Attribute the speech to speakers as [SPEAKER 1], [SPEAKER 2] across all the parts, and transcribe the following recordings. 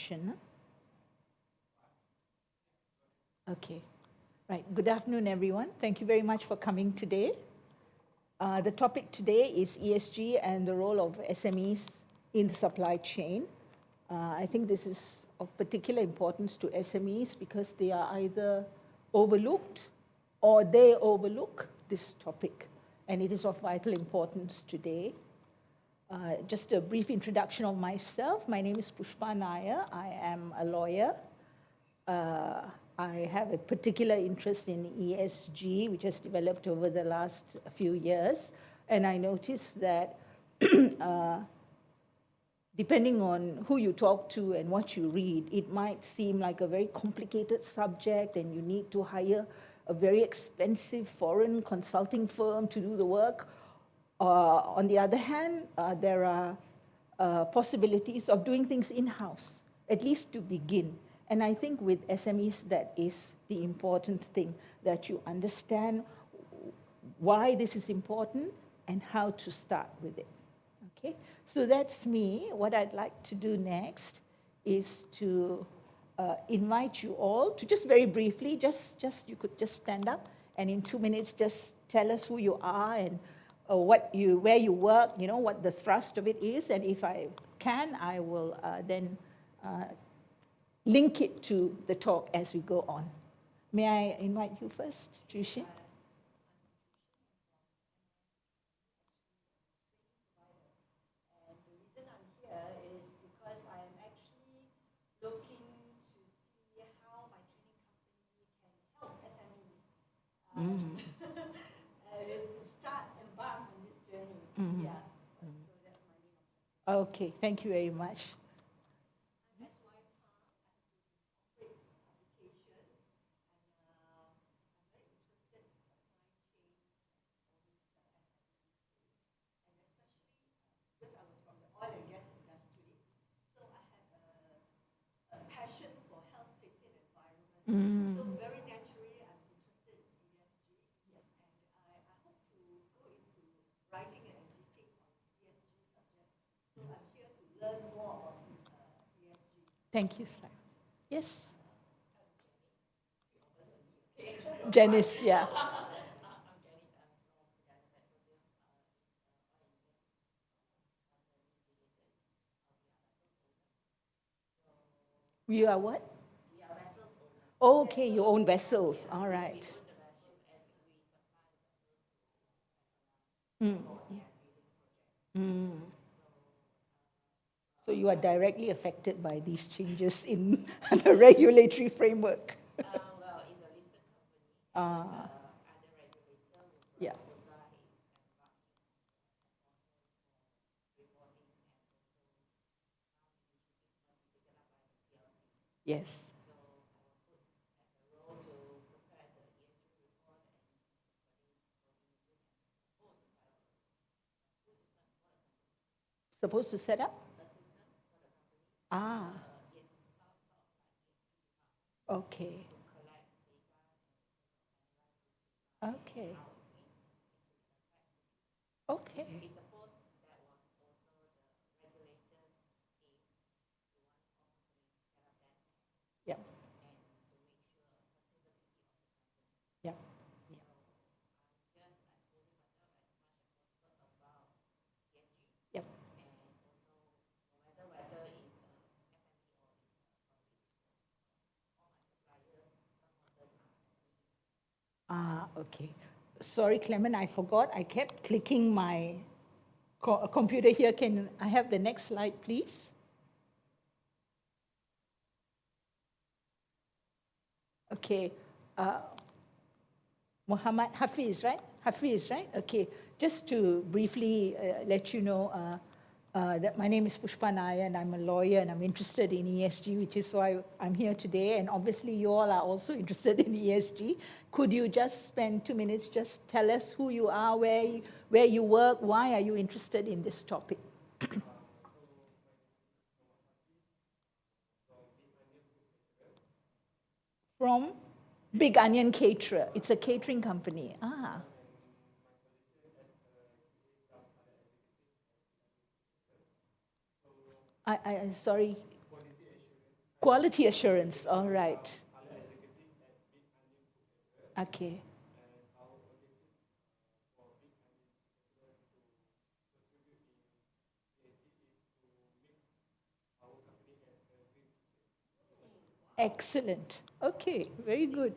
[SPEAKER 1] introduction. Okay. Right. Good afternoon, everyone. Thank you very much for coming today. The topic today is ESG and the role of SMEs in the supply chain. I think this is of particular importance to SMEs because they are either overlooked or they overlook this topic, and it is of vital importance today. Just a brief introduction of myself. My name is Pushpa Nair. I am a lawyer. I have a particular interest in ESG, which has developed over the last few years. And I noticed that depending on who you talk to and what you read, it might seem like a very complicated subject and you need to hire a very expensive foreign consulting firm to do the work. On the other hand, there are possibilities of doing things in-house, at least to begin. And I think with SMEs, that is the important thing, that you understand why this is important and how to start with it. Okay, so that's me. What I'd like to do next is to invite you all to just very briefly, you could just stand up and in 2 minutes just tell us who you are and where you work, what the thrust of it is, and if I can, I will then link it to the talk as we go on. May I invite you first, Jushin?
[SPEAKER 2] And the reason I'm here is because I am actually looking to see how my training company can help SMEs to start embark on this journey. Yeah. So that's my main objective.
[SPEAKER 1] Okay, thank you very much.
[SPEAKER 2] Passion for health, safety, and environment. So very naturally, I'm interested in ESG, and I hope to go into writing and editing on ESG subjects. So I'm here to learn more about ESG.
[SPEAKER 1] Thank you, sir. Yes? Janice, yeah. You are what? Oh, okay, you own vessels. All right. Mm. Mm. So you are directly affected by these changes in the regulatory framework.
[SPEAKER 2] Well, it's a listed company.
[SPEAKER 1] Other
[SPEAKER 2] regulator
[SPEAKER 1] yeah. Yes. Supposed to set up? Ah. Okay. Okay. Okay. Yeah. Yeah. Yep. Ah, okay. Sorry, Clement, I forgot. I kept clicking my computer here. Can I have the next slide, please? Okay. Muhammad Hafiz, right? Hafiz, right? Okay. Just to briefly let you know that my name is Pushpa Nair and I'm a lawyer and I'm interested in ESG, which is why I'm here today. And obviously you all are also interested in ESG. Could you just spend 2 minutes, just tell us who you are, where you work, why are you interested in this topic? From Big Onion Caterer. It's a catering company. Ah. Sorry. Quality assurance, all right. Okay. Excellent. Okay, very good.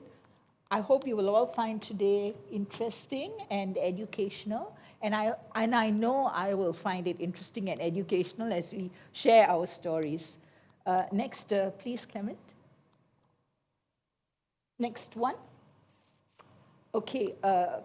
[SPEAKER 1] I hope you will all find today interesting and educational. And I know I will find it interesting and educational as we share our stories. Next, please, Clement. Next one. Okay,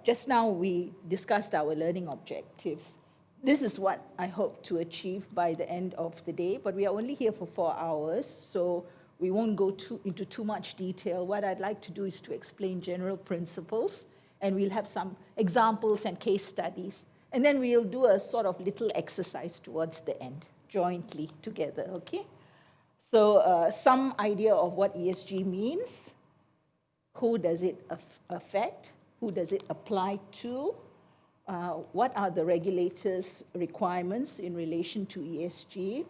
[SPEAKER 1] just now we discussed our learning objectives. This is what I hope to achieve by the end of the day, but we are only here for 4 hours, so we won't go into too much detail. What I'd like to do is to explain general principles, and we'll have some examples and case studies. And then we'll do a sort of little exercise towards the end, jointly together, okay? So some idea of what ESG means, who does it affect, who does it apply to, what are the regulators' requirements in relation to ESG,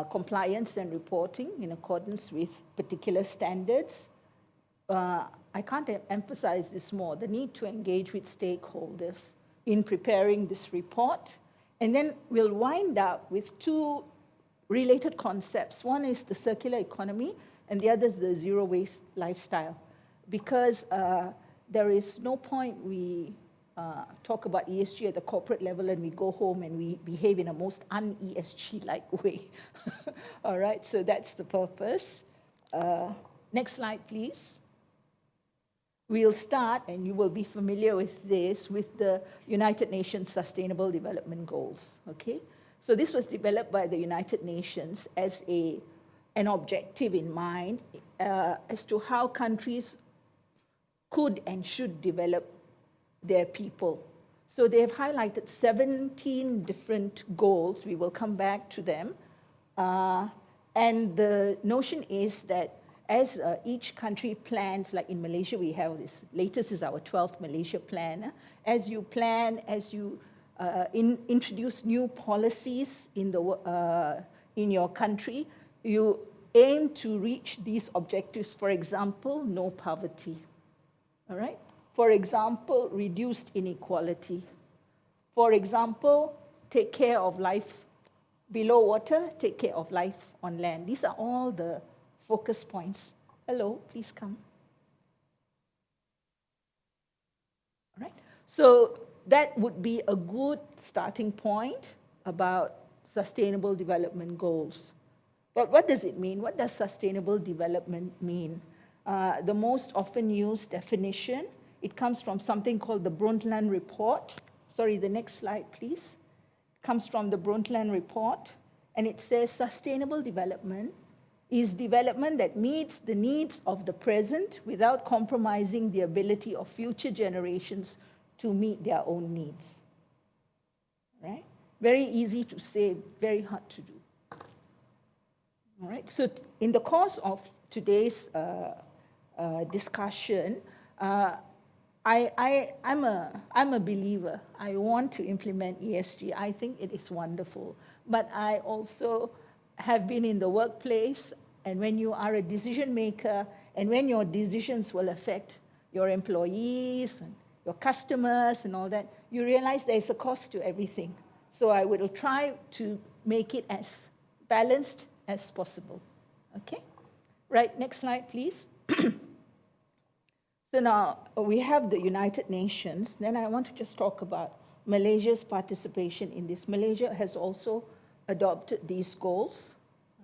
[SPEAKER 1] compliance and reporting in accordance with particular standards. I can't emphasize this more, the need to engage with stakeholders in preparing this report. And then we'll wind up with two related concepts. One is the circular economy, and the other is the zero waste lifestyle. Because there is no point we talk about ESG at the corporate level and we go home and we behave in a most un-ESG-like way. All right, so that's the purpose. Next slide, please. We'll start, and you will be familiar with this, with the United Nations Sustainable Development Goals, okay? So this was developed by the United Nations as an objective in mind as to how countries could and should develop their people. So they have highlighted 17 different goals. We will come back to them. And the notion is that as each country plans, like in Malaysia, we have this, latest is our 12th Malaysia plan. As you plan, as you introduce new policies in your country, you aim to reach these objectives. For example, no poverty. All right? For example, reduced inequality. For example, take care of life below water, take care of life on land. These are all the focus points. Hello, please come. All right? So that would be a good starting point about sustainable development goals. But what does it mean? What does sustainable development mean? The most often used definition, it comes from something called the Brundtland Report. Sorry, the next slide, please. It comes from the Brundtland Report, and it says sustainable development is development that meets the needs of the present without compromising the ability of future generations to meet their own needs. Right? Very easy to say, very hard to do. All right, so in the course of today's discussion, I'm a believer. I want to implement ESG. I think it is wonderful. But I also have been in the workplace, and when you are a decision maker, and when your decisions will affect your employees, and your customers, and all that, you realize there's a cost to everything. So I will try to make it as balanced as possible. Okay? Right, next slide, please. So now we have the United Nations. Then I want to just talk about Malaysia's participation in this. Malaysia has also adopted these goals,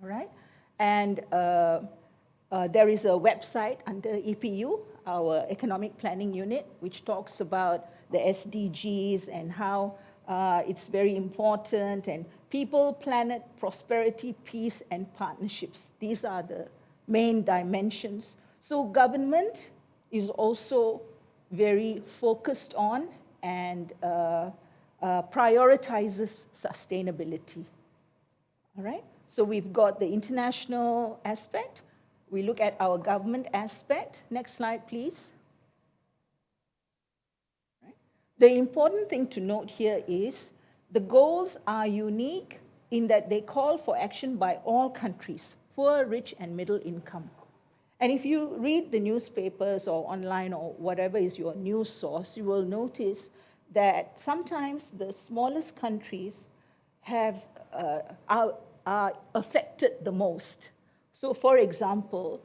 [SPEAKER 1] all right? And there is a website under EPU, our Economic Planning Unit, which talks about the SDGs and how it's very important, and people, planet, prosperity, peace, and partnerships. These are the main dimensions. So government is also very focused on and prioritizes sustainability. All right? So we've got the international aspect. We look at our government aspect. Next slide, please. Right? The important thing to note here is the goals are unique in that they call for action by all countries poor, rich, and middle income. And if you read the newspapers or online or whatever is your news source, you will notice that sometimes the smallest countries are affected the most. So, for example,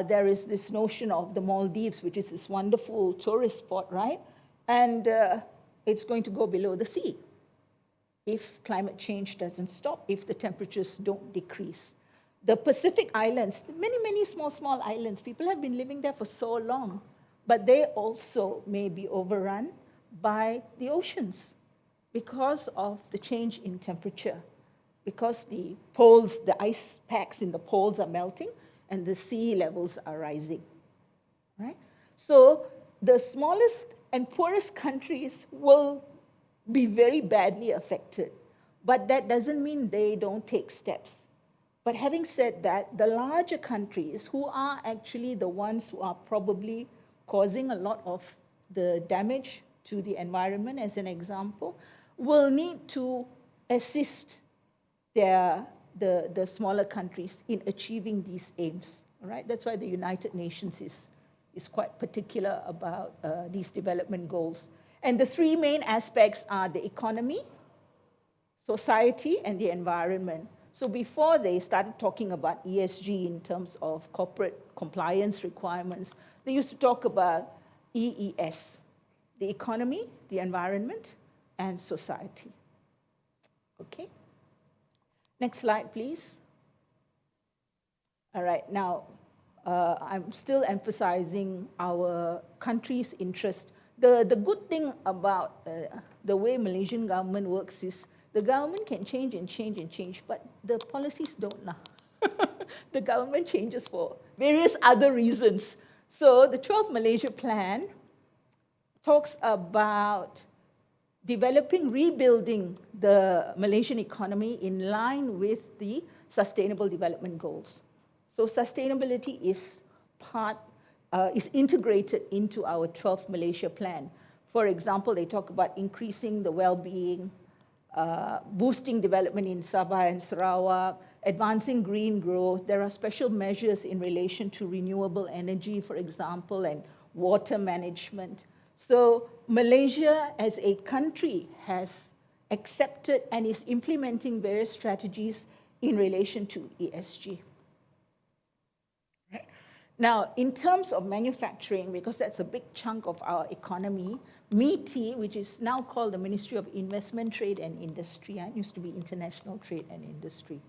[SPEAKER 1] there is this notion of the Maldives, which is this wonderful tourist spot, right? And it's going to go below the sea if climate change doesn't stop, if the temperatures don't decrease. The Pacific Islands, many, many small islands, people have been living there for so long, but they also may be overrun by the oceans because of the change in temperature, because the poles, the ice packs in the poles are melting and the sea levels are rising, right? So the smallest and poorest countries will be very badly affected, but that doesn't mean they don't take steps. But having said that, the larger countries, who are actually the ones who are probably causing a lot of the damage to the environment, as an example, will need to assist the smaller countries in achieving these aims. All right? That's why the United Nations is quite particular about these development goals. And the three main aspects are the economy, society, and the environment. So before they started talking about ESG in terms of corporate compliance requirements, they used to talk about EES, the economy, the environment, and society. Okay? Next slide, please. All right, now I'm still emphasizing our country's interest. The good thing about the way Malaysian government works is the government can change and change and change, but the policies don't now. The government changes for various other reasons. So the 12 Malaysia Plan talks about developing, rebuilding the Malaysian economy in line with the Sustainable Development Goals. So sustainability is integrated into our 12th Malaysia Plan. For example, they talk about increasing the well-being, boosting development in Sabah and Sarawak, advancing green growth. There are special measures in relation to renewable energy, for example, and water management. So Malaysia as a country has accepted and is implementing various strategies in relation to ESG. Right. Now, in terms of manufacturing, because that's a big chunk of our economy, MITI, which is now called the Ministry of Investment, Trade and Industry, it used to be International Trade and Industry.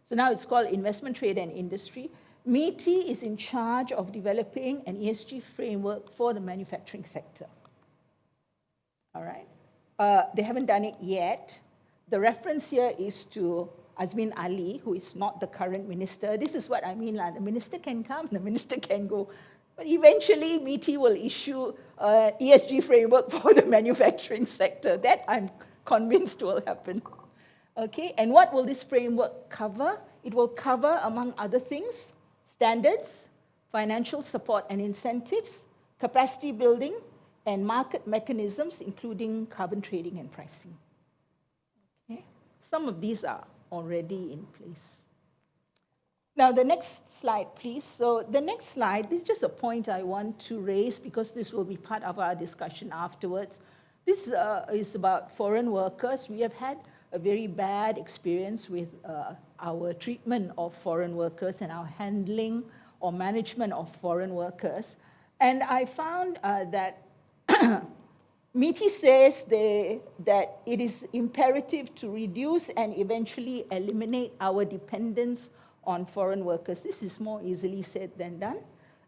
[SPEAKER 1] So now it's called Investment, Trade and Industry. MITI is in charge of developing an ESG framework for the manufacturing sector. All right. They haven't done it yet. The reference here is to Azmin Ali, who is not the current minister. This is what I mean. The minister can come, the minister can go. But eventually, MITI will issue an ESG framework for the manufacturing sector. That I'm convinced will happen. Okay, and what will this framework cover? It will cover, among other things, standards, financial support and incentives, capacity building, and market mechanisms, including carbon trading and pricing. Okay? Some of these are already in place. Now, the next slide, please. So the next slide, this is just a point I want to raise because this will be part of our discussion afterwards. This is about foreign workers. We have had a very bad experience with our treatment of foreign workers and our handling or management of foreign workers. And I found that MITI says that it is imperative to reduce and eventually eliminate our dependence on foreign workers. This is more easily said than done.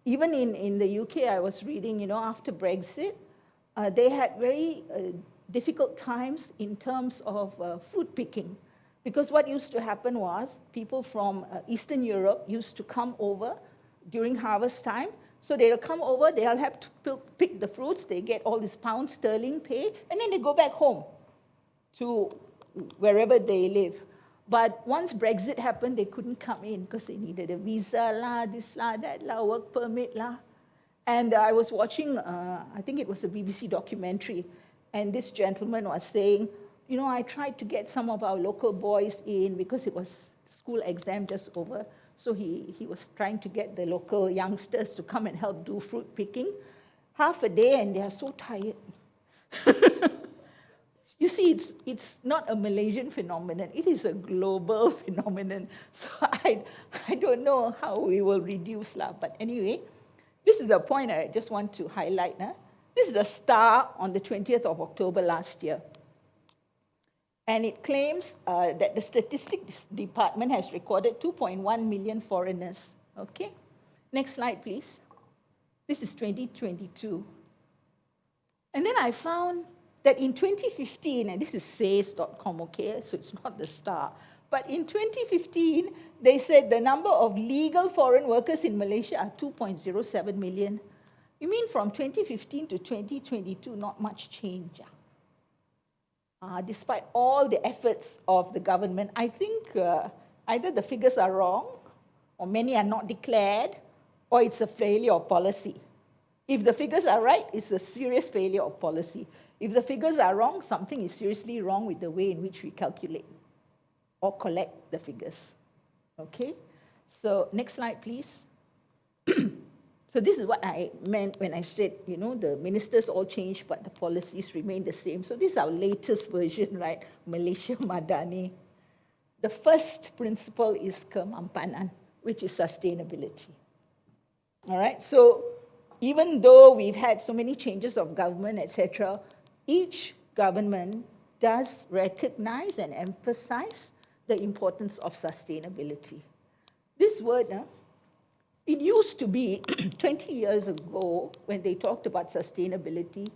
[SPEAKER 1] Even in the UK, I was reading, after Brexit, they had very difficult times in terms of fruit picking. Because what used to happen was people from Eastern Europe used to come over during harvest time. So they'll come over, they'll have to pick the fruits, they get all this pound sterling pay, and then they go back home to wherever they live. But once Brexit happened, they couldn't come in because they needed a visa, this, that, work permit. And I was watching, I think it was a BBC documentary, and this gentleman was saying, I tried to get some of our local boys in because it was school exam just over. So he was trying to get the local youngsters to come and help do fruit picking. Half a day and they are so tired. You see, it's not a Malaysian phenomenon. It is a global phenomenon. So I don't know how we will reduce lah. But anyway, this is the point I just want to highlight. This is the Star on the 20th of October last year. And it claims that the Statistics Department has recorded 2.1 million foreigners. Okay? Next slide, please. This is 2022. And then I found that in 2015, and this is says.com, okay, so it's not the Star, but in 2015, they said the number of legal foreign workers in Malaysia are 2.07 million. You mean from 2015 to 2022, not much change? Despite all the efforts of the government, I think either the figures are wrong, or many are not declared, or it's a failure of policy. If the figures are right, it's a serious failure of policy. If the figures are wrong, something is seriously wrong with the way in which we calculate or collect the figures. Okay? So next slide, please. So this is what I meant when I said, you know, the ministers all changed, but the policies remain the same. So this is our latest version, right? Malaysia Madani. The first principle is kemampanan, which is sustainability. All right? So even though we've had so many changes of government, etc., each government does recognize and emphasize the importance of sustainability. This word, it used to be 20 years ago when they talked about sustainability,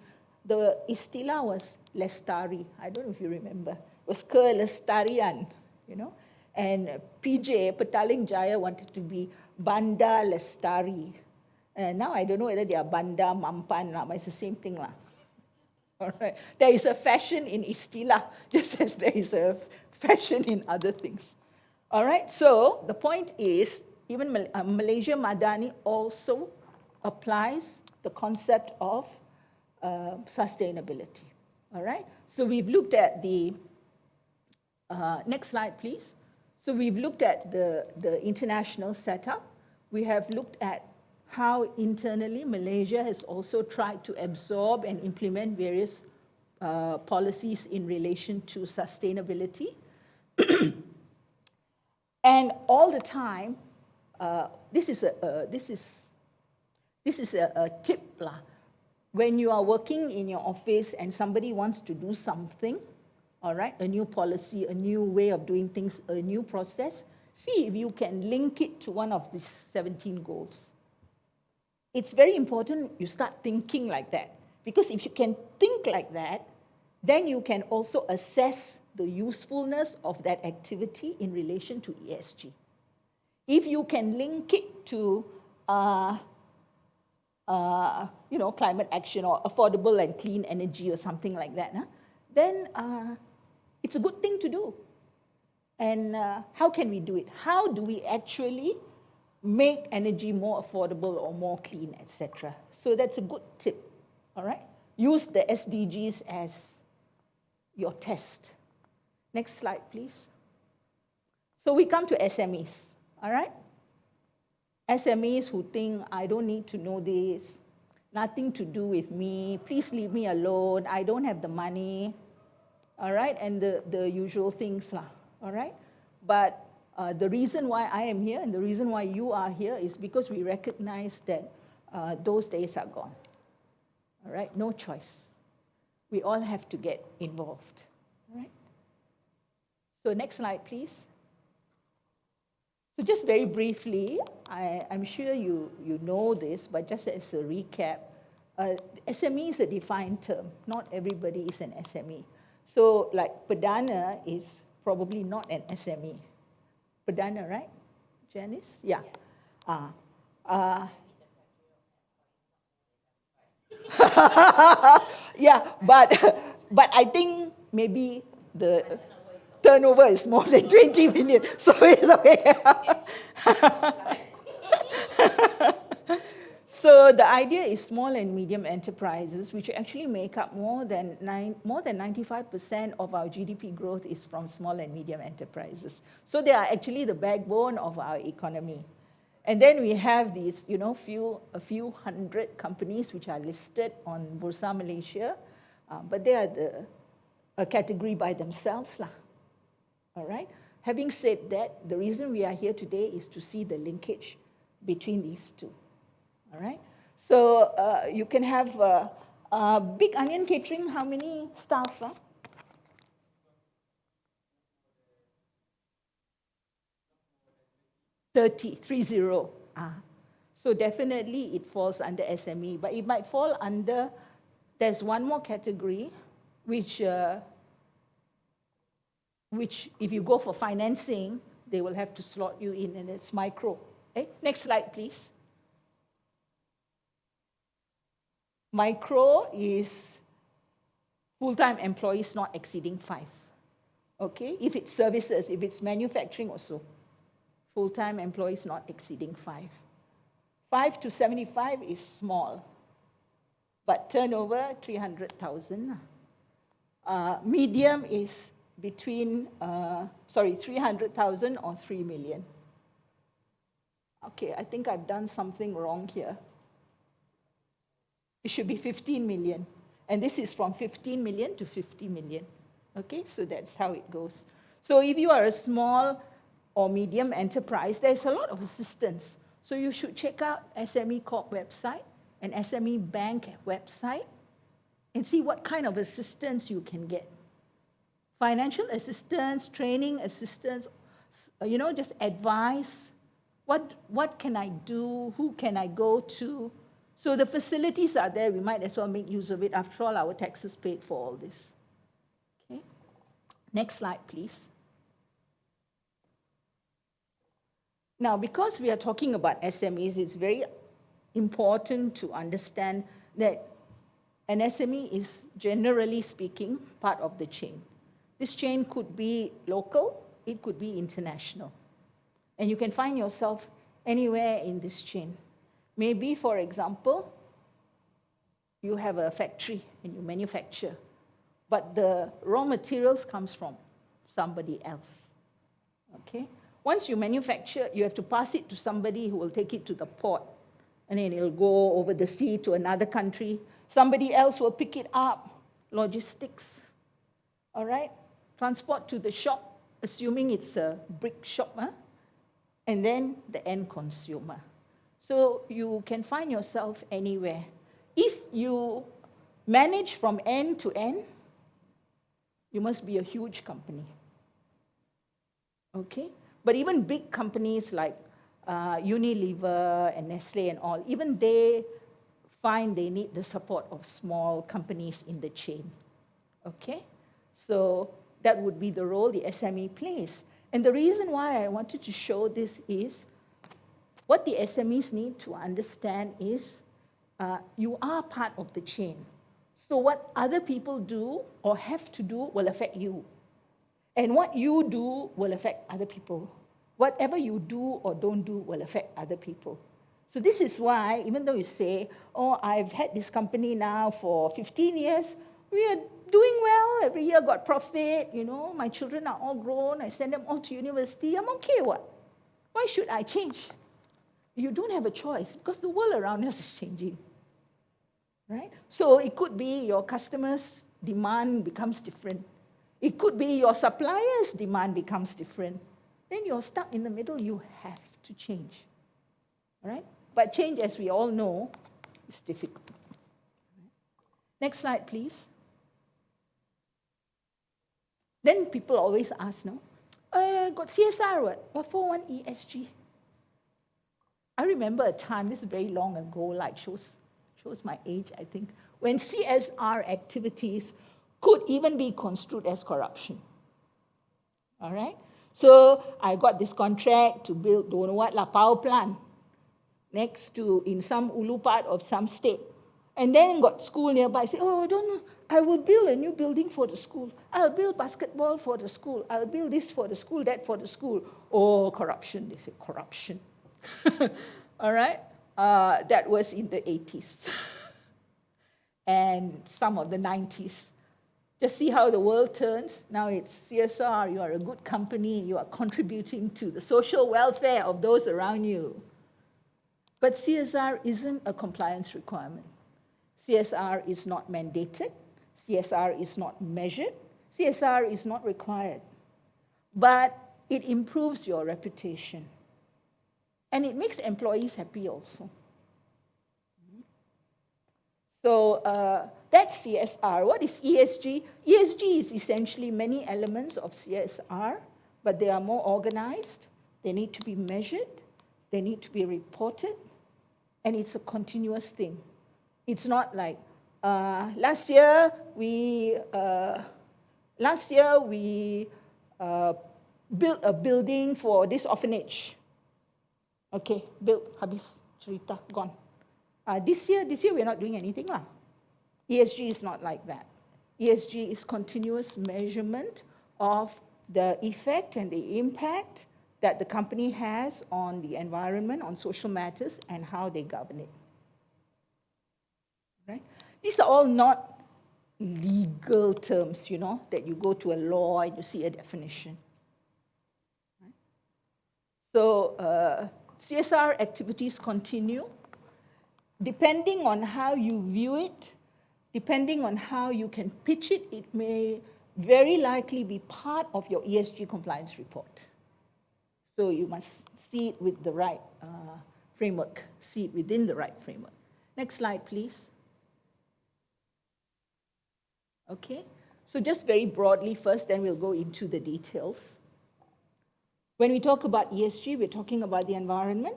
[SPEAKER 1] the istilah was lestari. I don't know if you remember. It was kelestarian, you know. And PJ, Petaling Jaya, wanted to be Banda Lestari. And now I don't know whether they are Banda, Mampan, but it's the same thing. All right. There is a fashion in istilah, just as there is a fashion in other things. All right. So the point is, even Malaysia Madani also applies the concept of sustainability. All right. So we've looked at the next slide, please. So we've looked at the international setup. We have looked at how internally Malaysia has also tried to absorb and implement various policies in relation to sustainability. And all the time, this is a tip lah. When you are working in your office and somebody wants to do something, all right, a new policy, a new way of doing things, a new process, see if you can link it to one of these 17 goals. It's very important you start thinking like that. Because if you can think like that, then you can also assess the usefulness of that activity in relation to ESG. If you can link it to climate action or affordable and clean energy or something like that, then it's a good thing to do. And how can we do it? How do we actually make energy more affordable or more clean, etc.? So that's a good tip, all right? Use the SDGs as your test. Next slide, please. So we come to SMEs, all right? SMEs who think, I don't need to know this, nothing to do with me, please leave me alone, I don't have the money, all right? And the usual things, all right? But the reason why I am here and the reason why you are here is because we recognize that those days are gone. All right, no choice. We all have to get involved. All right. So next slide, please. So just very briefly, I'm sure you know this, but just as a recap, SME is a defined term. Not everybody is an SME. So like Perdana is probably not an SME. Perdana, right, Janice? Yeah. Yeah, but I think maybe the turnover is more than 20 million, so it's okay. So the idea is small and medium enterprises, which actually make up more than 95% of our GDP growth is from small and medium enterprises. So they are actually the backbone of our economy. And then we have these, a few hundred companies which are listed on Bursa Malaysia, but they are a category by themselves, lah. All right. Having said that, the reason we are here today is to see the linkage between these two. All right. So you can have Big Onion Catering. How many staff? 30. So definitely it falls under SME, but it might fall under, there's one more category, which if you go for financing, they will have to slot you in, and it's micro. Okay? Next slide, please. Micro is full-time employees not exceeding 5. Okay? If it's services, if it's manufacturing also, full-time employees not exceeding 5. 5 to 75 is small, but turnover 300,000. Medium is between 300,000 or 3 million. Okay, I think I've done something wrong here. It should be 15 million, and this is from 15 million to 50 million. Okay, so that's how it goes. So if you are a small or medium enterprise, there's a lot of assistance. So you should check out SME Corp website and SME Bank website and see what kind of assistance you can get. Financial assistance, training assistance, just advice. What can I do? Who can I go to? So the facilities are there. We might as well make use of it. After all, our taxes paid for all this. Okay. Next slide, please. Now, because we are talking about SMEs, it's very important to understand that an SME is, generally speaking, part of the chain. This chain could be local, it could be international. And you can find yourself anywhere in this chain. Maybe, for example, you have a factory and you manufacture, but the raw materials comes from somebody else. Okay? Once you manufacture, you have to pass it to somebody who will take it to the port, and then it'll go over the sea to another country. Somebody else will pick it up, logistics, all right? Transport to the shop, assuming it's a brick shop, and then the end consumer. So you can find yourself anywhere. If you manage from end to end, you must be a huge company, okay? But even big companies like Unilever and Nestle and all, even they find they need the support of small companies in the chain. Okay? So that would be the role the SME plays. And the reason why I wanted to show this is what the SMEs need to understand is you are part of the chain. So what other people do or have to do will affect you. And what you do will affect other people. Whatever you do or don't do will affect other people. So this is why, even though you say, oh, I've had this company now for 15 years, we are doing well, every year got profit, my children are all grown, I send them all to university, I'm okay, what? Why should I change? You don't have a choice because the world around us is changing, right? So it could be your customers' demand becomes different. It could be your suppliers' demand becomes different. Then you're stuck in the middle, you have to change. All right? But change, as we all know, is difficult. Next slide, please. Then people always ask, got CSR, what for one ESG? I remember a time, this is very long ago, like shows my age, I think, when CSR activities could even be construed as corruption. All right? So I got this contract to build, don't know what, power plant next to, in some ulu part of some state. And then got school nearby. I said, oh, don't know, I will build a new building for the school. I'll build basketball for the school. I'll build this for the school, that for the school. Oh, corruption. They say, corruption. All right? that was in the 80s and some of the 90s. Just see how the world turns. Now it's CSR, you are a good company, you are contributing to the social welfare of those around you. But CSR isn't a compliance requirement. CSR is not mandated. CSR is not measured. CSR is not required. But it improves your reputation. And it makes employees happy also. So that's CSR. What is ESG? ESG is essentially many elements of CSR, but they are more organized. They need to be measured. They need to be reported. And it's a continuous thing. It's not like last year we built a building for this orphanage. Okay, built, habis, cerita, gone. This year we're not doing anything lah. ESG is not like that. ESG is continuous measurement of the effect and the impact that the company has on the environment, on social matters, and how they govern it. Right? These are all not legal terms, that you go to a law and you see a definition. Right? So CSR activities continue. Depending on how you view it, depending on how you can pitch it, it may very likely be part of your ESG compliance report. So you must see it with the right framework, see it within the right framework. Next slide, please. Okay, so just very broadly first, then we'll go into the details. When we talk about ESG, we're talking about the environment,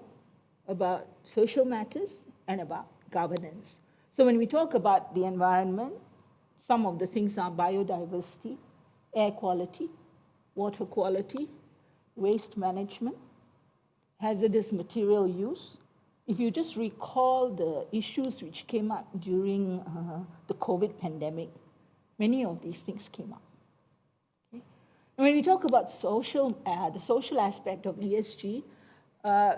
[SPEAKER 1] about social matters, and about governance. So when we talk about the environment, some of the things are biodiversity, air quality, water quality, waste management, hazardous material use. If you just recall the issues which came up during the COVID pandemic, many of these things came up. Okay? And when we talk about the social aspect of ESG,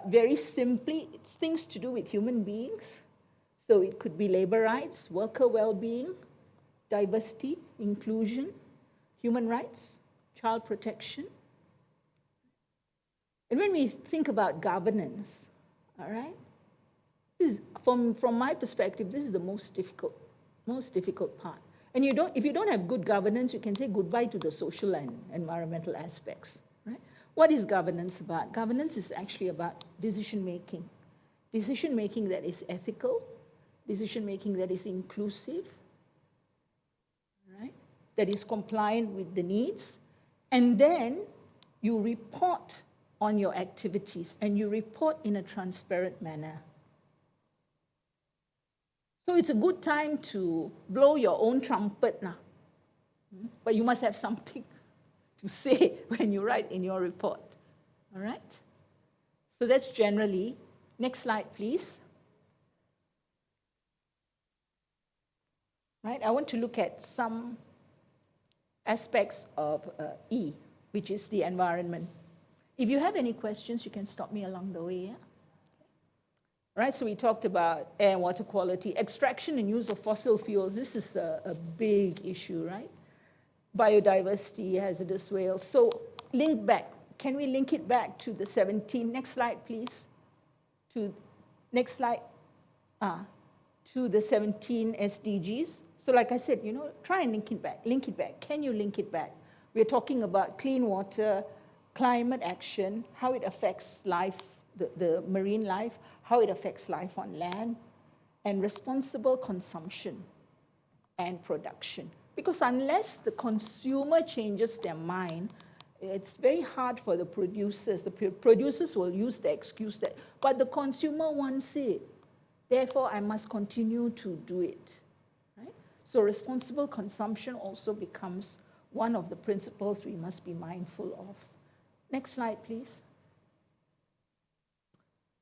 [SPEAKER 1] very simply, it's things to do with human beings. So it could be labor rights, worker well-being, diversity, inclusion, human rights, child protection. And when we think about governance, all right, from my perspective, this is the most difficult part. And if you don't have good governance, you can say goodbye to the social and environmental aspects. Right? What is governance about? Governance is actually about decision-making. Decision-making that is ethical, decision-making that is inclusive, right? That is compliant with the needs. And then you report on your activities, and you report in a transparent manner. So it's a good time to blow your own trumpet now. But you must have something to say when you write in your report. All right? So that's generally. Next slide, please. Right? I want to look at some aspects of E, which is the environment. If you have any questions, you can stop me along the way. Yeah? Right, so we talked about air and water quality, extraction and use of fossil fuels. This is a big issue, right? Biodiversity, hazardous whales. So link back. Can we link it back to the 17? Next slide, please. Next slide. To the 17 SDGs. So like I said, try and link it back. Link it back. Can you link it back? We're talking about clean water, climate action, how it affects life, the marine life, how it affects life on land, and responsible consumption and production. Because unless the consumer changes their mind, it's very hard for the producers. The producers will use the excuse that, but the consumer wants it. Therefore, I must continue to do it. Right? So responsible consumption also becomes one of the principles we must be mindful of. Next slide, please.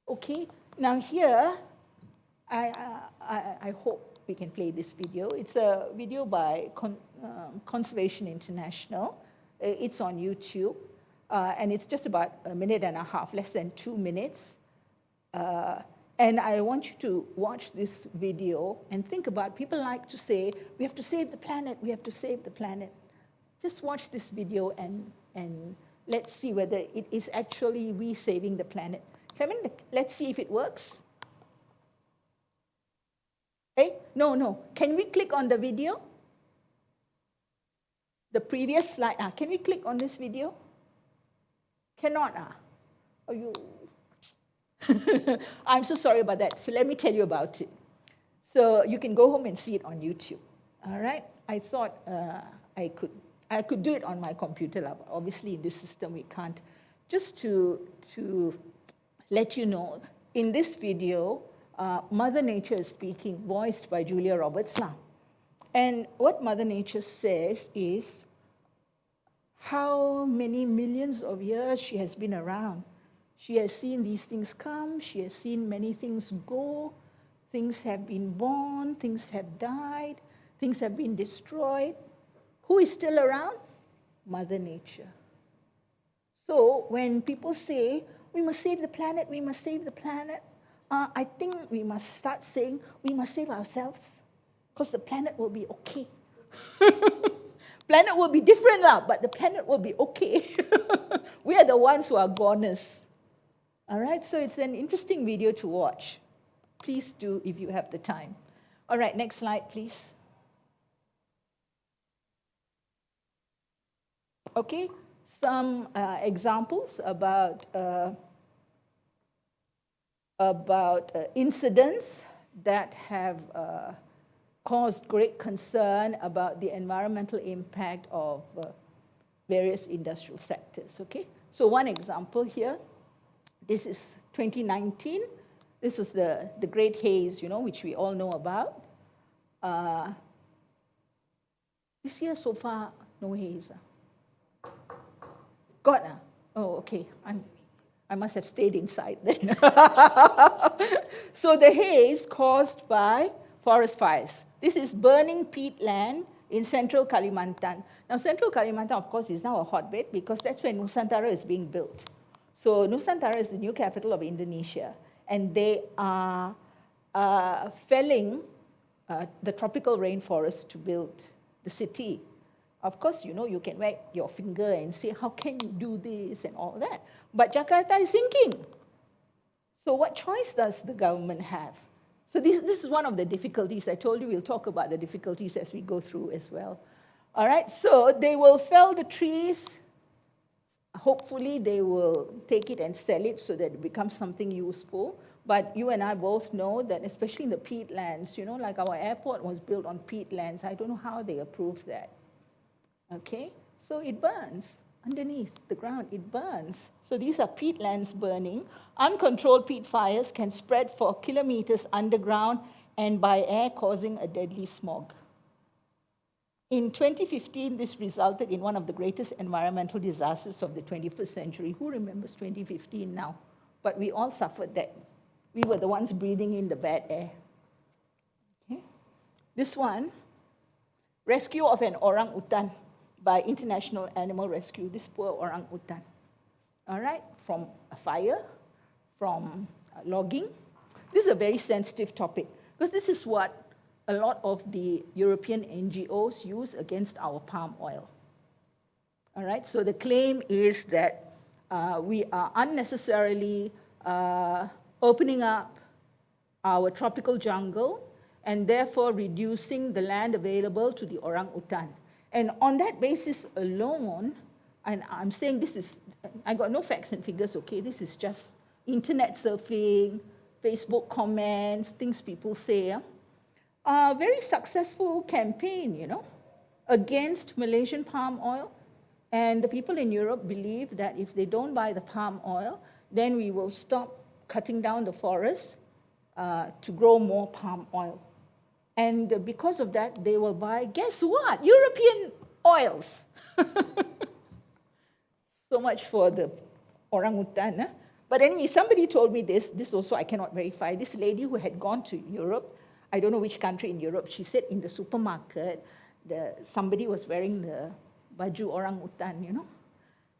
[SPEAKER 1] Okay, now here, I hope we can play this video. It's a video by Conservation International. It's on YouTube, and it's just about a minute and a half, less than 2 minutes. And I want you to watch this video and think about, people like to say, we have to save the planet, we have to save the planet. Just watch this video and let's see whether it is actually we saving the planet. Clement, let's see if it works. Hey, no. Can we click on the video? The previous slide. Can we click on this video? Cannot. Oh, you. I'm so sorry about that. So let me tell you about it. So you can go home and see it on YouTube. All right. I thought I could do it on my computer. Obviously, in this system we can't. Just to let you know, in this video, Mother Nature is speaking, voiced by Julia Roberts. And what Mother Nature says is how many millions of years she has been around. She has seen these things come, she has seen many things go, things have been born, things have died, things have been destroyed. Who is still around? Mother Nature. So when people say, we must save the planet, we must save the planet, I think we must start saying, we must save ourselves, because the planet will be okay. Planet will be different, but the planet will be okay. We are the ones who are goners. All right, so it's an interesting video to watch. Please do if you have the time. All right, next slide, please. Okay, some examples about incidents that have caused great concern about the environmental impact of various industrial sectors, okay? So one example here, this is 2019. This was the Great Haze, which we all know about. This year so far, no haze. God, oh, okay. I must have stayed inside then. So the haze caused by forest fires. This is burning peatland in central Kalimantan. Now, central Kalimantan, of course, is now a hotbed because that's where Nusantara is being built. So Nusantara is the new capital of Indonesia, and they are felling the tropical rainforest to build the city. Of course, you can wag your finger and say, how can you do this and all that? But Jakarta is sinking. So what choice does the government have? So this is one of the difficulties. I told you we'll talk about the difficulties as we go through as well. All right, so they will fell the trees. Hopefully, they will take it and sell it so that it becomes something useful. But you and I both know that, especially in the peatlands, like our airport was built on peatlands. I don't know how they approved that. Okay, so it burns underneath the ground. It burns. So these are peatlands burning. Uncontrolled peat fires can spread for kilometers underground and by air, causing a deadly smog. In 2015, this resulted in one of the greatest environmental disasters of the 21st century. Who remembers 2015 now? But we all suffered that. We were the ones breathing in the bad air. Okay. This one, rescue of an orangutan by International Animal Rescue, this poor orangutan. All right, from a fire, from logging. This is a very sensitive topic because this is what a lot of the European NGOs use against our palm oil. All right, so the claim is that we are unnecessarily opening up our tropical jungle and therefore reducing the land available to the orangutan. And on that basis alone, and I'm saying this is, I got no facts and figures, okay? This is just internet surfing, Facebook comments, things people say. A very successful campaign, against Malaysian palm oil. And the people in Europe believe that if they don't buy the palm oil, then we will stop cutting down the forest to grow more palm oil. And because of that, they will buy, guess what? European oils. So much for the orangutan. But anyway, somebody told me this also I cannot verify. This lady who had gone to Europe, I don't know which country in Europe, she said in the supermarket, somebody was wearing the baju orangutan,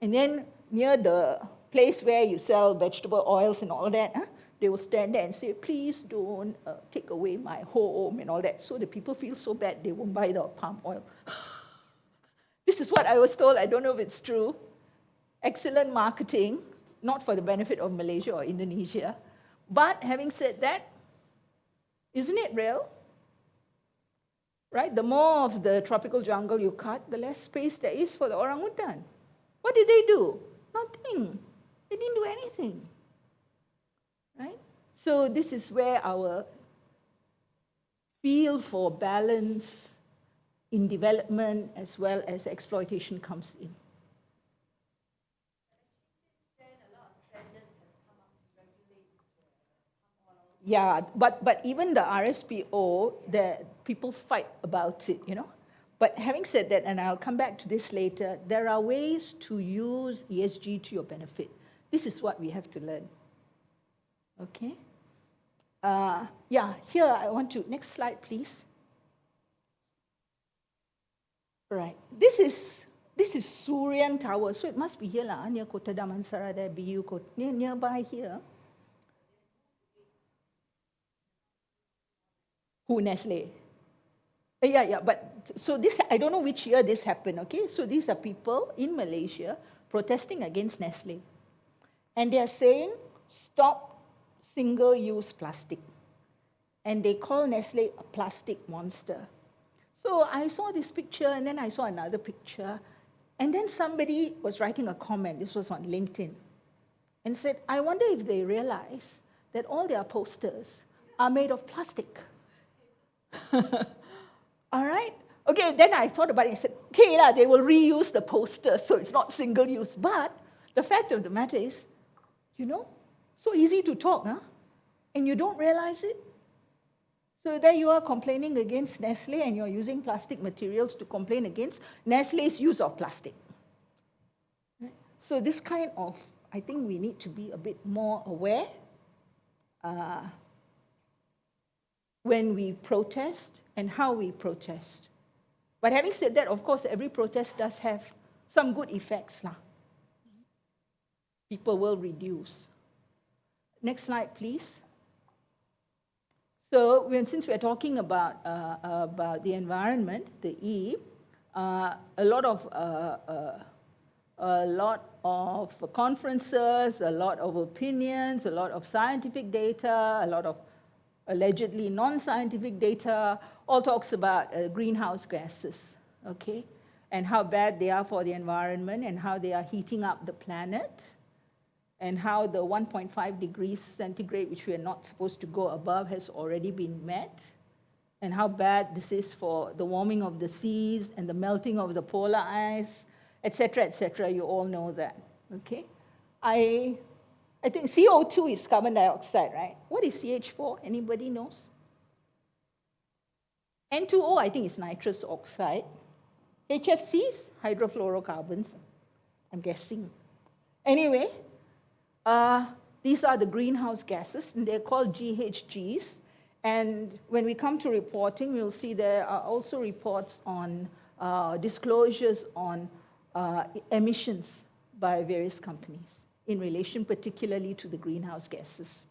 [SPEAKER 1] And then near the place where you sell vegetable oils and all that, they will stand there and say, please don't take away my home and all that. So the people feel so bad, they won't buy the palm oil. This is what I was told. I don't know if it's true. Excellent marketing, not for the benefit of Malaysia or Indonesia. But having said that, isn't it real? Right? The more of the tropical jungle you cut, the less space there is for the orangutan. What did they do? Nothing. They didn't do anything. Right? So this is where our feel for balance in development as well as exploitation comes in. Yeah, but even the RSPO, the people fight about it, But having said that, and I'll come back to this later, there are ways to use ESG to your benefit. This is what we have to learn. Okay? Here I want to, next slide please. Right, this is Surian Tower, so it must be here near Kota Damansara there, BU, nearby here. Who, Nestle? But so this, I don't know which year this happened, okay? So these are people in Malaysia protesting against Nestle. And they are saying, stop single-use plastic. And they call Nestle a plastic monster. So I saw this picture, and then I saw another picture, and then somebody was writing a comment, this was on LinkedIn, and said, I wonder if they realize that all their posters are made of plastic. All right? Okay, then I thought about it and said, okay, they will reuse the poster, so it's not single use. But the fact of the matter is, so easy to talk, and you don't realize it. So there you are complaining against Nestle, and you're using plastic materials to complain against Nestle's use of plastic. Right? So this kind of, I think we need to be a bit more aware when we protest and how we protest. But having said that, of course, every protest does have some good effects. People will reduce. Next slide, please. So since we're talking about the environment, the E, a lot of conferences, a lot of opinions, a lot of scientific data, a lot of allegedly non-scientific data, all talks about greenhouse gases, okay? And how bad they are for the environment and how they are heating up the planet and how the 1.5 degrees centigrade, which we are not supposed to go above, has already been met, and how bad this is for the warming of the seas and the melting of the polar ice, etc., etc. You all know that, okay? I think CO2 is carbon dioxide, right? What is CH4? Anybody knows? N2O, I think, is nitrous oxide. HFCs, hydrofluorocarbons, I'm guessing. Anyway, these are the greenhouse gases, and they're called GHGs. And when we come to reporting, we'll see there are also reports on disclosures on emissions by various companies in relation particularly to the greenhouse gases.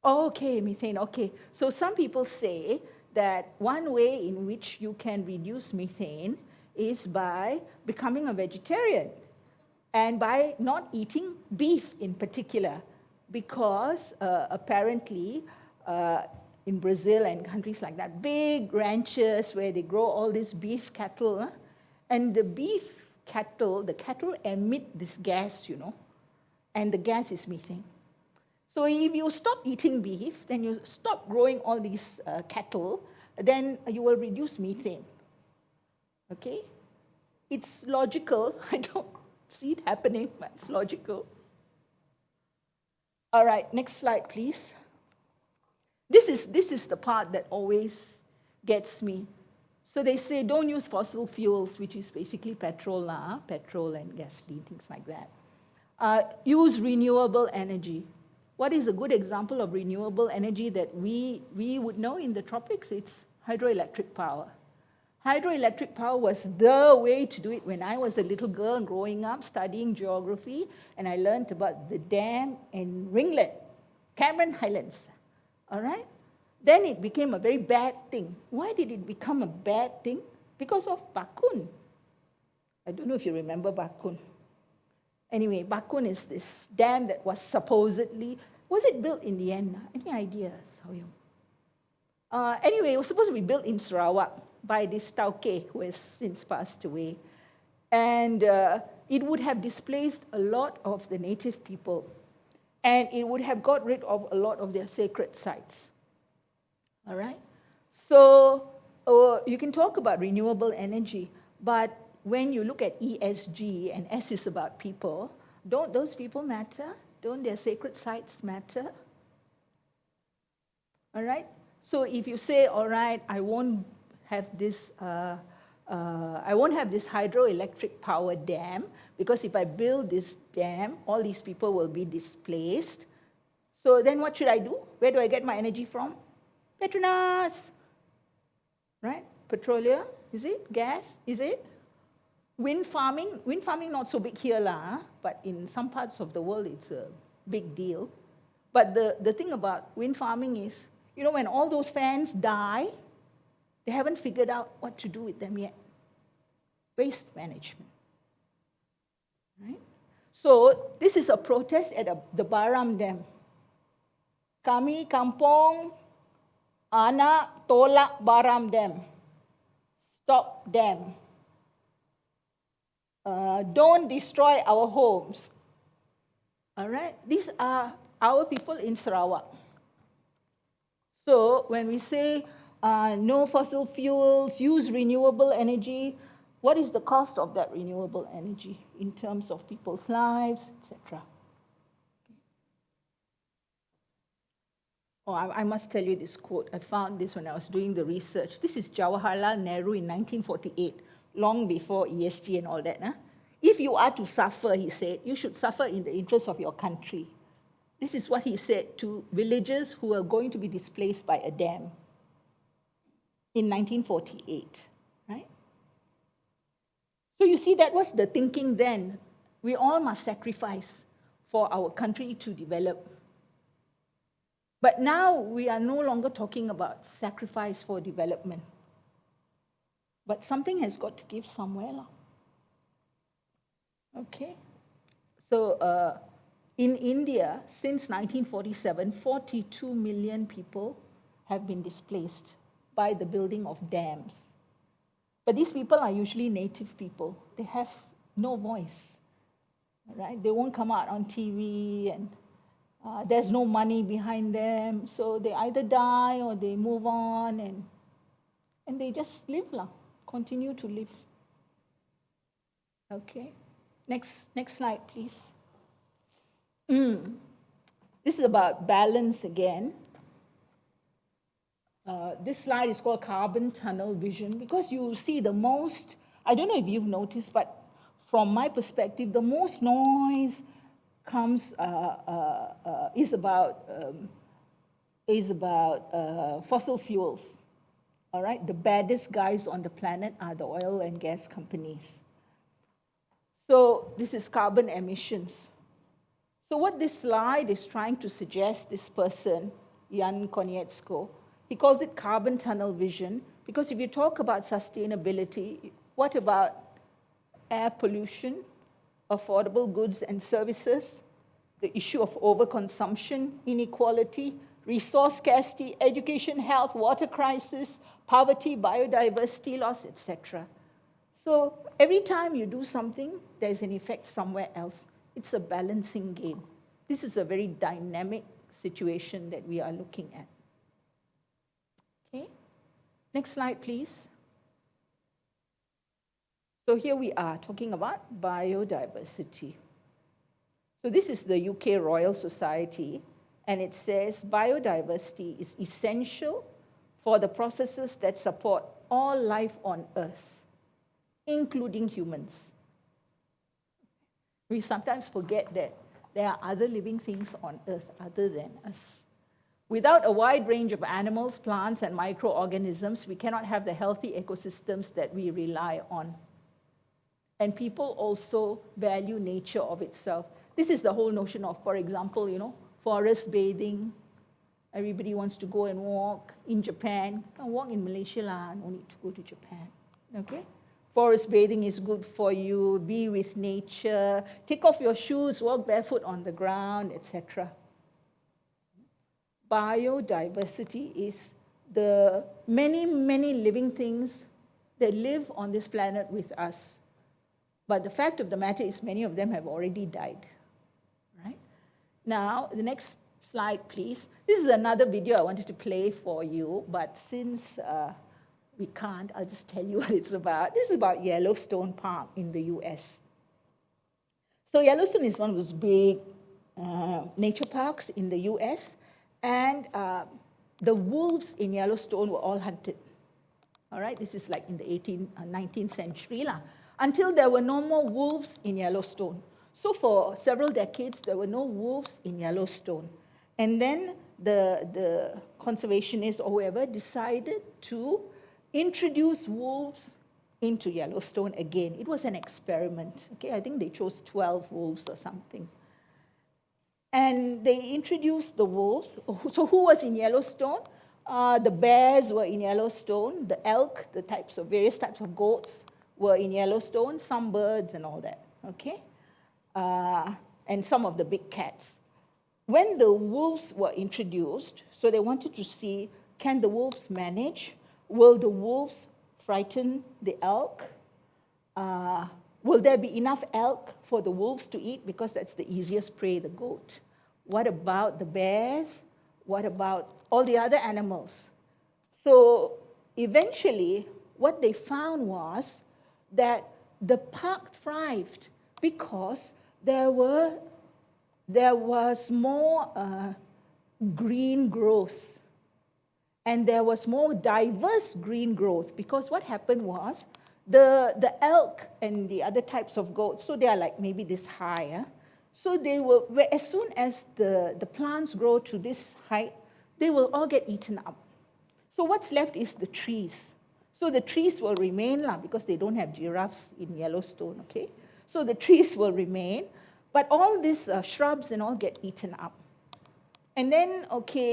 [SPEAKER 1] Okay, methane, okay. So some people say that one way in which you can reduce methane is by becoming a vegetarian and by not eating beef in particular, because apparently in Brazil and countries like that, big ranches where they grow all this beef cattle, and the beef cattle, the cattle emit this gas, and the gas is methane. So if you stop eating beef, then you stop growing all these cattle, then you will reduce methane. Okay? It's logical. I don't see it happening, but it's logical. All right, next slide, please. This is the part that always gets me. So they say don't use fossil fuels, which is basically petrol and gasoline, things like that. Use renewable energy. What is a good example of renewable energy that we would know in the tropics? It's hydroelectric power. Hydroelectric power was the way to do it when I was a little girl growing up studying geography, and I learned about the dam in Ringlet, Cameron Highlands. All right? Then it became a very bad thing. Why did it become a bad thing? Because of Bakun. I don't know if you remember Bakun. Anyway, Bakun is this dam that was supposedly, was it built in the end? Any idea? Anyway, it was supposed to be built in Sarawak by this Tauke who has since passed away. And it would have displaced a lot of the native people. And it would have got rid of a lot of their sacred sites. All right? So you can talk about renewable energy, but when you look at ESG, and S is about people, don't those people matter? Don't their sacred sites matter? All right? So if you say, all right, I won't have this hydroelectric power dam, because if I build this dam, all these people will be displaced. So then what should I do? Where do I get my energy from? Petronas, right? Petroleum, is it? Gas, is it? Wind farming not so big here lah, but in some parts of the world it's a big deal. But the thing about wind farming is, you know, when all those fans die, they haven't figured out what to do with them yet. Waste management, right? So this is a protest at the Baram Dam. Kami kampung anak tolak Baram Dam. Stop dam. Don't destroy our homes. All right? These are our people in Sarawak. So when we say no fossil fuels, use renewable energy, what is the cost of that renewable energy in terms of people's lives, etc.? Oh, I must tell you this quote. I found this when I was doing the research. This is Jawaharlal Nehru in 1948, long before ESG and all that. Huh? If you are to suffer, he said, you should suffer in the interest of your country. This is what he said to villagers who are going to be displaced by a dam in 1948, right? So you see, that was the thinking then. We all must sacrifice for our country to develop. But now we are no longer talking about sacrifice for development. But something has got to give somewhere. Okay? So in India, since 1947, 42 million people have been displaced by the building of dams. But these people are usually native people. They have no voice, right? They won't come out on TV, and there's no money behind them. So they either die or they move on, and they just live, continue to live. Okay? Next slide, please. This is about balance again. This slide is called carbon tunnel vision, because you see the most, I don't know if you've noticed, but from my perspective, the most noise comes is about fossil fuels. All right, the baddest guys on the planet are the oil and gas companies. So this is carbon emissions. So what this slide is trying to suggest, this person, Jan Konietzko, he calls it carbon tunnel vision, because if you talk about sustainability, what about air pollution, affordable goods and services, the issue of overconsumption, inequality, resource scarcity, education, health, water crisis, poverty, biodiversity loss, etc. So every time you do something, there's an effect somewhere else. It's a balancing game. This is a very dynamic situation that we are looking at. Okay, next slide, please. So here we are talking about biodiversity. So this is the UK Royal Society, and it says biodiversity is essential for the processes that support all life on Earth, including humans. We sometimes forget that there are other living things on Earth other than us. Without a wide range of animals, plants, and microorganisms, we cannot have the healthy ecosystems that we rely on. And people also value nature of itself. This is the whole notion of, for example, forest bathing. Everybody wants to go and walk in Japan. You can walk in Malaysia, no need to go to Japan. Okay? Forest bathing is good for you. Be with nature. Take off your shoes, walk barefoot on the ground, etc. Biodiversity is the many, many living things that live on this planet with us. But the fact of the matter is many of them have already died. Right? Now, the next slide, please. This is another video I wanted to play for you, but since we can't, I'll just tell you what it's about. This is about Yellowstone Park in the US. So Yellowstone is one of those big nature parks in the US, and the wolves in Yellowstone were all hunted. All right, this is like in the 19th century, until there were no more wolves in Yellowstone. So for several decades, there were no wolves in Yellowstone. And then the conservationists or whoever decided to introduce wolves into Yellowstone again. It was an experiment. Okay, I think they chose 12 wolves or something. And they introduced the wolves. So who was in Yellowstone? The bears were in Yellowstone. The elk, the various types of goats were in Yellowstone. Some birds and all that. Okay, and some of the big cats. When the wolves were introduced, so they wanted to see, can the wolves manage? Will the wolves frighten the elk? Will there be enough elk for the wolves to eat? Because that's the easiest prey, the goat. What about the bears? What about all the other animals? So eventually, what they found was that the park thrived because there was more green growth. And there was more diverse green growth, because what happened was the elk and the other types of goats, so they are like maybe this high. So they will, as soon as the plants grow to this height, they will all get eaten up. So what's left is the trees. So the trees will remain, because they don't have giraffes in Yellowstone, okay? So the trees will remain, but all these shrubs and all get eaten up. And then,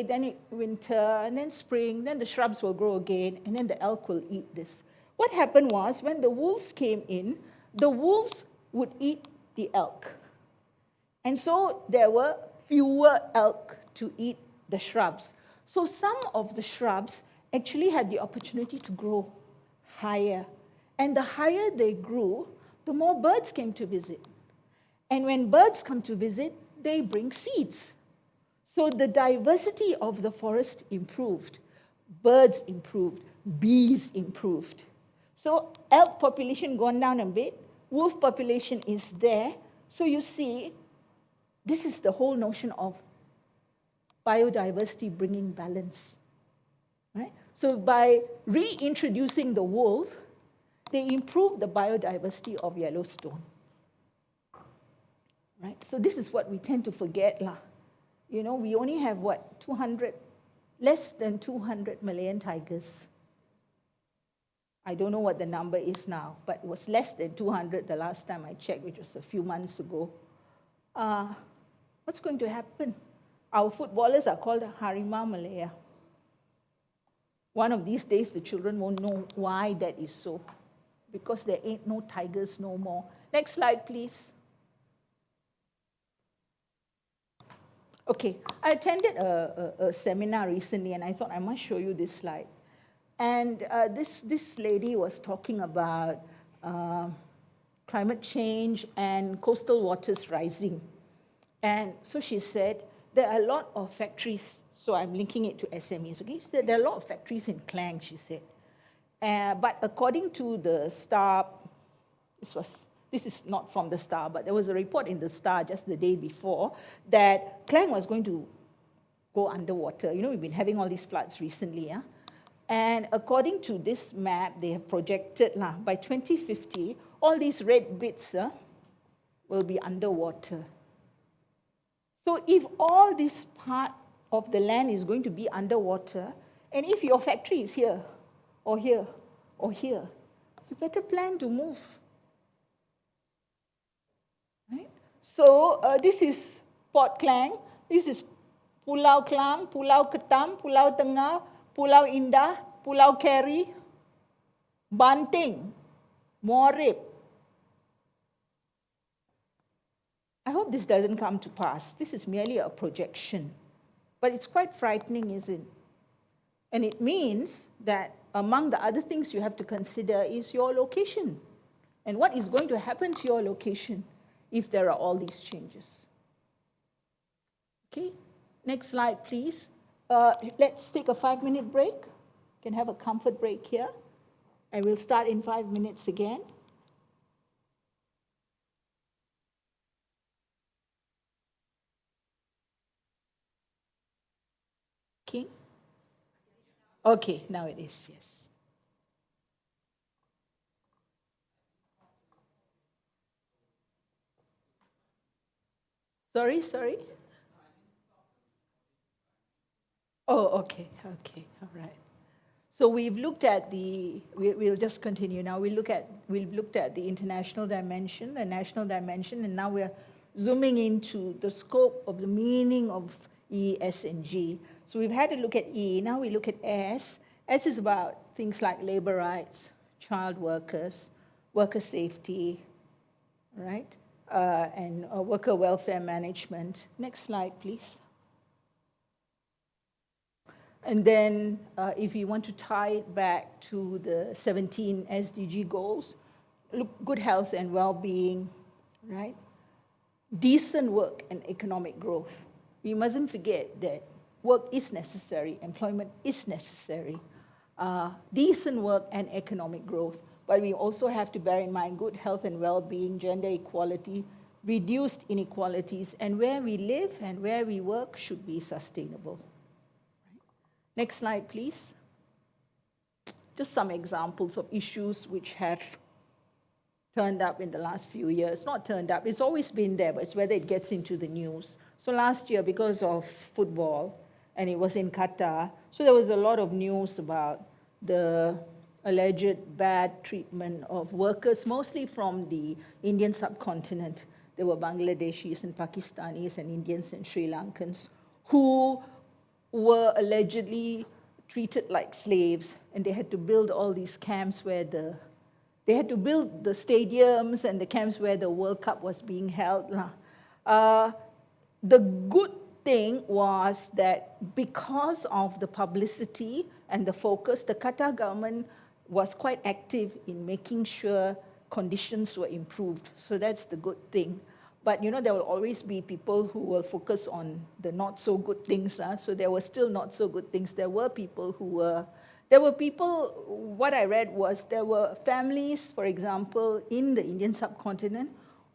[SPEAKER 1] then winter, and then spring, then the shrubs will grow again, and then the elk will eat this. What happened was, when the wolves came in, the wolves would eat the elk. And so there were fewer elk to eat the shrubs. So some of the shrubs actually had the opportunity to grow higher. And the higher they grew, the more birds came to visit. And when birds come to visit, they bring seeds. So the diversity of the forest improved. Birds improved. Bees improved. So elk population gone down a bit. Wolf population is there. So you see, this is the whole notion of biodiversity bringing balance. Right? So by reintroducing the wolf, they improved the biodiversity of Yellowstone. Right? So this is what we tend to forget. We only have, less than 200 million tigers. I don't know what the number is now, but it was less than 200 the last time I checked, which was a few months ago. What's going to happen? Our footballers are called Harimau Malaya. One of these days, the children won't know why that is so, because there ain't no tigers no more. Next slide, please. Okay, I attended a seminar recently, and I thought I must show you this slide. And this lady was talking about climate change and coastal waters rising. And so she said, there are a lot of factories, so I'm linking it to SMEs, okay? She said there are a lot of factories in Klang, she said. But according to the Star, this is not from the Star, but there was a report in the Star just the day before that Klang was going to go underwater. We've been having all these floods recently, yeah? And according to this map, they have projected by 2050, all these red bits will be underwater. So if all this part of the land is going to be underwater, and if your factory is here, or here, or here, you better plan to move. Right? So this is Port Klang, this is Pulau Klang, Pulau Ketam, Pulau Tengah, Pulau Indah, Pulau Keri, Banting, Morib. I hope this doesn't come to pass. This is merely a projection. But it's quite frightening, isn't it? And it means that among the other things you have to consider is your location. And what is going to happen to your location if there are all these changes. Okay, next slide, please. Let's take a 5-minute break. You can have a comfort break here. And we'll start in 5 minutes again. Okay? Okay, now it is, yes. Sorry? Oh, okay, all right. So we've looked at we'll just continue now. We've looked at the international dimension, the national dimension, and now we're zooming into the scope of the meaning of E, S, and G. So we've had a look at E, now we look at S. S is about things like labor rights, child workers, worker safety, right? And worker welfare management. Next slide, please. And then if you want to tie it back to the 17 SDG goals, look, good health and well-being, right? Decent work and economic growth. We mustn't forget that work is necessary, employment is necessary. Decent work and economic growth. But we also have to bear in mind good health and well-being, gender equality, reduced inequalities, and where we live and where we work should be sustainable. Next slide, please. Just some examples of issues which have turned up in the last few years. Not turned up, it's always been there, but it's whether it gets into the news. So last year, because of football, and it was in Qatar, so there was a lot of news about the alleged bad treatment of workers, mostly from the Indian subcontinent. There were Bangladeshis and Pakistanis and Indians and Sri Lankans who were allegedly treated like slaves, and they had to build all these camps where they had to build the stadiums and the camps where the World Cup was being held. The good thing was that because of the publicity and the focus, the Qatar government was quite active in making sure conditions were improved. So that's the good thing. But there will always be people who will focus on the not so good things. So there were still not so good things. There were people, what I read was there were families, for example, in the Indian subcontinent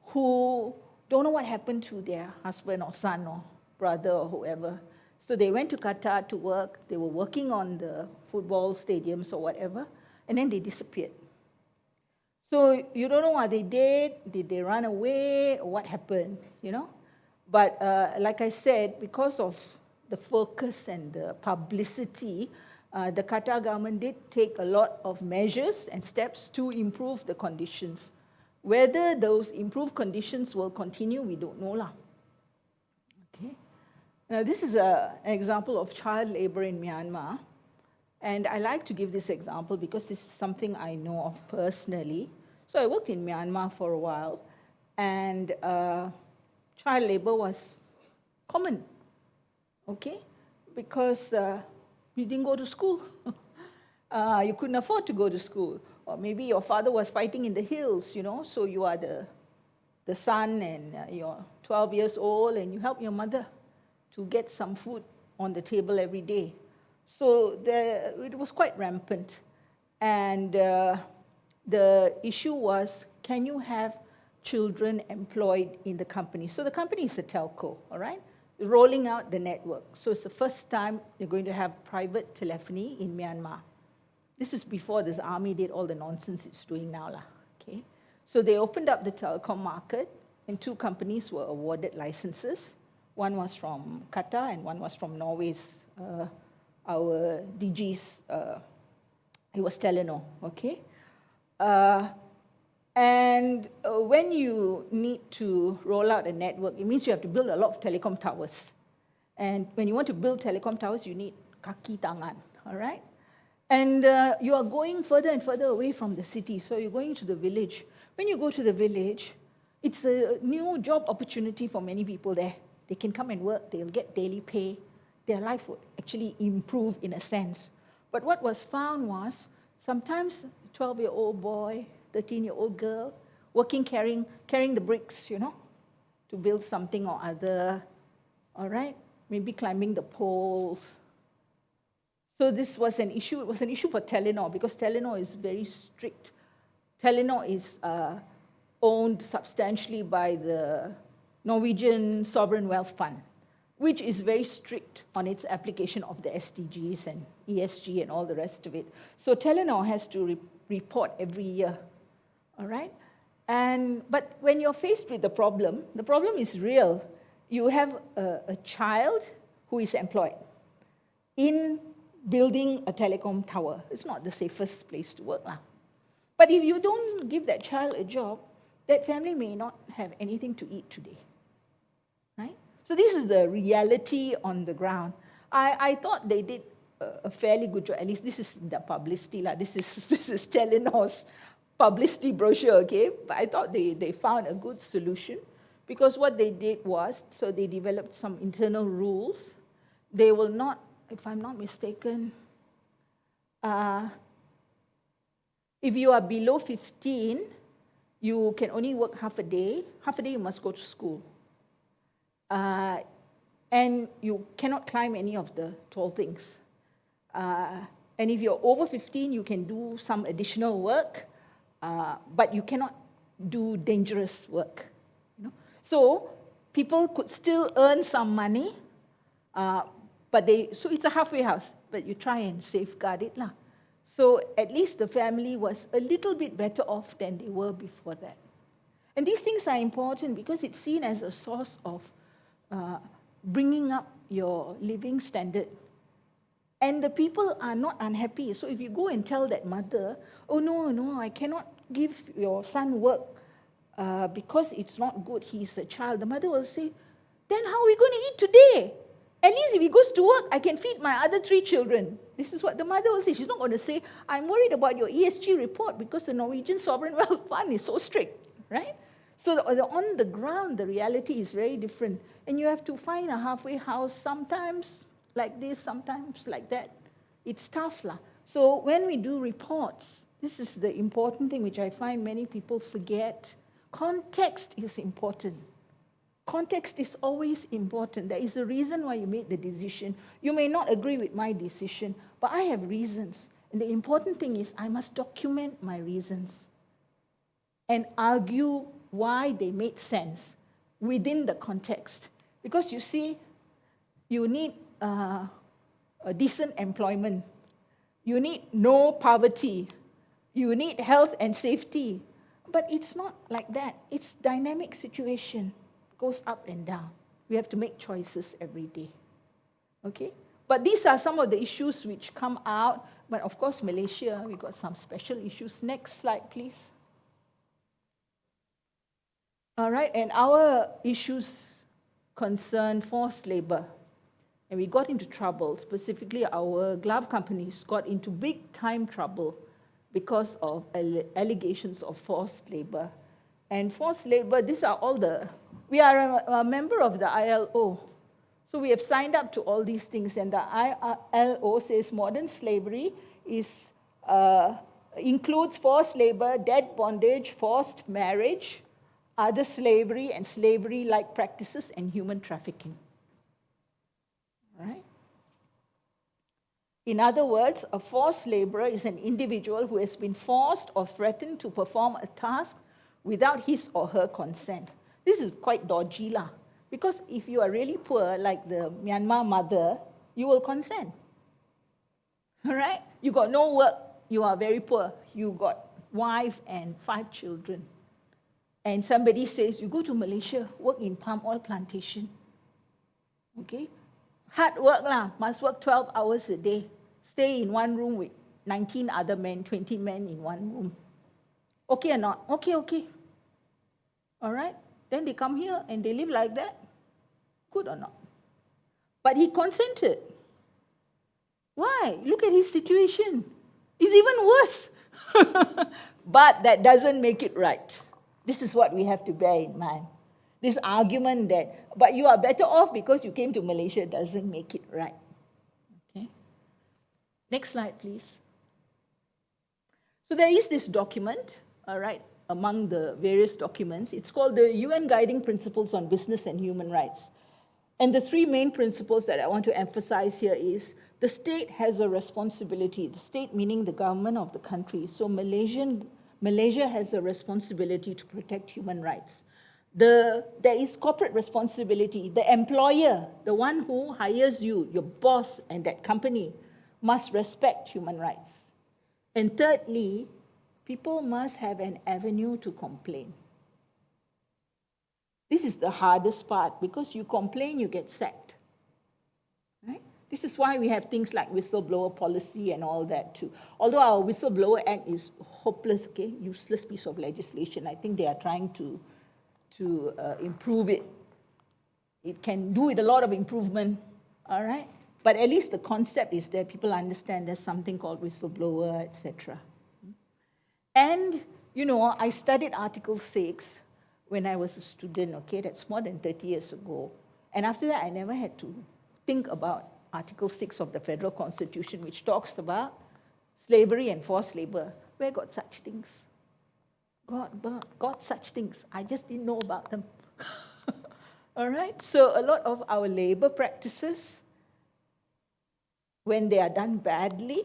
[SPEAKER 1] who don't know what happened to their husband or son or brother or whoever. So they went to Qatar to work. They were working on the football stadiums or whatever, and then they disappeared. So you don't know what they did they run away, or what happened, But like I said, because of the focus and the publicity, the Qatar government did take a lot of measures and steps to improve the conditions. Whether those improved conditions will continue, we don't know. Okay. Now this is an example of child labor in Myanmar. And I like to give this example because this is something I know of personally. So I worked in Myanmar for a while, and child labor was common, okay? Because you didn't go to school. You couldn't afford to go to school. Or maybe your father was fighting in the hills, so you are the son and you're 12 years old and you help your mother to get some food on the table every day. So it was quite rampant. And the issue was, can you have children employed in the company? So the company is a telco, all right? Rolling out the network. So it's the first time you're going to have private telephony in Myanmar. This is before this army did all the nonsense it's doing now. Okay? So they opened up the telecom market, and 2 companies were awarded licenses. One was from Qatar and one was from Norway's, our DG's, it was Telenor, okay? When you need to roll out a network, it means you have to build a lot of telecom towers. And when you want to build telecom towers, you need kaki tangan, all right? And you are going further and further away from the city, so you're going to the village. When you go to the village, it's a new job opportunity for many people there. They can come and work, they'll get daily pay. Their life will actually improve in a sense. But what was found was sometimes a 12-year-old boy, 13-year-old girl, working, carrying the bricks, to build something or other, all right? Maybe climbing the poles. So this was an issue. It was an issue for Telenor because Telenor is very strict. Telenor is owned substantially by the Norwegian Sovereign Wealth Fund, which is very strict on its application of the SDGs and ESG and all the rest of it. So Telenor has to report every year, all right? But when you're faced with the problem is real. You have a child who is employed in building a telecom tower. It's not the safest place to work. But if you don't give that child a job, that family may not have anything to eat today, right? So this is the reality on the ground. I thought they did a fairly good job. At least this is the publicity. This is Telenor's publicity brochure, okay? But I thought they found a good solution because what they did was, so they developed some internal rules. They will not, if I'm not mistaken, if you are below 15, you can only work half a day. Half a day you must go to school. And you cannot climb any of the tall things. And if you're over 15, you can do some additional work, but you cannot do dangerous work. So people could still earn some money, so it's a halfway house, but you try and safeguard it. So at least the family was a little bit better off than they were before that. And these things are important because it's seen as a source of bringing up your living standard. And the people are not unhappy. So if you go and tell that mother, oh no, I cannot give your son work because it's not good, he's a child, the mother will say, then how are we going to eat today? At least if he goes to work, I can feed my other 3 children. This is what the mother will say. She's not going to say, I'm worried about your ESG report because the Norwegian Sovereign Wealth Fund is so strict, right? So on the ground, the reality is very different. And you have to find a halfway house, sometimes like this, sometimes like that. It's tough. So when we do reports, this is the important thing which I find many people forget. Context is important. Context is always important. There is a reason why you made the decision. You may not agree with my decision, but I have reasons. And the important thing is I must document my reasons and argue why they made sense within the context. Because you see, you need a decent employment. You need no poverty. You need health and safety. But it's not like that. It's dynamic situation. It goes up and down. We have to make choices every day. Okay? But these are some of the issues which come out. But of course, Malaysia, we got some special issues. Next slide, please. All right, and our issues concern forced labor. And we got into trouble. Specifically, our glove companies got into big time trouble because of allegations of forced labor. And forced labor, these are all we are a member of the ILO. So we have signed up to all these things. And the ILO says modern slavery includes forced labor, debt bondage, forced marriage, other slavery, and slavery-like practices, and human trafficking. Right? In other words, a forced laborer is an individual who has been forced or threatened to perform a task without his or her consent. This is quite dodgy, because if you are really poor, like the Myanmar mother, you will consent. All right? You got no work, you are very poor. You got wife and 5 children. And somebody says, you go to Malaysia, work in palm oil plantation. Okay? Hard work lah, must work 12 hours a day. Stay in one room with 19 other men, 20 men in one room. Okay or not? Okay, okay. All right? Then they come here and they live like that. Good or not? But he consented. Why? Look at his situation. It's even worse. But that doesn't make it right. This is what we have to bear in mind. This argument that, but you are better off because you came to Malaysia doesn't make it right. Okay? Next slide, please. So there is this document, all right, among the various documents. It's called the UN Guiding Principles on Business and Human Rights. And the three main principles that I want to emphasize here is the state has a responsibility, the state meaning the government of the country. So Malaysia has a responsibility to protect human rights. There is corporate responsibility. The employer, the one who hires you, your boss and that company, must respect human rights. And thirdly, people must have an avenue to complain. This is the hardest part because you complain, you get sacked. Right? This is why we have things like whistleblower policy and all that too. Although our Whistleblower Act is hopeless, okay, useless piece of legislation. I think they are trying to improve it. It can do with a lot of improvement, all right? But at least the concept is there. People understand there's something called whistleblower, etc. And, you know, I studied Article 6 when I was a student, okay? That's more than 30 years ago. And after that, I never had to think about Article 6 of the Federal Constitution, which talks about slavery and forced labor. Where got such things? God, such things. I just didn't know about them. All right? So a lot of our labor practices, when they are done badly,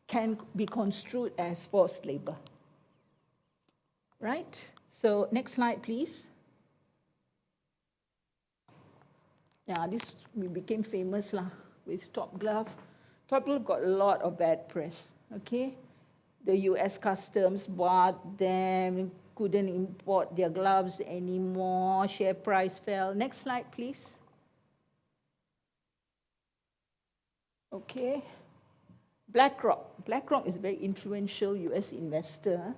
[SPEAKER 1] can be construed as forced labor. Right? So next slide, please. Yeah, this we became famous lah with Top Glove. Top Glove got a lot of bad press. Okay, the U.S. Customs barred them, couldn't import their gloves anymore. Share price fell. Next slide, please. Okay, BlackRock. BlackRock is a very influential U.S. investor.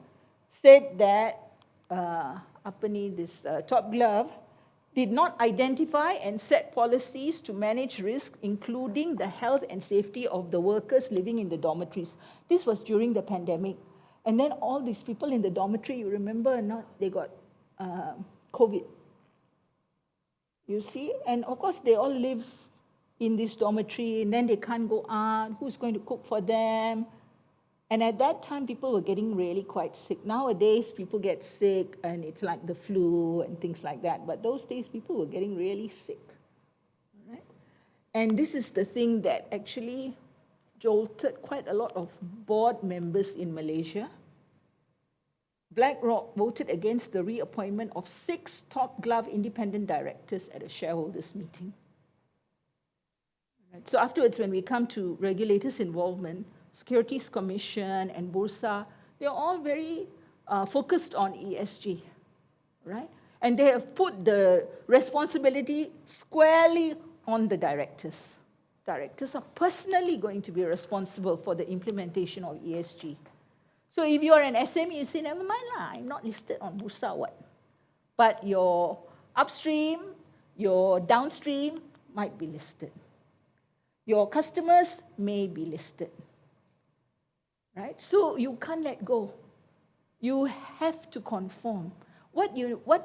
[SPEAKER 1] Said that Top Glove did not identify and set policies to manage risk, including the health and safety of the workers living in the dormitories. This was during the pandemic. And then all these people in the dormitory, you remember or not, they got COVID. You see? And of course, they all live in this dormitory, and then they can't go out. Who's going to cook for them? And at that time, people were getting really quite sick. Nowadays, people get sick, and it's like the flu and things like that. But those days, people were getting really sick. Right? And this is the thing that actually jolted quite a lot of board members in Malaysia. BlackRock voted against the reappointment of 6 Top Glove independent directors at a shareholders' meeting. Right? So afterwards, when we come to regulators' involvement, Securities Commission and Bursa, they're all very focused on ESG, right? And they have put the responsibility squarely on the directors. Directors are personally going to be responsible for the implementation of ESG. So if you're an SME, you say, never mind lah, I'm not listed on Bursa, what? But your upstream, your downstream might be listed. Your customers may be listed. Right? So you can't let go. You have to conform. What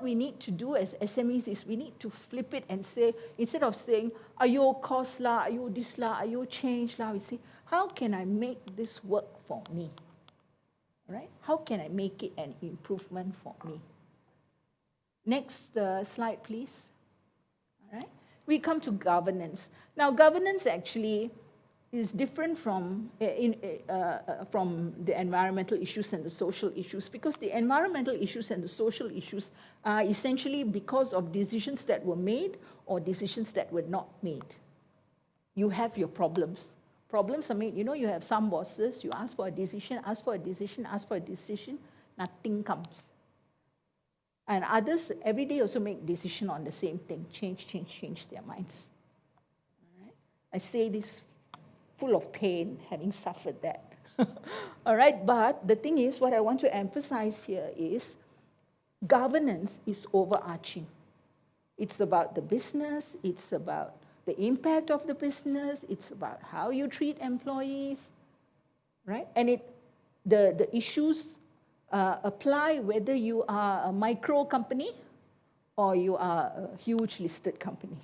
[SPEAKER 1] we need to do as SMEs is we need to flip it and say, instead of saying, are you cost lah, are you this lah, are you change lah, we say, how can I make this work for me? Right? How can I make it an improvement for me? Next slide, please. All right? We come to governance. Now, governance actually is different from the environmental issues and the social issues, because the environmental issues and the social issues are essentially because of decisions that were made or decisions that were not made. You have your problems. Problems are made. You know, you have some bosses, you ask for a decision, ask for a decision, ask for a decision, nothing comes. And others every day also make decision on the same thing, change their minds. I say this full of pain, having suffered that. All right, but the thing is, what I want to emphasize here is governance is overarching. It's about the business, it's about the impact of the business, it's about how you treat employees, right? And the issues apply whether you are a micro company or you are a huge listed company.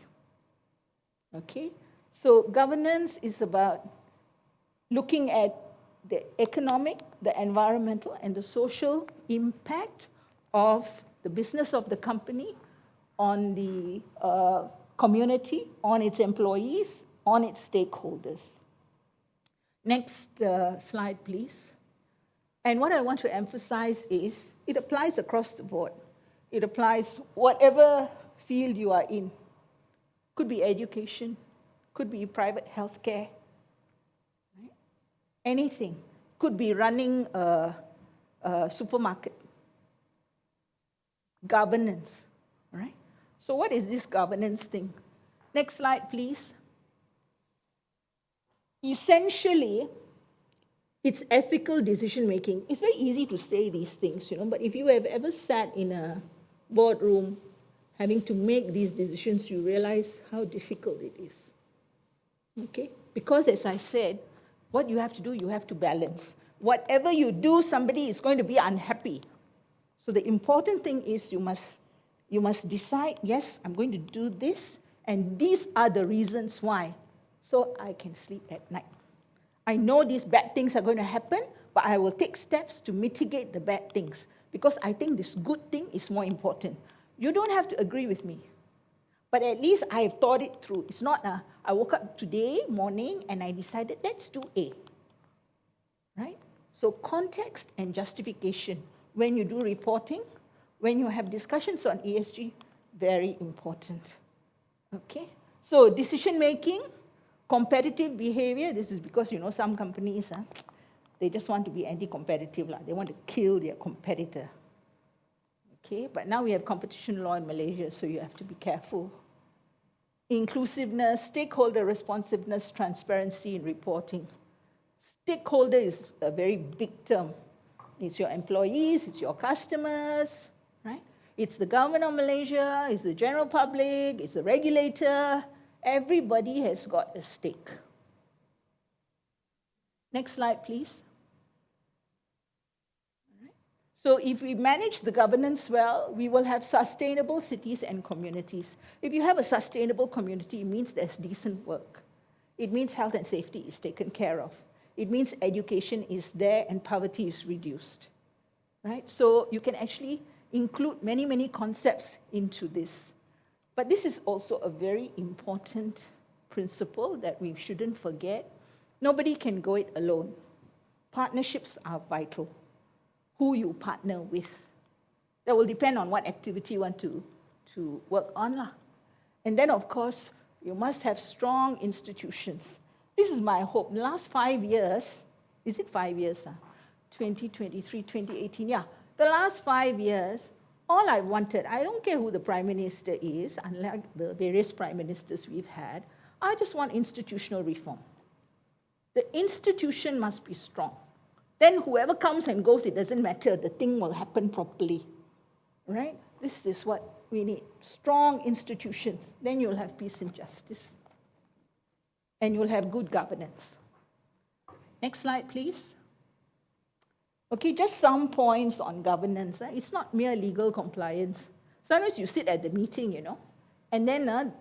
[SPEAKER 1] Okay? So governance is about looking at the economic, the environmental, and the social impact of the business of the company on the community, on its employees, on its stakeholders. Next slide, please. And what I want to emphasize is it applies across the board. It applies whatever field you are in. Could be education, could be private healthcare, right? Anything. Could be running a supermarket. Governance, right? So what is this governance thing? Next slide, please. Essentially, it's ethical decision making. It's very easy to say these things, but if you have ever sat in a boardroom having to make these decisions, you realize how difficult it is. Okay? Because as I said, what you have to do, you have to balance. Whatever you do, somebody is going to be unhappy. So the important thing is you must decide, yes, I'm going to do this, and these are the reasons why, so I can sleep at night. I know these bad things are going to happen, but I will take steps to mitigate the bad things because I think this good thing is more important. You don't have to agree with me, but at least I have thought it through. It's not, I woke up today morning and I decided, let's do A. Right? So context and justification. When you do reporting, when you have discussions on ESG, very important. Okay? So decision making, competitive behavior, this is because, some companies, they just want to be anti-competitive. They want to kill their competitor. Okay? But now we have competition law in Malaysia, so you have to be careful. Inclusiveness, stakeholder responsiveness, transparency in reporting. Stakeholder is a very big term. It's your employees, it's your customers, right? It's the government of Malaysia, it's the general public, it's the regulator. Everybody has got a stake. Next slide, please. All right. So if we manage the governance well, we will have sustainable cities and communities. If you have a sustainable community, it means there's decent work. It means health and safety is taken care of. It means education is there and poverty is reduced, right? So you can actually include many, many concepts into this. But this is also a very important principle that we shouldn't forget. Nobody can go it alone. Partnerships are vital. Who you partner with. That will depend on what activity you want to work on. And then, of course, you must have strong institutions. This is my hope. The last 5 years, is it 5 years? 2023, 2018, yeah. The last 5 years, all I wanted, I don't care who the Prime Minister is, unlike the various Prime Ministers we've had, I just want institutional reform. The institution must be strong. Then whoever comes and goes, it doesn't matter, the thing will happen properly. Right? This is what we need. Strong institutions. Then you'll have peace and justice. And you'll have good governance. Next slide, please. Okay, just some points on governance. It's not mere legal compliance. Sometimes you sit at the meeting, and then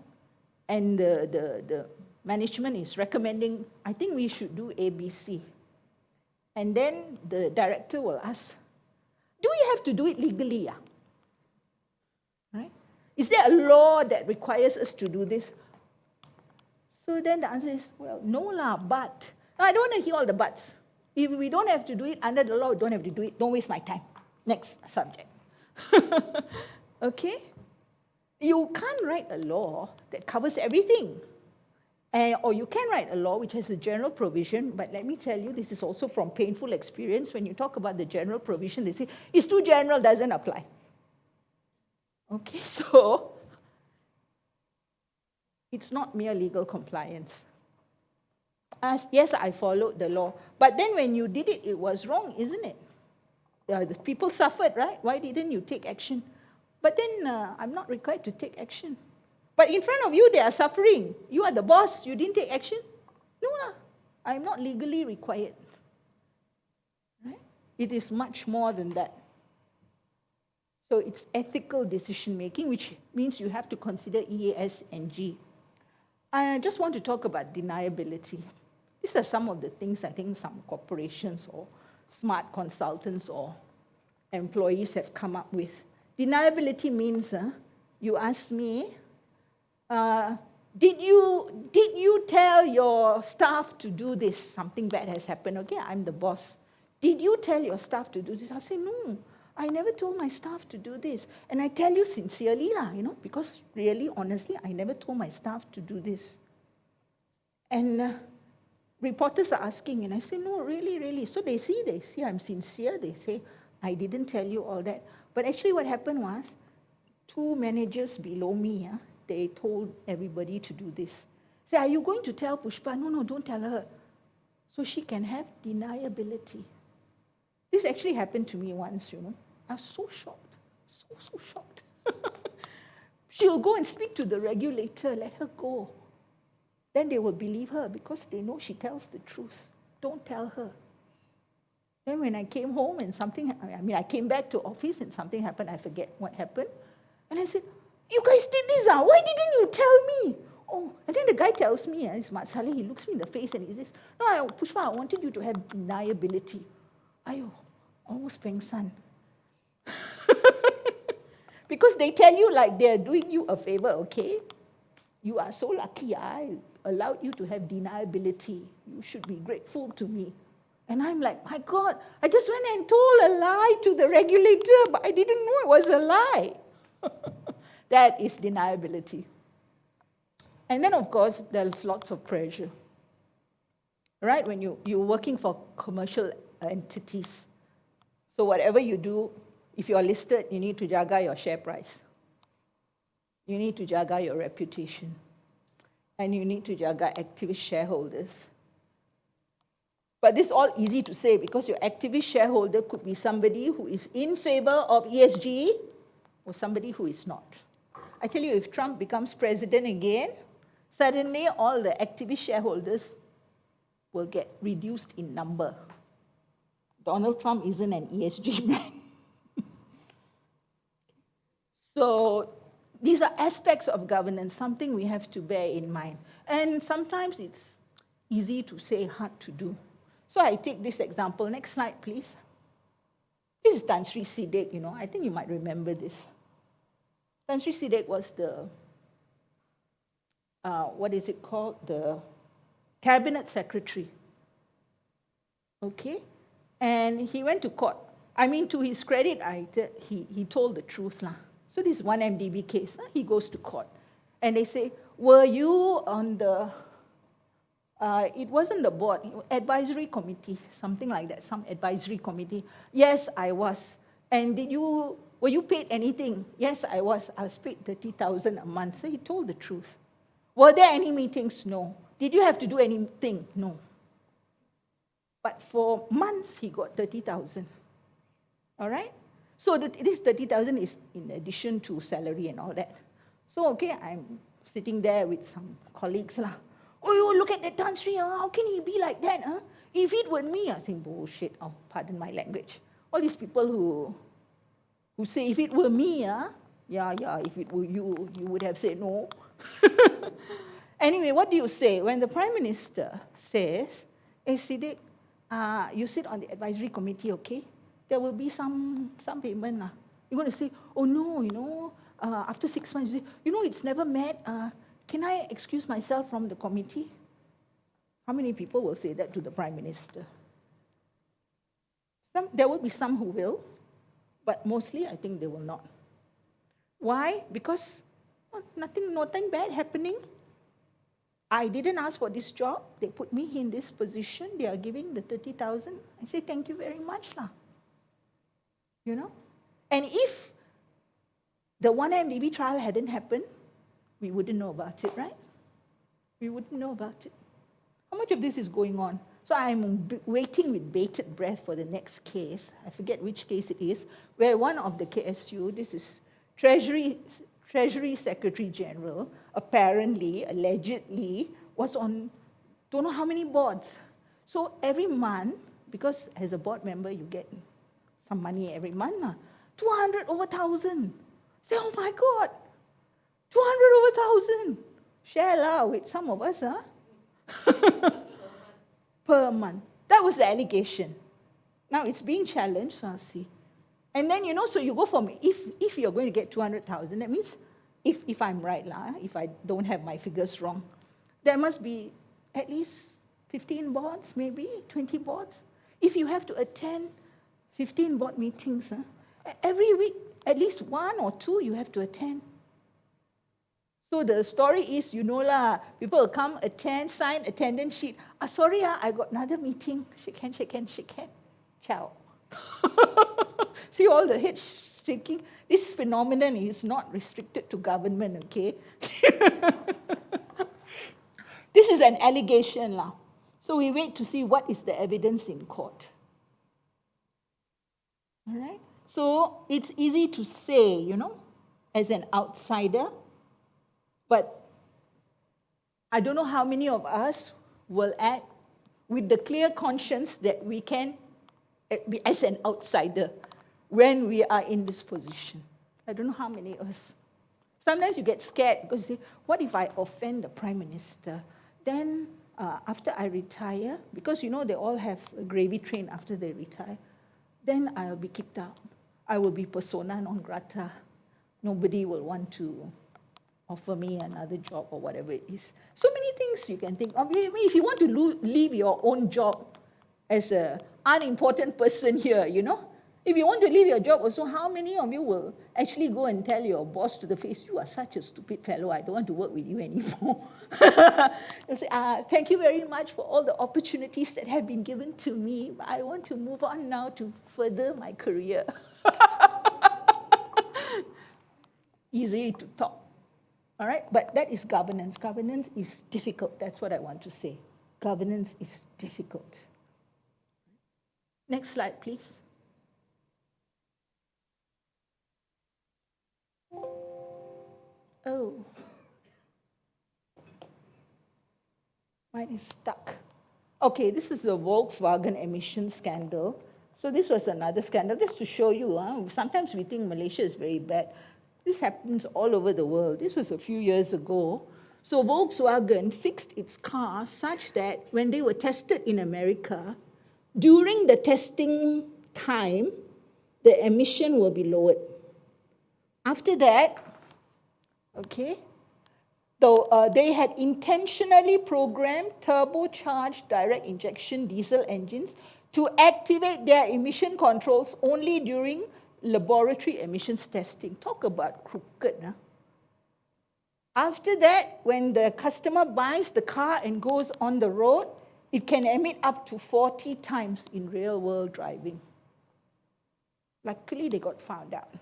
[SPEAKER 1] and the management is recommending, I think we should do ABC. And then the director will ask, do we have to do it legally? Right? Is there a law that requires us to do this? So then the answer is, well, no but. No, I don't want to hear all the buts. If we don't have to do it under the law, we don't have to do it. Don't waste my time. Next subject. Okay? You can't write a law that covers everything. Or you can write a law which has a general provision, but let me tell you, this is also from painful experience. When you talk about the general provision, they say, it's too general, doesn't apply. Okay, so it's not mere legal compliance. Yes, I followed the law. But then when you did it, it was wrong, isn't it? The people suffered, right? Why didn't you take action? But then I'm not required to take action. But in front of you, they are suffering. You are the boss. You didn't take action? No, I'm not legally required. Right? It is much more than that. So it's ethical decision making, which means you have to consider EAS and G. I just want to talk about deniability. These are some of the things I think some corporations or smart consultants or employees have come up with. Deniability means, you ask me, did you tell your staff to do this? Something bad has happened. Okay, I'm the boss. Did you tell your staff to do this? I'll say, no, I never told my staff to do this. And I tell you sincerely, because really, honestly, I never told my staff to do this. And reporters are asking, and I say, no, really, really. So they see I'm sincere. They say, I didn't tell you all that. But actually what happened was, 2 managers below me, they told everybody to do this. Say, are you going to tell Pushpa? No, don't tell her. So she can have deniability. This actually happened to me once, I was so shocked, so shocked. She'll go and speak to the regulator, let her go. Then they will believe her because they know she tells the truth. Don't tell her. Then when I came home and I came back to office and something happened, I forget what happened. And I said, you guys did this, why didn't you tell me? Oh, and then the guy tells me, it's Mat Saleh, he looks me in the face and he says, no, Pushpa, I wanted you to have deniability. Ayo, almost pengsan. Because they tell you like they're doing you a favor, okay? You are so lucky I allowed you to have deniability. You should be grateful to me. And I'm like, my God, I just went and told a lie to the regulator, but I didn't know it was a lie. That is deniability. And then, of course, there's lots of pressure. Right? When you're working for commercial entities. So whatever you do, if you're listed, you need to jaga your share price. You need to jaga your reputation. And you need to jaga activist shareholders. But this is all easy to say because your activist shareholder could be somebody who is in favor of ESG or somebody who is not. I tell you, if Trump becomes president again, suddenly all the activist shareholders will get reduced in number. Donald Trump isn't an ESG man. So these are aspects of governance, something we have to bear in mind. And sometimes it's easy to say, hard to do. So I take this example. Next slide, please. This is Tan Sri Sidek, I think you might remember this. Tan Sri Sidek was the, the cabinet secretary. Okay? And he went to court. To his credit, he told the truth. So this 1MDB case, he goes to court. And they say, were you on the, it wasn't the board, advisory committee, something like that, some advisory committee. Yes, I was. And were you paid anything? Yes, I was. I was paid 30,000 a month. So he told the truth. Were there any meetings? No. Did you have to do anything? No. But for months, he got 30,000. All right? So this 30,000 is in addition to salary and all that. So, okay, I'm sitting there with some colleagues. Oh, look at that Tan Sri. How can he be like that? If it were me, I think, bullshit. Oh, pardon my language. All these people who say, if it were me, if it were you, you would have said no. Anyway, what do you say? When the Prime Minister says, hey, Sidek, you sit on the advisory committee, okay? There will be some payment. You're going to say, oh no, after 6 months, it's never met. Can I excuse myself from the committee? How many people will say that to the Prime Minister? There will be some who will, but mostly I think they will not. Why? Because nothing bad happening. I didn't ask for this job. They put me in this position. They are giving the 30,000. I say, thank you very much. And if the 1MDB trial hadn't happened, we wouldn't know about it, right? We wouldn't know about it. How much of this is going on? So I'm waiting with bated breath for the next case. I forget which case it is, where one of the KSU, this is Treasury Secretary General, apparently, allegedly, was on don't know how many boards. So every month, because as a board member, you get some money every month, 200 over 1,000. Say, oh my God, 200 over 1,000. Share lah with some of us, per month. That was the allegation. Now it's being challenged, so I'll see. And then, so you go from, if you're going to get 200,000, that means, if I'm right, if I don't have my figures wrong, there must be at least 15 boards, maybe 20 boards. If you have to attend 15 board meetings, every week, at least 1 or 2 you have to attend. So the story is, people will come, attend, sign attendance sheet. Sorry, I got another meeting. Shake hand, shake hand, shake hand. Ciao. See all the heads shaking? This phenomenon is not restricted to government, okay? This is an allegation now. So we wait to see what is the evidence in court. All right? So it's easy to say, as an outsider, but I don't know how many of us will act with the clear conscience that we can be as an outsider when we are in this position. I don't know how many of us. Sometimes you get scared because you say, what if I offend the Prime Minister? Then after I retire, because they all have a gravy train after they retire, then I'll be kicked out. I will be persona non grata. Nobody will want to offer me another job or whatever it is. So many things you can think of. If you want to leave your own job as an unimportant person here, if you want to leave your job also, how many of you will actually go and tell your boss to the face, you are such a stupid fellow, I don't want to work with you anymore. You say, thank you very much for all the opportunities that have been given to me, but I want to move on now to further my career. Easy to talk. All right, but that is governance. Governance is difficult. That's what I want to say. Governance is difficult. Next slide, please. Oh, mine is stuck. Okay, this is the Volkswagen emission scandal. So this was another scandal, just to show you. Sometimes we think Malaysia is very bad. This happens all over the world. This was a few years ago. So Volkswagen fixed its car such that when they were tested in America, during the testing time, the emission will be lowered. After that, they had intentionally programmed turbocharged direct injection diesel engines to activate their emission controls only during laboratory emissions testing. Talk about crooked. Huh? After that, when the customer buys the car and goes on the road, it can emit up to 40 times in real-world driving. Luckily, they got found out.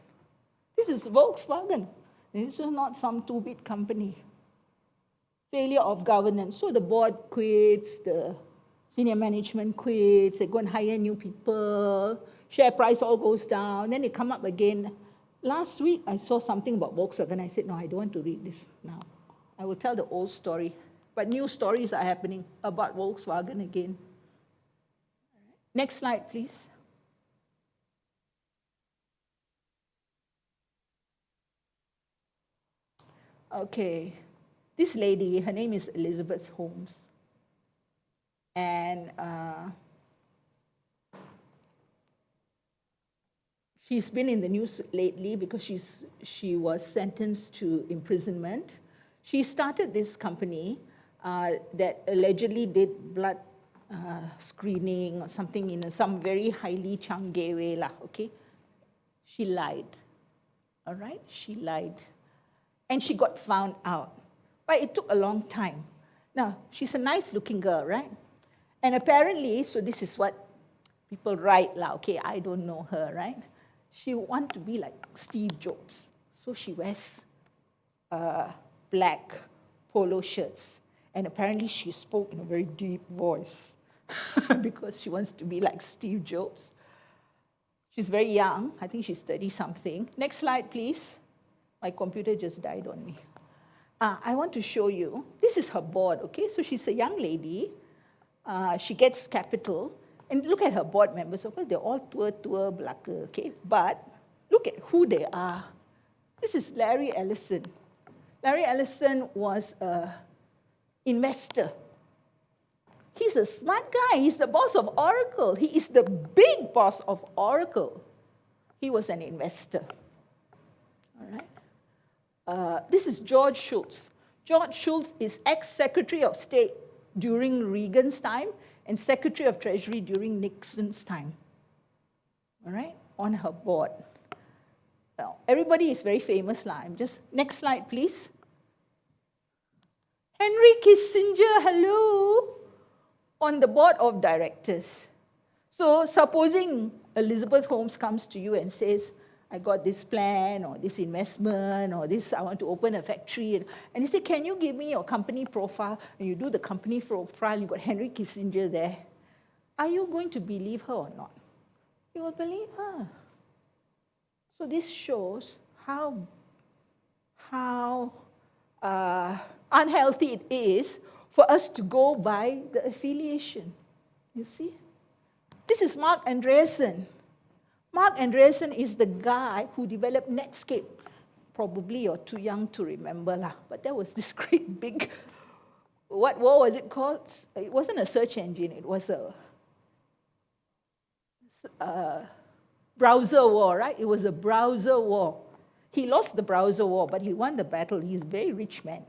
[SPEAKER 1] This is Volkswagen. This is not some two-bit company. Failure of governance. So the board quits, the senior management quits, they go and hire new people, share price all goes down, then they come up again. Last week, I saw something about Volkswagen. I said, no, I don't want to read this now. I will tell the old story. But new stories are happening about Volkswagen again. Next slide, please. Okay. This lady, her name is Elizabeth Holmes. And she's been in the news lately because she was sentenced to imprisonment. She started this company that allegedly did blood screening or something in some very highly canggih way lah, okay? She lied, all right? She lied. And she got found out. But it took a long time. Now, she's a nice-looking girl, right? And apparently, so this is what people write lah, okay? I don't know her, right? She wants to be like Steve Jobs. So she wears black polo shirts. And apparently she spoke in a very deep voice because she wants to be like Steve Jobs. She's very young. I think she's 30-something. Next slide, please. My computer just died on me. I want to show you. This is her board, okay? So she's a young lady. She gets capital. And look at her board members. Okay? They're all tua belaka, okay? But look at who they are. This is Larry Ellison. Larry Ellison was an investor. He's a smart guy. He's the boss of Oracle. He is the big boss of Oracle. He was an investor. All right. This is George Shultz. George Shultz is ex-Secretary of State during Reagan's time and Secretary of Treasury during Nixon's time. All right, on her board. Now, everybody is very famous. Next slide, please. Henry Kissinger, hello, on the board of directors. So supposing Elizabeth Holmes comes to you and says, I got this plan or this investment or this, I want to open a factory. And you say, can you give me your company profile? And you do the company profile, you've got Henry Kissinger there. Are you going to believe her or not? You will believe her. So this shows how unhealthy it is for us to go by the affiliation. You see? This is Mark Andreessen. Mark Andreessen is the guy who developed Netscape. Probably you're too young to remember, but there was this great big, what was it called? It wasn't a search engine, it was a browser war, right? It was a browser war. He lost the browser war, but he won the battle. He's a very rich man.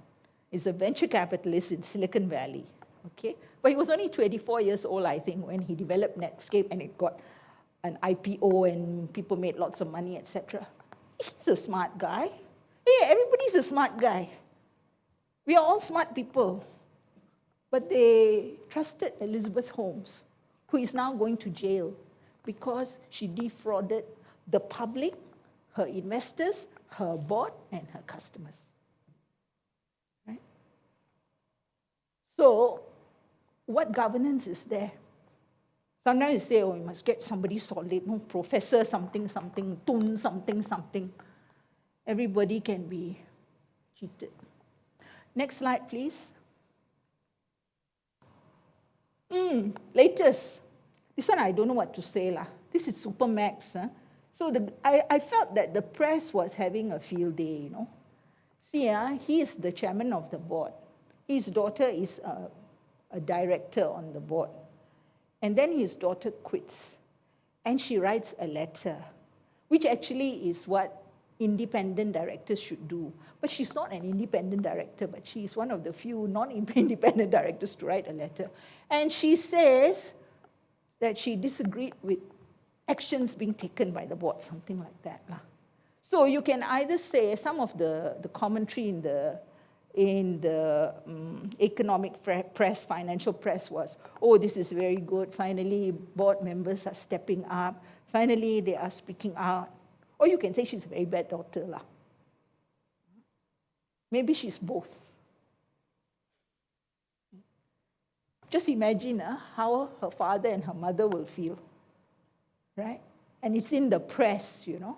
[SPEAKER 1] He's a venture capitalist in Silicon Valley, okay? But he was only 24 years old, I think, when he developed Netscape, and it got an IPO, and people made lots of money, etc. He's a smart guy. Hey, everybody's a smart guy. We are all smart people. But they trusted Elizabeth Holmes, who is now going to jail because she defrauded the public, her investors, her board, and her customers. Right? So, what governance is there? Sometimes you say, oh, you must get somebody solid, no, professor something, something, tun something, something. Everybody can be cheated. Next slide, please. Latest. This one I don't know what to say. This is Supermax. So I felt that the press was having a field day, you know. See, he is the chairman of the board. His daughter is a director on the board. And then his daughter quits. And she writes a letter, which actually is what independent directors should do. But she's not an independent director, but she's one of the few non-independent directors to write a letter. And she says that she disagreed with actions being taken by the board, something like that. So you can either say some of the commentary in the economic press, financial press was, oh, this is very good. Finally, board members are stepping up. Finally, they are speaking out. Or you can say she's a very bad daughter. Maybe she's both. Just imagine how her father and her mother will feel, right? And it's in the press, you know.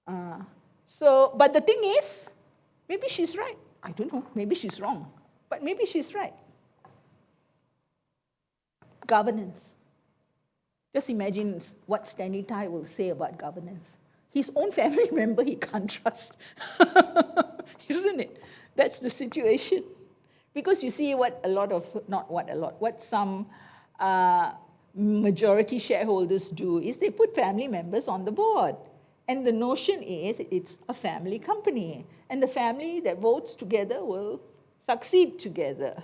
[SPEAKER 1] But the thing is, maybe she's right. I don't know. Maybe she's wrong. But maybe she's right. Governance. Just imagine what Stanley Tai will say about governance. His own family member he can't trust. Isn't it? That's the situation. Because you see what some majority shareholders do is they put family members on the board. And the notion is it's a family company. And the family that votes together will succeed together.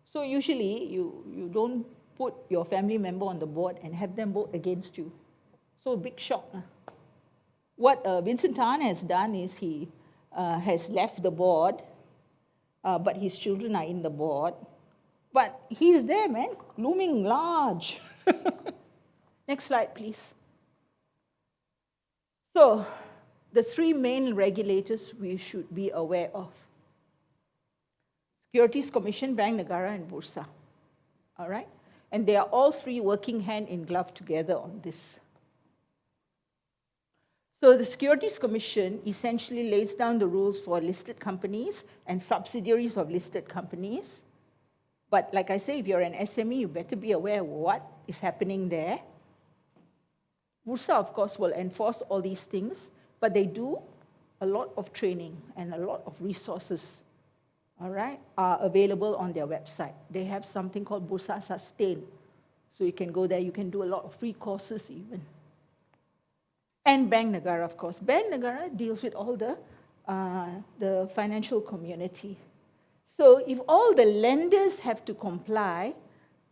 [SPEAKER 1] So usually you don't put your family member on the board and have them vote against you. So big shock. What Vincent Tan has done is he has left the board, but his children are in the board. But he's there, man, looming large. Next slide, please. So, the three main regulators we should be aware of. Securities Commission, Bank Negara, and Bursa. All right? And they are all three working hand in glove together on this. So the Securities Commission essentially lays down the rules for listed companies and subsidiaries of listed companies. But like I say, if you're an SME, you better be aware of what is happening there. Bursa, of course, will enforce all these things, but they do a lot of training and a lot of resources, all right, are available on their website. They have something called Bursa Sustain. So you can go there, you can do a lot of free courses even. And Bank Negara, of course. Bank Negara deals with all the financial community. So if all the lenders have to comply,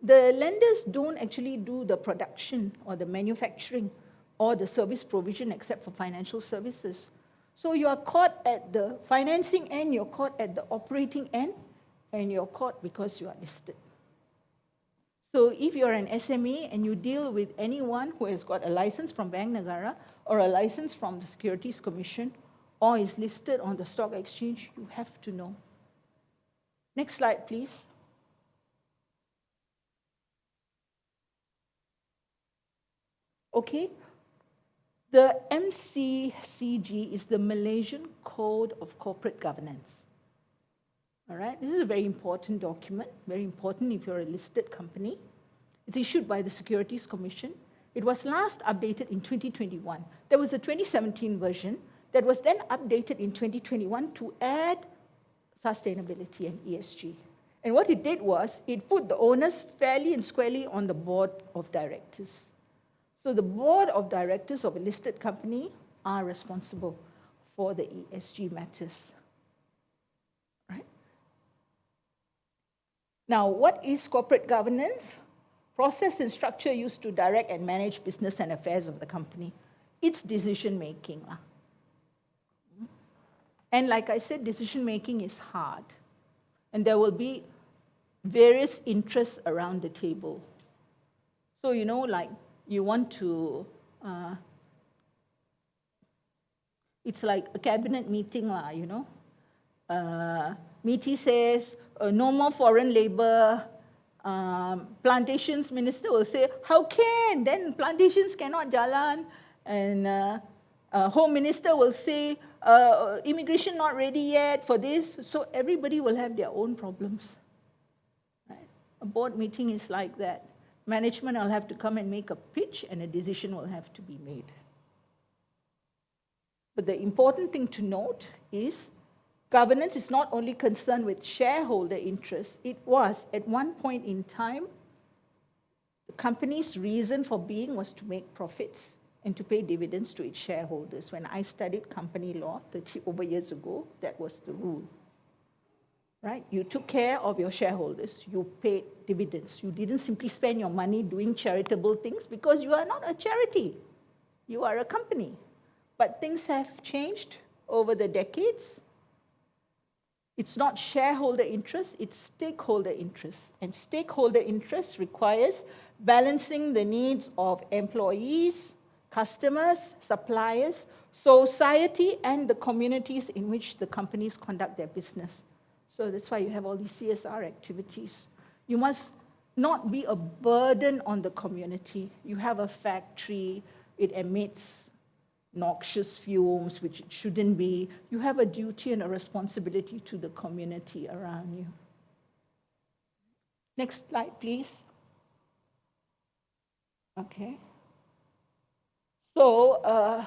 [SPEAKER 1] the lenders don't actually do the production or the manufacturing or the service provision except for financial services. So you are caught at the financing end, you're caught at the operating end, and you're caught because you are listed. So if you're an SME and you deal with anyone who has got a license from Bank Negara or a license from the Securities Commission or is listed on the stock exchange, you have to know. Next slide, please. Okay. The MCCG is the Malaysian Code of Corporate Governance. All right, this is a very important document, very important if you're a listed company. It's issued by the Securities Commission. It was last updated in 2021. There was a 2017 version that was then updated in 2021 to add sustainability and ESG. And what it did was, it put the owners fairly and squarely on the board of directors. So the board of directors of a listed company are responsible for the ESG matters. Right? Now, what is corporate governance? Process and structure used to direct and manage business and affairs of the company. It's decision-making. And like I said, decision-making is hard. And there will be various interests around the table. So, you know, like you want to, it's like a cabinet meeting, you know. Meaty says, no more foreign labor. Plantations minister will say, how can? Then plantations cannot jalan. And home minister will say, immigration not ready yet for this. So everybody will have their own problems. Right? A board meeting is like that. Management will have to come and make a pitch and a decision will have to be made. But the important thing to note is governance is not only concerned with shareholder interests. It was, at one point in time, the company's reason for being was to make profits and to pay dividends to its shareholders. When I studied company law 30 over years ago, that was the rule. Right? You took care of your shareholders. You paid dividends. You didn't simply spend your money doing charitable things because you are not a charity. You are a company. But things have changed over the decades. It's not shareholder interest, it's stakeholder interest. And stakeholder interest requires balancing the needs of employees, customers, suppliers, society, and the communities in which the companies conduct their business. So that's why you have all these CSR activities. You must not be a burden on the community. You have a factory, it emits noxious fumes, which it shouldn't be. You have a duty and a responsibility to the community around you. Next slide, please. Okay. So,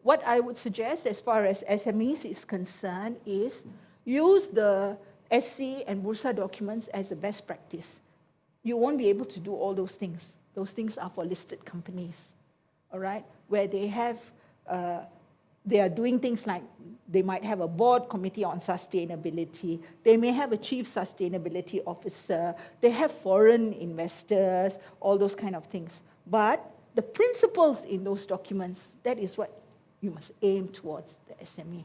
[SPEAKER 1] what I would suggest as far as SMEs is concerned is use the SC and Bursa documents as a best practice. You won't be able to do all those things. Those things are for listed companies, all right, where they have, they are doing things like they might have a board committee on sustainability. They may have a chief sustainability officer. They have foreign investors, all those kind of things. But the principles in those documents, that is what you must aim towards, the SME.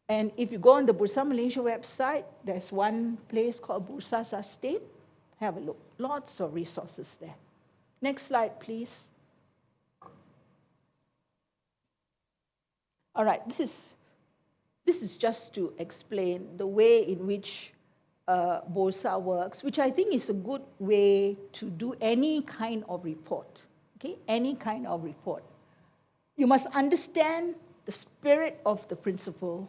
[SPEAKER 1] And if you go on the Bursa Malaysia website, there's one place called Bursa Sustain. Have a look. Lots of resources there. Next slide, please. All right, this is just to explain the way in which Bursa works, which I think is a good way to do any kind of report. Okay, any kind of report. You must understand the spirit of the principle.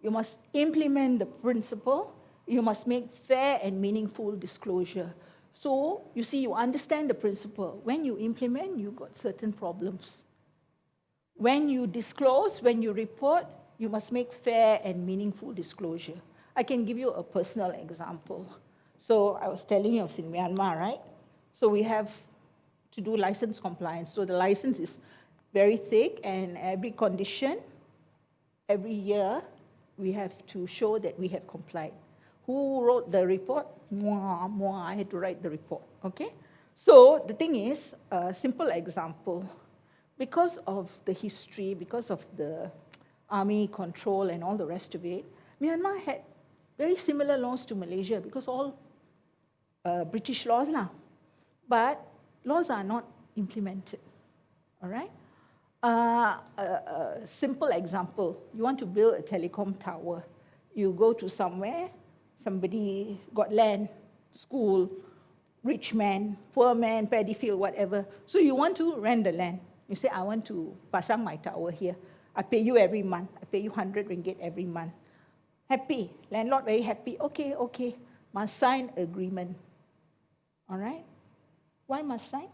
[SPEAKER 1] You must implement the principle. You must make fair and meaningful disclosure. So, you see, you understand the principle. When you implement, you got certain problems. When you disclose, when you report, you must make fair and meaningful disclosure. I can give you a personal example. So I was telling you I was in Myanmar, right? So we have to do license compliance. So the license is very thick, and every condition, every year, we have to show that we have complied. Who wrote the report? I had to write the report, okay? So the thing is, a simple example, because of the history, because of the army control and all the rest of it, Myanmar had very similar laws to Malaysia, because all British laws now. But laws are not implemented, all right? A simple example, you want to build a telecom tower. You go to somewhere, somebody got land, school, rich man, poor man, paddy field, whatever. So you want to rent the land. You say, I want to pasang my tower here. I pay you every month. I pay you 100 ringgit every month. Happy. Landlord very happy. Okay. Must sign agreement. All right? Why must sign?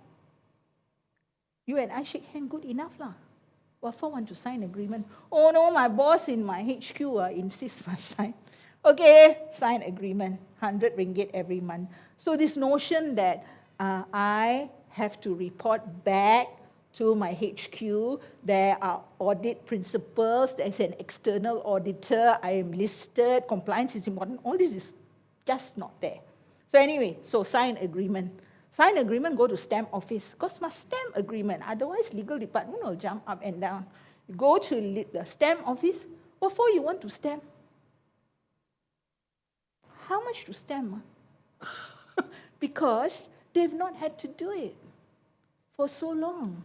[SPEAKER 1] You and I shake hand, good enough lah. What for want to sign agreement? Oh no, my boss in my HQ insists must sign. Okay, sign agreement, 100 ringgit every month. So this notion that I have to report back to my HQ, there are audit principles, there's an external auditor, I am listed, compliance is important, all this is just not there. So anyway, so sign agreement. Sign agreement, go to stamp office, because must stamp agreement, otherwise legal department will jump up and down. You go to the stamp office, what for you want to stamp? How much to stamp? Because they've not had to do it for so long.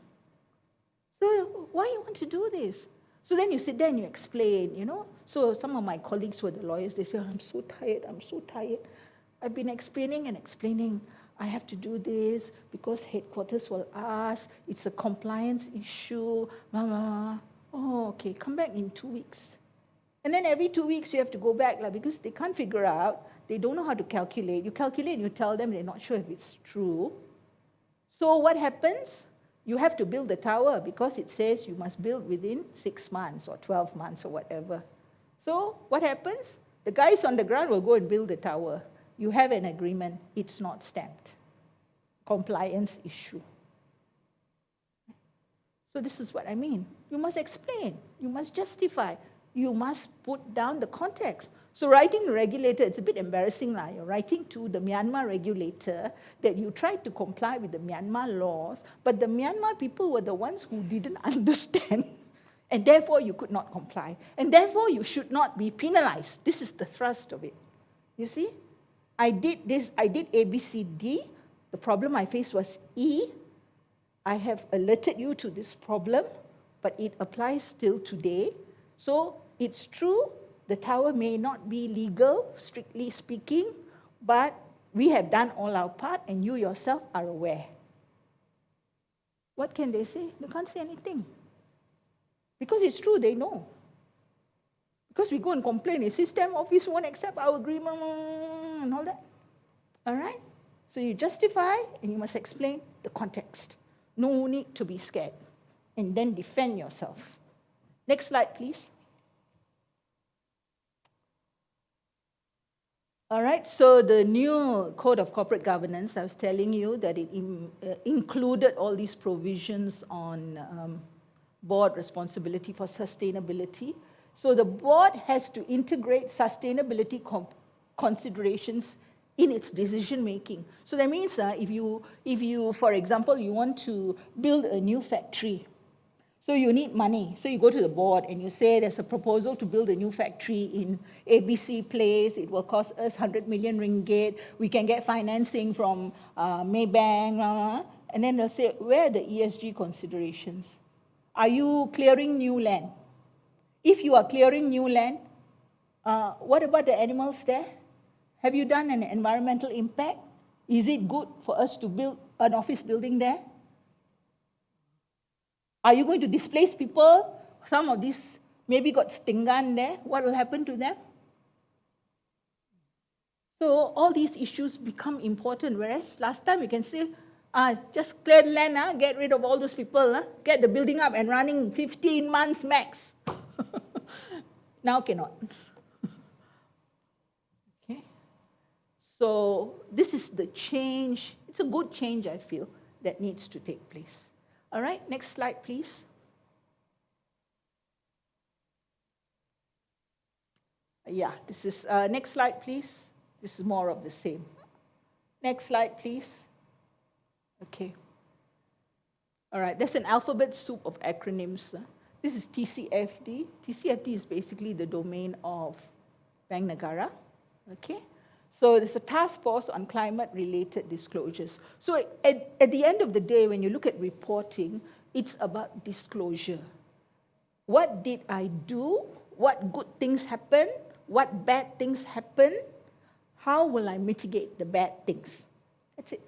[SPEAKER 1] So why you want to do this? So then you sit there and you explain, you know. So some of my colleagues who are the lawyers, they say, I'm so tired. I've been explaining and explaining. I have to do this because headquarters will ask. It's a compliance issue. Mama, oh, okay, come back in 2 weeks. And then every 2 weeks you have to go back because they can't figure out. They don't know how to calculate. You calculate and you tell them they're not sure if it's true. So what happens? You have to build the tower because it says you must build within 6 months or 12 months or whatever. So what happens? The guys on the ground will go and build the tower. You have an agreement. It's not stamped. Compliance issue. So this is what I mean. You must explain. You must justify. You must put down the context. So writing the regulator, it's a bit embarrassing now. You're writing to the Myanmar regulator that you tried to comply with the Myanmar laws, but the Myanmar people were the ones who didn't understand, and therefore you could not comply. And therefore you should not be penalized. This is the thrust of it. You see? I did this, I did A, B, C, D. The problem I faced was E. I have alerted you to this problem, but it applies till today. So it's true, the tower may not be legal, strictly speaking, but we have done all our part and you yourself are aware. What can they say? They can't say anything. Because it's true, they know. Because we go and complain, the system office won't accept our agreement and all that. All right? So you justify and you must explain the context. No need to be scared. And then defend yourself. Next slide, please. All right, so the new Code of Corporate Governance, I was telling you that it included all these provisions on board responsibility for sustainability. So the board has to integrate sustainability considerations in its decision making. So that means if you, for example, you want to build a new factory, so you need money. So you go to the board and you say there's a proposal to build a new factory in ABC place. It will cost us 100 million ringgit. We can get financing from Maybank. And then they'll say, where are the ESG considerations? Are you clearing new land? If you are clearing new land, what about the animals there? Have you done an environmental impact? Is it good for us to build an office building there? Are you going to displace people? Some of these maybe got stingan there. What will happen to them? So all these issues become important, whereas last time you can say, just clear the land, get rid of all those people, get the building up and running 15 months max. Now cannot. Okay. So this is the change. It's a good change, I feel, that needs to take place. All right, next slide, please. Yeah, this is, next slide, please. This is more of the same. Next slide, please. Okay. All right, there's an alphabet soup of acronyms. This is TCFD. TCFD is basically the domain of Bank Negara. Okay. So there's a task force on climate-related disclosures. So at the end of the day, when you look at reporting, it's about disclosure. What did I do? What good things happen? What bad things happen? How will I mitigate the bad things? That's it.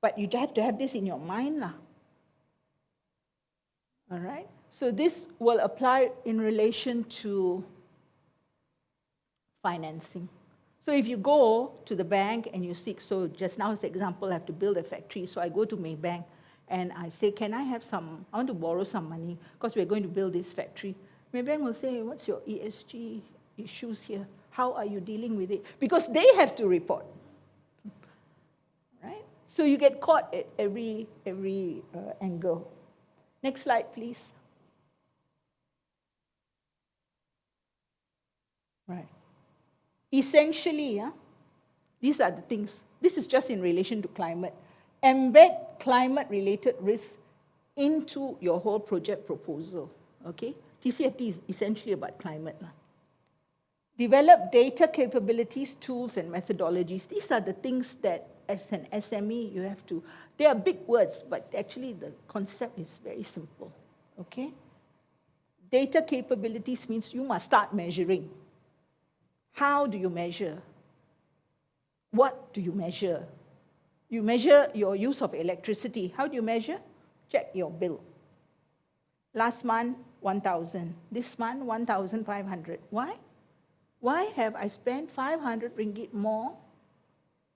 [SPEAKER 1] But you have to have this in your mind. All right? So this will apply in relation to financing. So if you go to the bank and you seek, so just now as an example, I have to build a factory. So I go to Maybank and I say, can I want to borrow some money because we're going to build this factory. Maybank will say, what's your ESG issues here? How are you dealing with it? Because they have to report. Right? So you get caught at every angle. Next slide, please. Right. Essentially, these are the things. This is just in relation to climate. Embed climate-related risks into your whole project proposal. Okay? TCFD is essentially about climate. Develop data capabilities, tools, and methodologies. These are the things that, as an SME, you have to. They are big words, but actually the concept is very simple. Okay? Data capabilities means you must start measuring. How do you measure? What do you measure? You measure your use of electricity. How do you measure? Check your bill. Last month, 1,000. This month, 1,500. Why? Why have I spent 500 ringgit more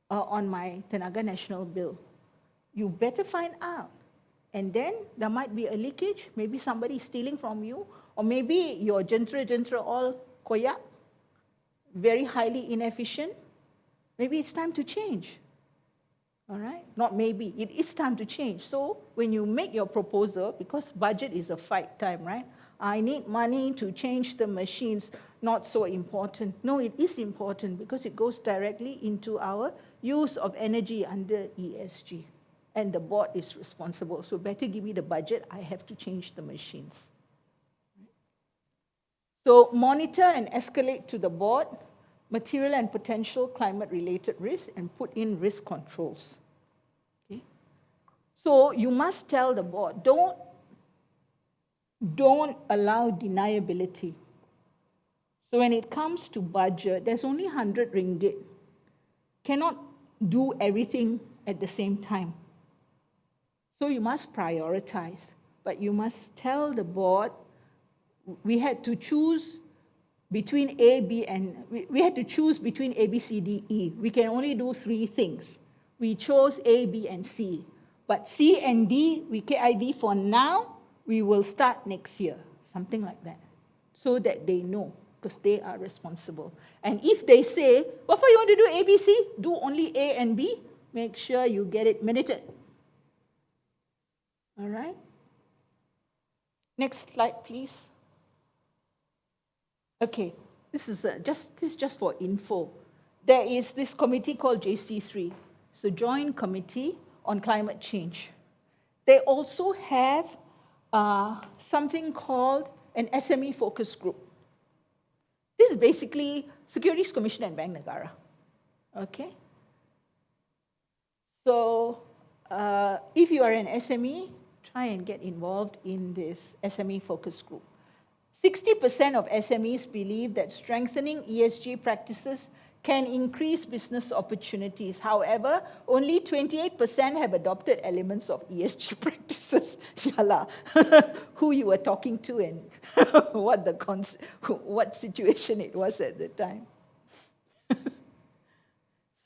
[SPEAKER 1] on my Tenaga Nasional bill? You better find out. And then there might be a leakage. Maybe somebody is stealing from you. Or maybe your genera all koyak. Very highly inefficient. Maybe it's time to change. All right? Not maybe. It is time to change. So when you make your proposal, because budget is a fight time, right? I need money to change the machines. Not so important. No, it is important because it goes directly into our use of energy under ESG. And the board is responsible. So better give me the budget. I have to change the machines. So monitor and escalate to the board material and potential climate-related risks and put in risk controls. Okay? So you must tell the board, don't allow deniability. So when it comes to budget, there's only 100 ringgit. Cannot do everything at the same time. So you must prioritize. But you must tell the board, we had to choose between A, B, and we had to choose between A, B, C, D, E. We can only do 3 things. We chose A, B, and C. But C and D, we KIV for now, we will start next year. Something like that. So that they know, because they are responsible. And if they say, what for you want to do A, B, C? Do only A and B. Make sure you get it minuted. All right? Next slide, please. Okay, this is just for info. There is this committee called JC3. It's the Joint Committee on Climate Change. They also have something called an SME focus group. This is basically Securities Commission and Bank Negara. Okay? So if you are an SME, try and get involved in this SME focus group. 60% of SMEs believe that strengthening ESG practices can increase business opportunities. However, only 28% have adopted elements of ESG practices. Yala, who you were talking to and what situation it was at the time.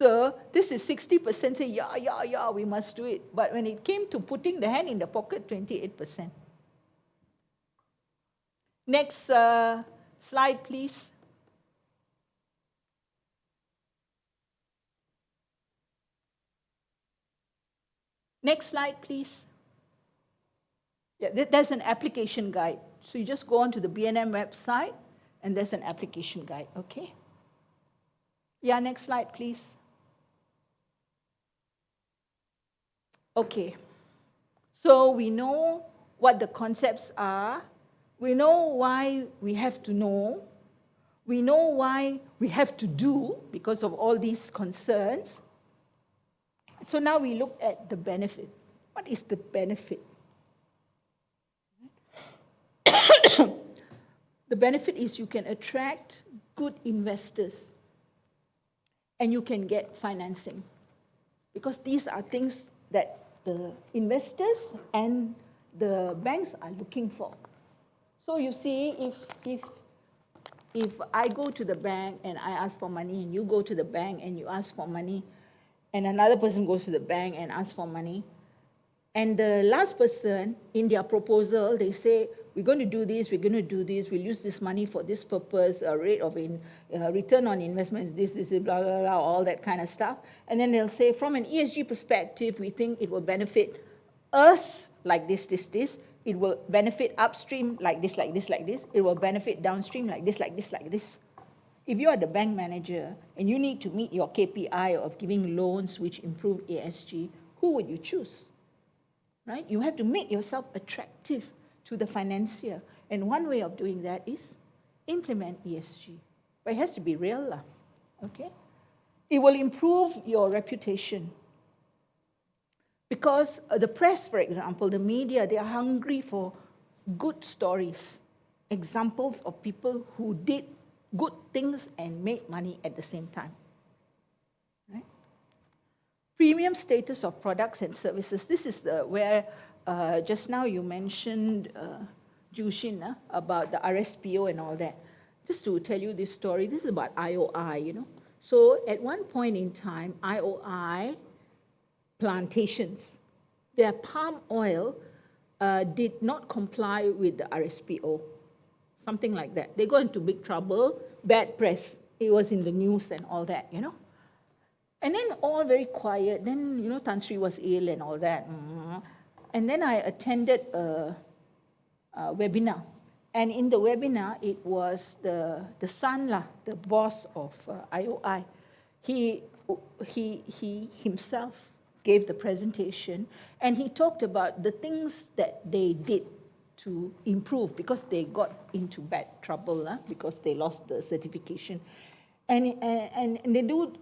[SPEAKER 1] So this is 60% say, yeah, we must do it. But when it came to putting the hand in the pocket, 28%. Next slide, please. Next slide, please. Yeah, there's an application guide. So you just go onto the BNM website, and there's an application guide, okay? Yeah, next slide, please. Okay. So we know what the concepts are. We know why we have to know. We know why we have to do because of all these concerns. So now we look at the benefit. What is the benefit? The benefit is you can attract good investors and you can get financing because these are things that the investors and the banks are looking for. So you see, if I go to the bank and I ask for money and you go to the bank and you ask for money, and another person goes to the bank and asks for money. And the last person, in their proposal, they say, we're going to do this, we'll use this money for this purpose, a rate of return on investment, this, blah, blah, blah, all that kind of stuff. And then they'll say, from an ESG perspective, we think it will benefit us like this. It will benefit upstream like this. It will benefit downstream like this. If you are the bank manager and you need to meet your KPI of giving loans which improve ESG, who would you choose? Right? You have to make yourself attractive to the financier. And one way of doing that is implement ESG. But it has to be real. Okay? It will improve your reputation. Because the press, for example, the media, they are hungry for good stories, examples of people who did good things and made money at the same time. Right? Premium status of products and services. This is where just now you mentioned, Jushin, about the RSPO and all that. Just to tell you this story, this is about IOI, So at one point in time, IOI plantations, their palm oil did not comply with the RSPO. Something like that. They got into big trouble, bad press. It was in the news and all that, And then all very quiet. Then, Tan Sri was ill and all that. And then I attended a webinar. And in the webinar, it was the son, the boss of IOI. He himself gave the presentation, and he talked about the things that they did to improve because they got into bad trouble because they lost the certification. And they do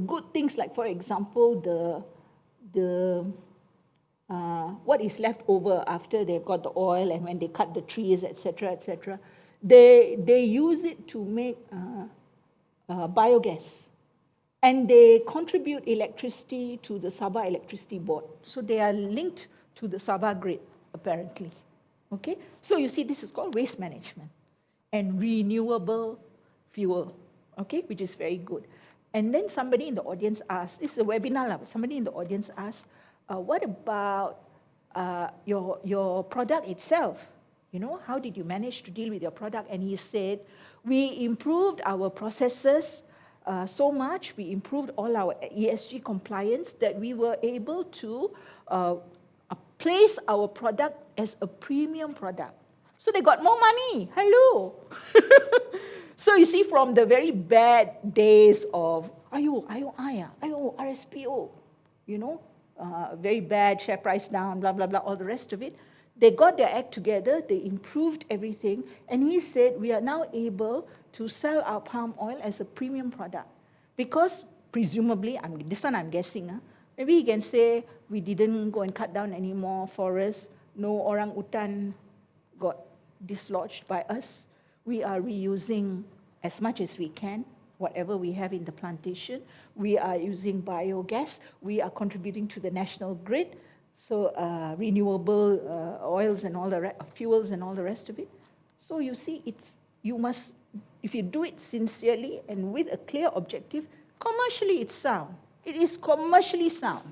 [SPEAKER 1] good things like, for example, what is left over after they've got the oil and when they cut the trees, etc., they use it to make biogas. And they contribute electricity to the Sabah Electricity Board. So they are linked to the Sabah grid, apparently. Okay? So you see, this is called waste management and renewable fuel, okay, which is very good. And then somebody in the audience asked, this is a webinar, but somebody in the audience asked, what about your product itself? How did you manage to deal with your product? And he said, we improved our processes so much, we improved all our ESG compliance that we were able to place our product as a premium product. So they got more money. Hello. So you see, from the very bad days of RSPO, very bad, share price down, blah, blah, blah, all the rest of it. They got their act together, they improved everything, and he said, we are now able to sell our palm oil as a premium product. Because presumably, this one I'm guessing, maybe he can say, we didn't go and cut down any more forests, no orang-utan got dislodged by us. We are reusing as much as we can. whatever we have in the plantation. We are using biogas. We are contributing to the national grid, so renewable oils and all the fuels and all the rest of it. So you see, if you do it sincerely and with a clear objective, commercially it's sound. It is commercially sound.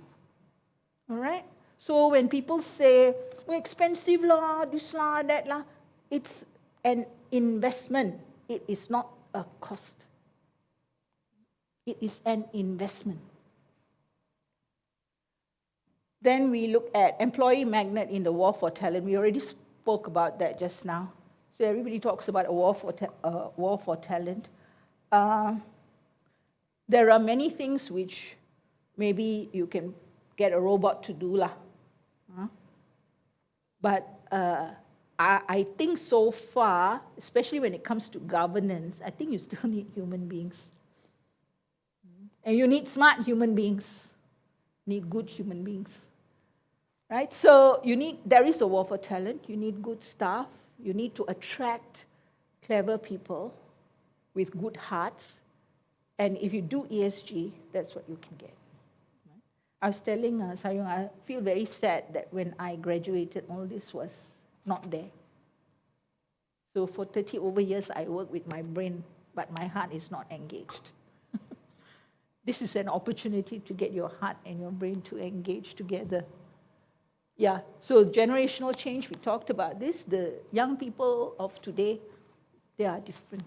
[SPEAKER 1] All right? So when people say, well, expensive lah, this lah, that lah, it's an investment. It is not a cost. It is an investment. Then we look at employee magnet in the war for talent. We already spoke about that just now. So everybody talks about a war for talent. There are many things which maybe you can get a robot to do lah. But I think so far, especially when it comes to governance, I think you still need human beings. And you need smart human beings. You need good human beings. Right? So there is a war for talent. You need good staff. You need to attract clever people with good hearts. And if you do ESG, that's what you can get. I was telling Sayong, I feel very sad that when I graduated, all this was not there. So for 30 over years, I work with my brain, but my heart is not engaged. This is an opportunity to get your heart and your brain to engage together. Yeah, so generational change, we talked about this. The young people of today, they are different.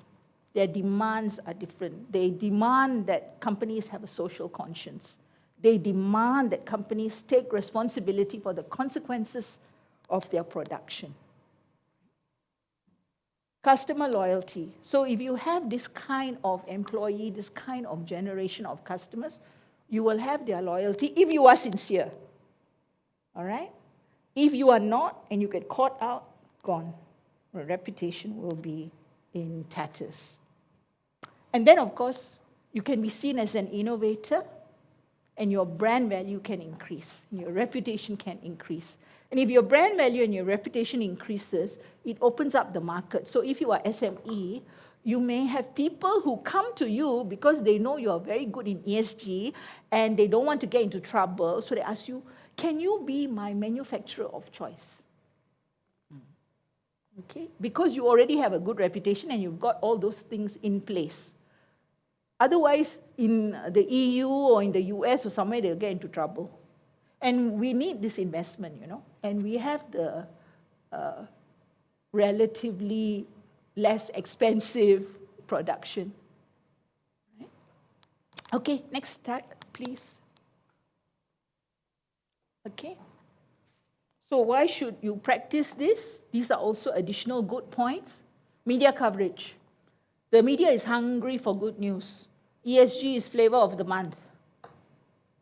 [SPEAKER 1] Their demands are different. They demand that companies have a social conscience. They demand that companies take responsibility for the consequences of their production. Customer loyalty. So if you have this kind of employee, this kind of generation of customers, you will have their loyalty if you are sincere. All right? If you are not and you get caught out, gone. Your reputation will be in tatters. And then, of course, you can be seen as an innovator, and your brand value can increase, and your reputation can increase. And if your brand value and your reputation increases, it opens up the market. So if you are SME, you may have people who come to you because they know you are very good in ESG and they don't want to get into trouble. So they ask you, can you be my manufacturer of choice? Okay? Because you already have a good reputation and you've got all those things in place. Otherwise, in the EU or in the US or somewhere, they'll get into trouble. And we need this investment, and we have the relatively less expensive production. Right? Okay, next slide, please. Okay. So why should you practice this? These are also additional good points. Media coverage. The media is hungry for good news. ESG is flavor of the month.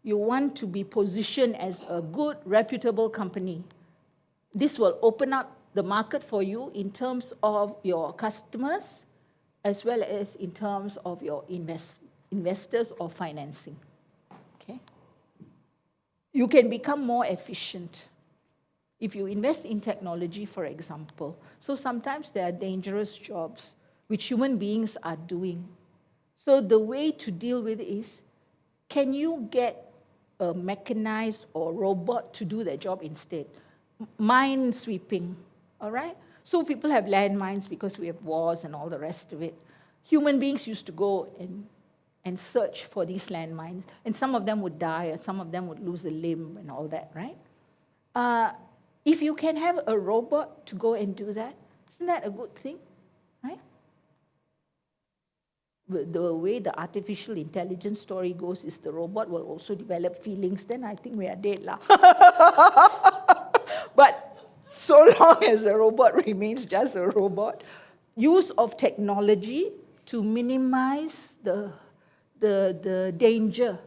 [SPEAKER 1] You want to be positioned as a good, reputable company. This will open up the market for you in terms of your customers, as well as in terms of your investors or financing. Okay? You can become more efficient if you invest in technology, for example. So sometimes there are dangerous jobs which human beings are doing. So the way to deal with it is, can you get a mechanized or robot to do their job instead? Mine sweeping, all right? So people have landmines because we have wars and all the rest of it. Human beings used to go and search for these landmines, and some of them would die, and some of them would lose a limb and all that, right? If you can have a robot to go and do that, isn't that a good thing, right? The way the artificial intelligence story goes is the robot will also develop feelings, then I think we are dead lah. But so long as the robot remains just a robot, use of technology to minimize the danger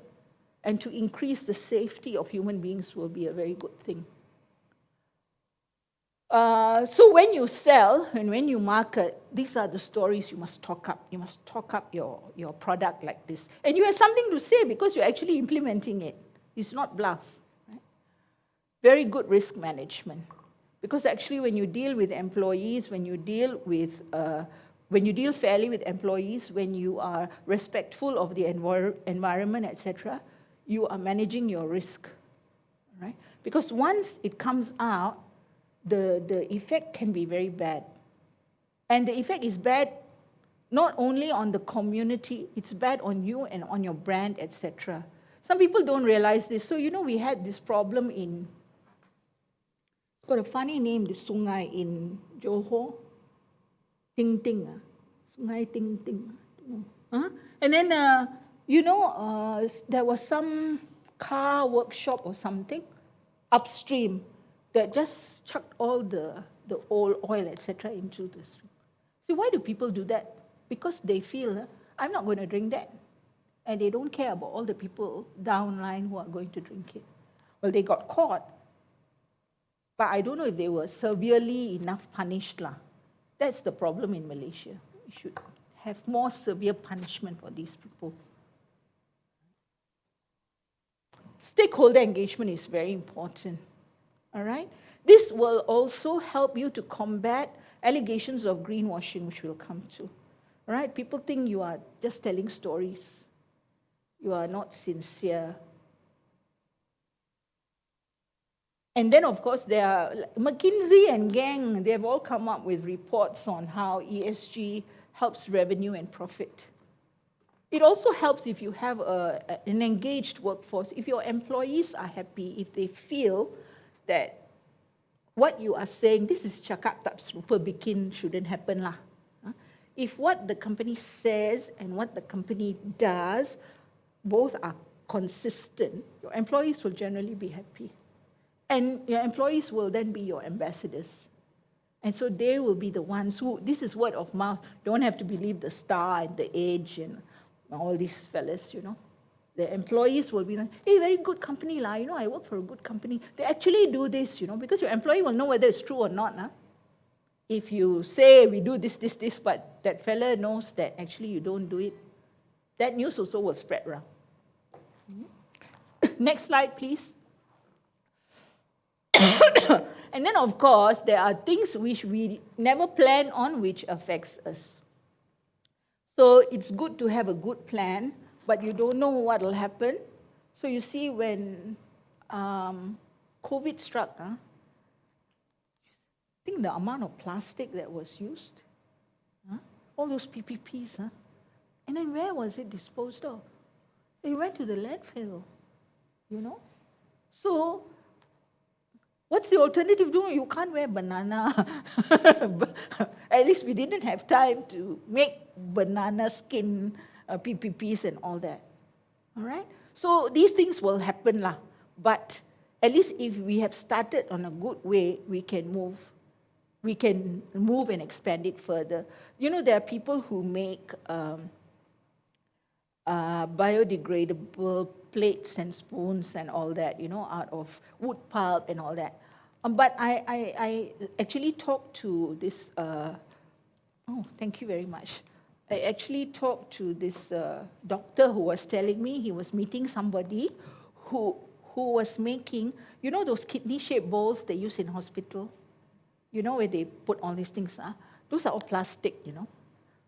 [SPEAKER 1] and to increase the safety of human beings will be a very good thing. So when you sell and when you market, these are the stories you must talk up. You must talk up your product like this. And you have something to say because you're actually implementing it. It's not bluff. Right? Very good risk management. Because actually when you deal with employees, when you deal with when you deal fairly with employees, when you are respectful of the environment, etc., you are managing your risk, right? Because once it comes out, the effect can be very bad. And the effect is bad not only on the community, it's bad on you and on your brand, etc. Some people don't realize this. So, we had this problem in, it's got a funny name, this sungai in Johor, Ting Ting, Sungai Ting Ting. Huh? And then, there was some car workshop or something upstream that just chucked all the old oil, etc., into the stream. See, why do people do that? Because they feel, I'm not going to drink that. And they don't care about all the people downline who are going to drink it. Well, they got caught. But I don't know if they were severely enough punished. That's the problem in Malaysia. We should have more severe punishment for these people. Stakeholder engagement is very important. All right? This will also help you to combat allegations of greenwashing, which we'll come to. All right? People think you are just telling stories. You are not sincere. And then, of course, there are McKinsey and gang, they've all come up with reports on how ESG helps revenue and profit. It also helps if you have an engaged workforce. If your employees are happy, if they feel that what you are saying, this is cakap tak serupa bikin, shouldn't happen lah. If what the company says and what the company does, both are consistent, your employees will generally be happy. And your employees will then be your ambassadors. And so they will be the ones who, this is word of mouth, don't have to believe the Star and the Age and all these fellas, The employees will be like, hey, very good company lah, I work for a good company. They actually do this, because your employee will know whether it's true or not. If you say we do this, but that fella knows that actually you don't do it, that news also will spread around. Next slide, please. And then, of course, there are things which we never plan on which affects us. So it's good to have a good plan, but you don't know what will happen. So you see when COVID struck, I think the amount of plastic that was used, all those PPPs, and then where was it disposed of? It went to the landfill, So what's the alternative doing? You can't wear banana. At least we didn't have time to make banana skin PPPs and all that. All right? So these things will happen lah. But at least if we have started on a good way, we can move. We can move and expand it further. There are people who make biodegradable plates and spoons and all that, out of wood pulp and all that. But I actually talked to this, thank you very much. I actually talked to this doctor who was telling me he was meeting somebody who was making, those kidney-shaped bowls they use in hospital? Where they put all these things, those are all plastic,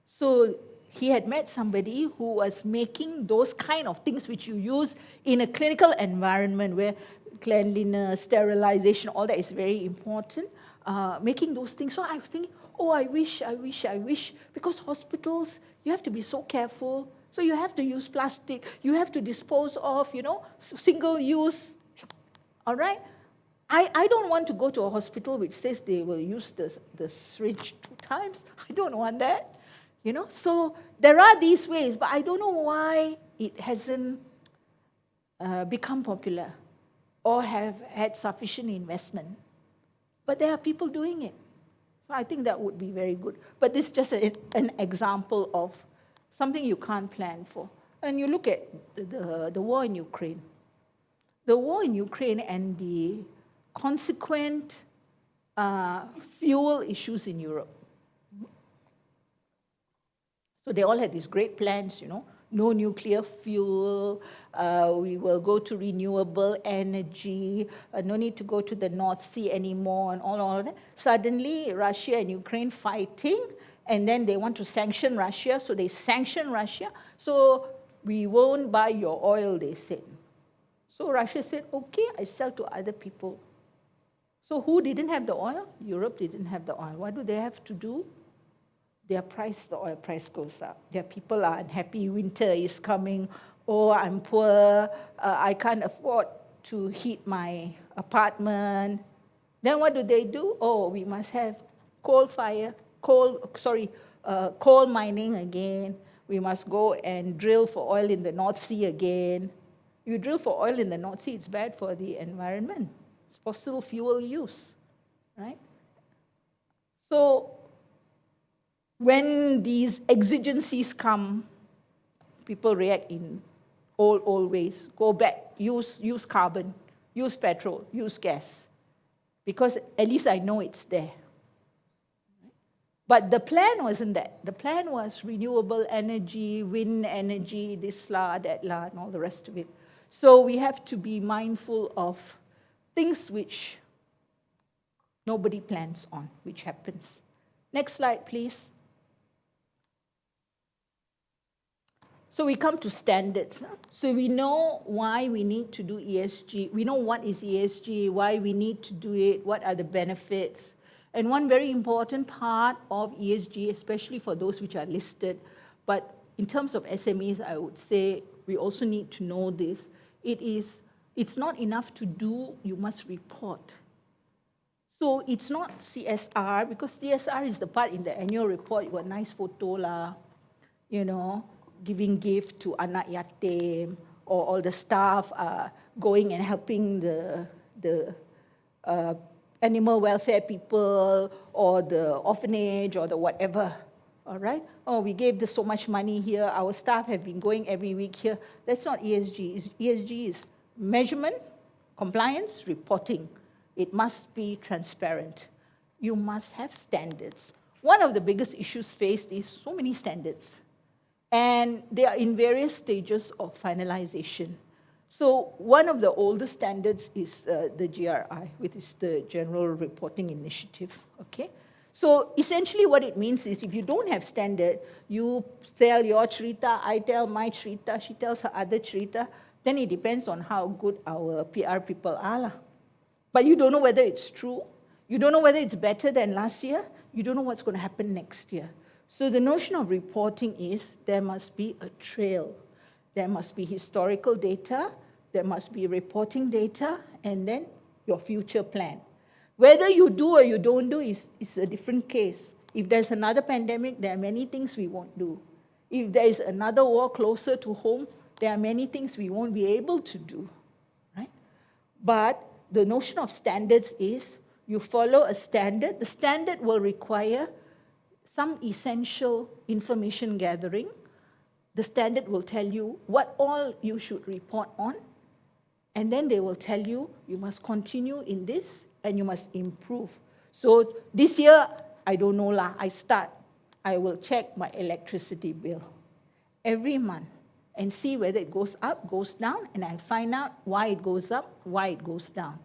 [SPEAKER 1] So he had met somebody who was making those kind of things which you use in a clinical environment where cleanliness, sterilization, all that is very important, making those things. So I was thinking, I wish, because hospitals, you have to be so careful. So you have to use plastic, you have to dispose of, single use, all right? I don't want to go to a hospital which says they will use the syringe 2 times. I don't want that. So there are these ways, but I don't know why it hasn't become popular or have had sufficient investment. But there are people doing it. So I think that would be very good. But this is just an example of something you can't plan for. And you look at the war in Ukraine. The war in Ukraine and the consequent fuel issues in Europe. So they all had these great plans, no nuclear fuel, we will go to renewable energy, no need to go to the North Sea anymore, and all of that. Suddenly, Russia and Ukraine fighting, and then they want to sanction Russia, so they sanction Russia. So we won't buy your oil, they said. So Russia said, okay, I sell to other people. So who didn't have the oil? Europe didn't have the oil. What do they have to do? The oil price goes up. Their people are unhappy, winter is coming, oh, I'm poor, I can't afford to heat my apartment. Then what do? Oh, we must have coal mining again. We must go and drill for oil in the North Sea again. You drill for oil in the North Sea, it's bad for the environment. It's fossil fuel use, right? So when these exigencies come, people react in old ways. Go back, use carbon, use petrol, use gas. Because at least I know it's there. But the plan wasn't that. The plan was renewable energy, wind energy, this la, that la, and all the rest of it. So we have to be mindful of things which nobody plans on, which happens. Next slide, please. So we come to standards. So we know why we need to do ESG. We know what is ESG, why we need to do it, what are the benefits. And one very important part of ESG, especially for those which are listed, but in terms of SMEs, I would say we also need to know this. It's not enough to do, you must report. So it's not CSR, because CSR is the part in the annual report, you got a nice photo lah, giving gift to anak yatim, or all the staff going and helping the animal welfare people, or the orphanage, or the whatever. All right? Oh, we gave this so much money here. Our staff have been going every week here. That's not ESG. ESG is measurement, compliance, reporting. It must be transparent. You must have standards. One of the biggest issues faced is so many standards. And they are in various stages of finalization. So one of the oldest standards is the GRI, which is the General Reporting Initiative. Okay? So essentially what it means is if you don't have standard, you tell your cerita, I tell my cerita, she tells her other cerita, then it depends on how good our PR people are lah. But you don't know whether it's true. You don't know whether it's better than last year. You don't know what's going to happen next year. So the notion of reporting is there must be a trail. There must be historical data, there must be reporting data, and then your future plan. Whether you do or you don't do is a different case. If there's another pandemic, there are many things we won't do. If there is another war closer to home, there are many things we won't be able to do. Right? But the notion of standards is you follow a standard. The standard will require some essential information gathering. The standard will tell you what all you should report on, and then they will tell you, you must continue in this and you must improve. So this year, I don't know lah, I will check my electricity bill every month and see whether it goes up, goes down, and I find out why it goes up, why it goes down.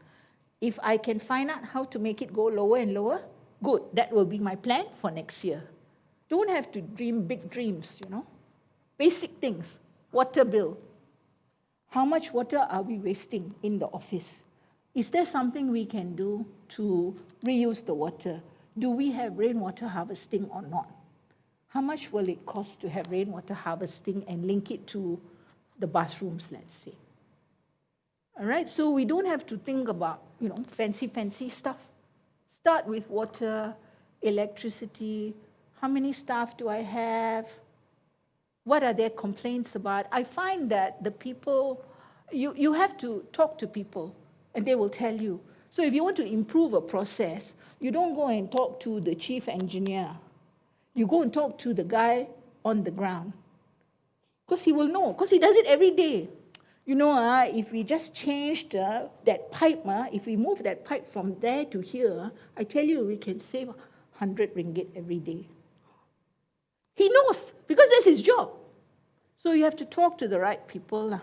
[SPEAKER 1] If I can find out how to make it go lower and lower, good, that will be my plan for next year. Don't have to dream big dreams, Basic things. Water bill. How much water are we wasting in the office? Is there something we can do to reuse the water? Do we have rainwater harvesting or not? How much will it cost to have rainwater harvesting and link it to the bathrooms, let's say? All right, so we don't have to think about, fancy stuff. Start with water, electricity. How many staff do I have? What are their complaints about? I find that the people, you have to talk to people and they will tell you. So if you want to improve a process, you don't go and talk to the chief engineer. You go and talk to the guy on the ground. Because he will know, because he does it every day. If we just changed that pipe, if we move that pipe from there to here, I tell you, we can save 100 ringgit every day. He knows, because that's his job. So you have to talk to the right people.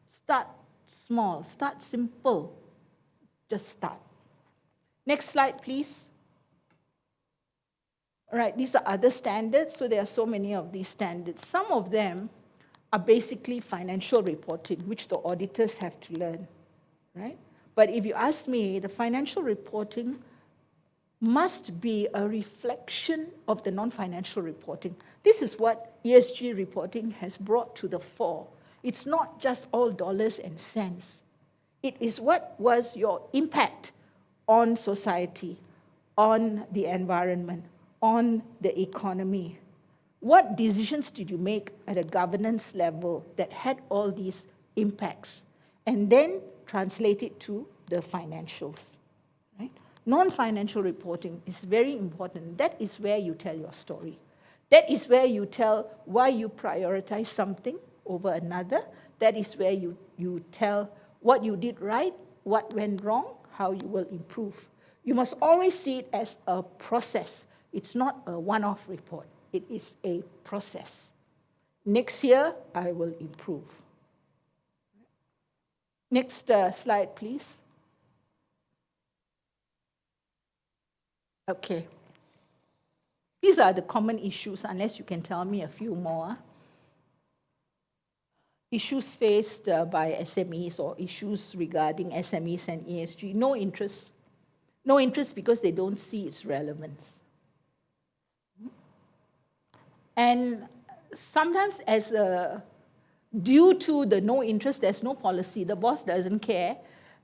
[SPEAKER 1] Start small, start simple. Just start. Next slide, please. Right, these are other standards, so there are so many of these standards. Some of them are basically financial reporting, which the auditors have to learn, right? But if you ask me, the financial reporting must be a reflection of the non-financial reporting. This is what ESG reporting has brought to the fore. It's not just all dollars and cents. It is what was your impact on society, on the environment, on the economy. What decisions did you make at a governance level that had all these impacts? And then translate it to the financials. Right? Non-financial reporting is very important. That is where you tell your story. That is where you tell why you prioritize something over another. That is where you tell what you did right, what went wrong, how you will improve. You must always see it as a process. It's not a one-off report. It is a process. Next year, I will improve. Next slide, please. Okay. These are the common issues, unless you can tell me a few more. Issues faced by SMEs or issues regarding SMEs and ESG. No interest. No interest because they don't see its relevance. And sometimes due to the no interest, there's no policy, the boss doesn't care.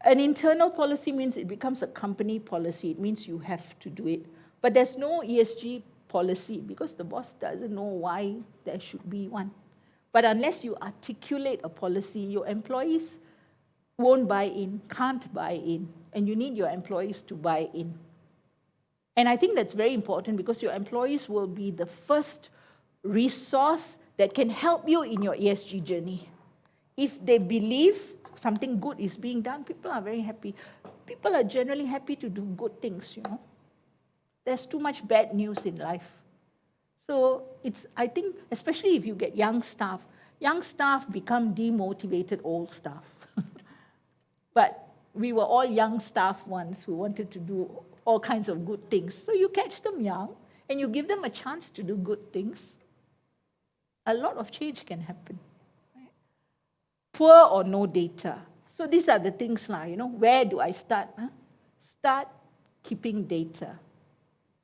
[SPEAKER 1] An internal policy means it becomes a company policy. It means you have to do it. But there's no ESG policy because the boss doesn't know why there should be one. But unless you articulate a policy, your employees won't buy in, can't buy in, and you need your employees to buy in. And I think that's very important because your employees will be the first resource that can help you in your ESG journey. If they believe something good is being done, people are very happy. People are generally happy to do good things, There's too much bad news in life. So I think, especially if you get young staff become demotivated old staff. But we were all young staff once who wanted to do all kinds of good things. So you catch them young and you give them a chance to do good things. A lot of change can happen. Right? Poor or no data. So these are the things, where do I start? Start keeping data.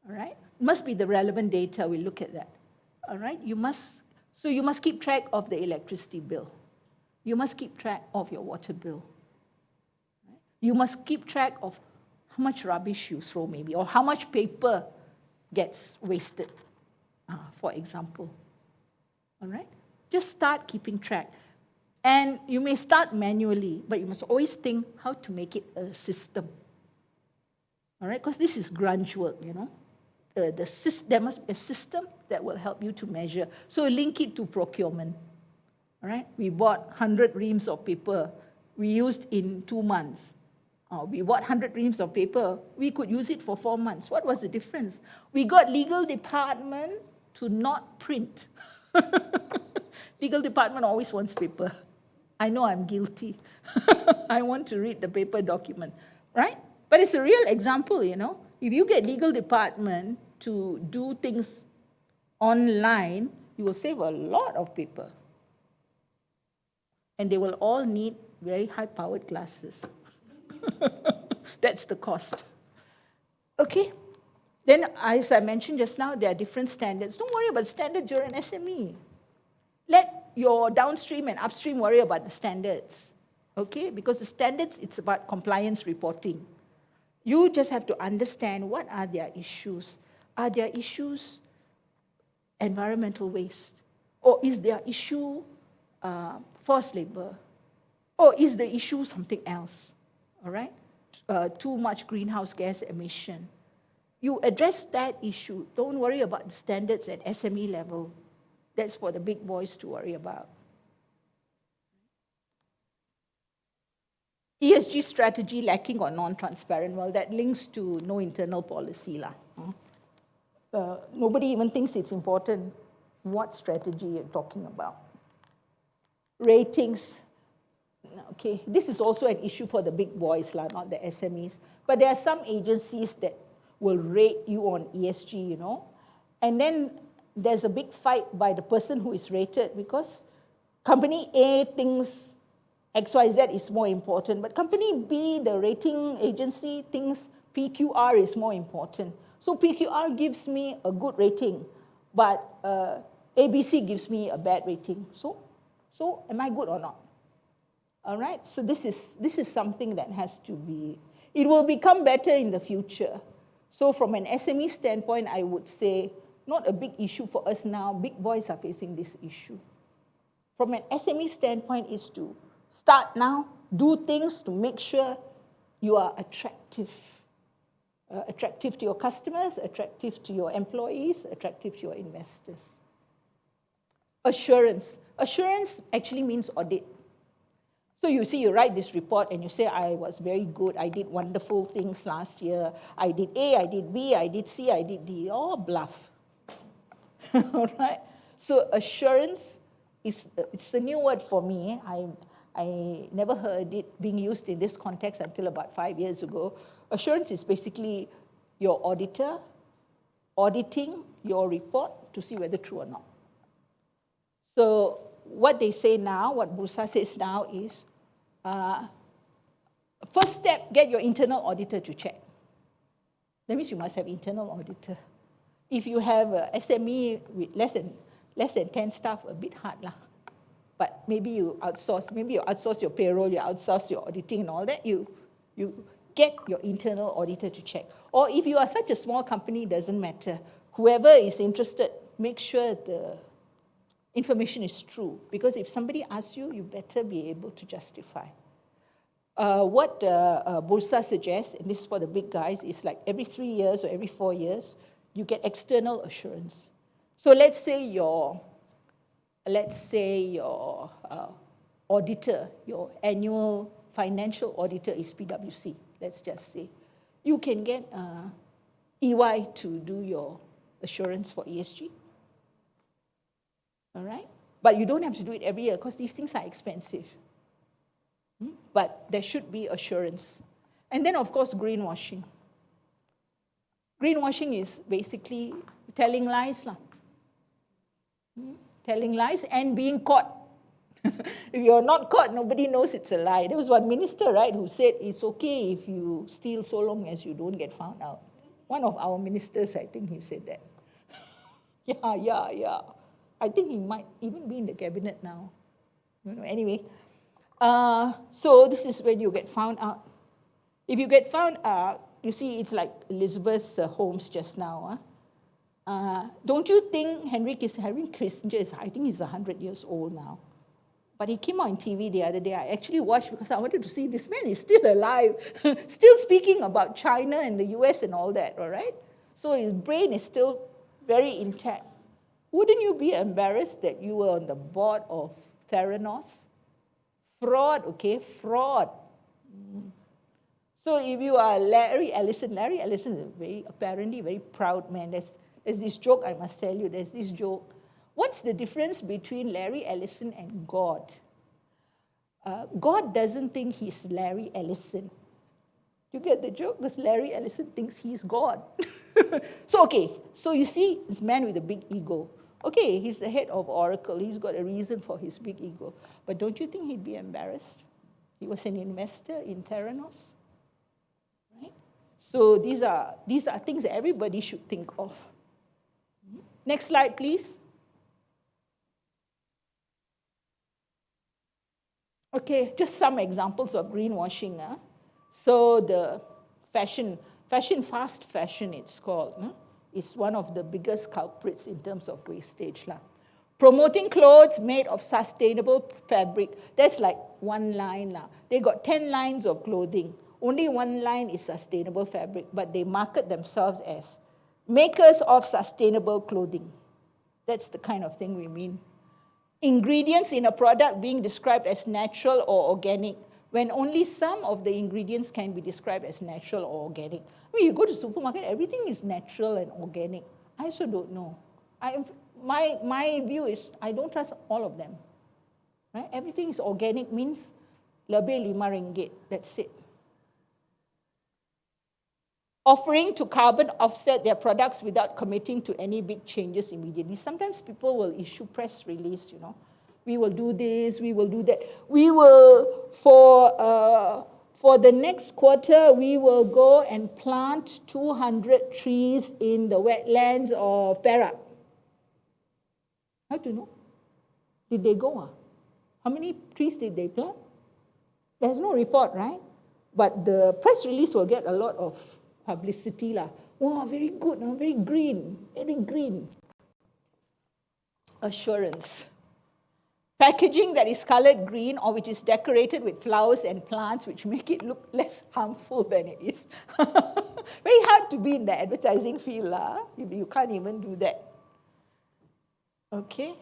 [SPEAKER 1] All right? It must be the relevant data, we look at that. All right? You must keep track of the electricity bill. You must keep track of your water bill. Right? You must keep track of how much rubbish you throw maybe, or how much paper gets wasted, for example. All right? Just start keeping track. And you may start manually, but you must always think how to make it a system. All right? Because this is grunge work, there must be a system that will help you to measure. So link it to procurement. All right? We bought 100 reams of paper. We used in 2 months. We bought 100 reams of paper. We could use it for 4 months. What was the difference? We got legal department to not print. Legal department always wants paper. I know I'm guilty. I want to read the paper document, right? But it's a real example, If you get legal department to do things online, you will save a lot of paper. And they will all need very high-powered glasses. That's the cost. Okay? Then, as I mentioned just now, there are different standards. Don't worry about standards, you're an SME. Let your downstream and upstream worry about the standards. Okay? Because the standards, it's about compliance reporting. You just have to understand what are their issues. Are their issues environmental waste? Or is their issue forced labor? Or is the issue something else? All right? Too much greenhouse gas emission. You address that issue. Don't worry about the standards at SME level. That's for the big boys to worry about. ESG strategy lacking or non-transparent. Well, that links to no internal policy. Nobody even thinks it's important what strategy you're talking about. Ratings. Okay, this is also an issue for the big boys, not the SMEs. But there are some agencies that will rate you on ESG, And then there's a big fight by the person who is rated because company A thinks XYZ is more important, but company B, the rating agency, thinks PQR is more important. So PQR gives me a good rating, but ABC gives me a bad rating. So am I good or not? All right, so this is something that has to be, it will become better in the future. So from an SME standpoint, I would say, not a big issue for us now. Big boys are facing this issue. From an SME standpoint is to start now, do things to make sure you are attractive. Attractive to your customers, attractive to your employees, attractive to your investors. Assurance. Assurance actually means audit. So you see, you write this report and you say, I was very good, I did wonderful things last year. I did A, I did B, I did C, I did D. All bluff. All right? So assurance it's a new word for me. I never heard it being used in this context until about 5 years ago. Assurance is basically your auditor auditing your report to see whether true or not. So what they say now, what Bursa says now is, first step, get your internal auditor to check. That means you must have internal auditor. If you have a SME with less than 10 staff, a bit hard lah. But maybe you outsource your payroll, you outsource your auditing and all that, you get your internal auditor to check. Or if you are such a small company, doesn't matter. Whoever is interested, make sure the information is true. Because if somebody asks you, you better be able to justify. What Bursa suggests, and this is for the big guys, is like every 3 years or every 4 years, you get external assurance. So let's say your auditor, your annual financial auditor is PwC, let's just say. You can get EY to do your assurance for ESG. All right? But you don't have to do it every year because these things are expensive. But there should be assurance. And then, of course, greenwashing. Greenwashing is basically telling lies. Telling lies and being caught. If you're not caught, nobody knows it's a lie. There was one minister, right, who said it's okay if you steal so long as you don't get found out. One of our ministers, I think he said that. Yeah. I think he might even be in the cabinet now. Anyway, so this is when you get found out. If you get found out, you see, it's like Elizabeth Holmes just now. Don't you think Henry Kissinger is, I think he's 100 years old now. But he came on TV the other day. I actually watched because I wanted to see this man is still alive, still speaking about China and the US and all that, all right? So his brain is still very intact. Wouldn't you be embarrassed that you were on the board of Theranos? Fraud, okay? Fraud. So if you are Larry Ellison is a apparently very proud man. There's this joke I must tell you. There's this joke. What's the difference between Larry Ellison and God? God doesn't think he's Larry Ellison. You get the joke? Because Larry Ellison thinks he's God. So you see, this man with a big ego. Okay, he's the head of Oracle. He's got a reason for his big ego. But don't you think he'd be embarrassed? He was an investor in Theranos. Right? So these are things that everybody should think of. Next slide, please. Okay, just some examples of greenwashing. So the fast fashion it's called, is one of the biggest culprits in terms of wastage. Promoting clothes made of sustainable fabric, that's like one line. They got 10 lines of clothing. Only one line is sustainable fabric, but they market themselves as makers of sustainable clothing. That's the kind of thing we mean. Ingredients in a product being described as natural or organic, when only some of the ingredients can be described as natural or organic. I mean, you go to the supermarket, everything is natural and organic. I also don't know. My view is, I don't trust all of them. Right? Everything is organic means lebih RM5, that's it. offering to carbon offset their products without committing to any big changes immediately. Sometimes people will issue press release, We will do this, we will do that. We will, for the next quarter, we will go and plant 200 trees in the wetlands of Perak. How to know? Did they go? How many trees did they plant? There's no report, right? But the press release will get a lot of publicity. Wow, very good, very green, very green. Assurance. Packaging that is colored green or which is decorated with flowers and plants which make it look less harmful than it is. Very hard to be in the advertising field. You can't even do that. Okay.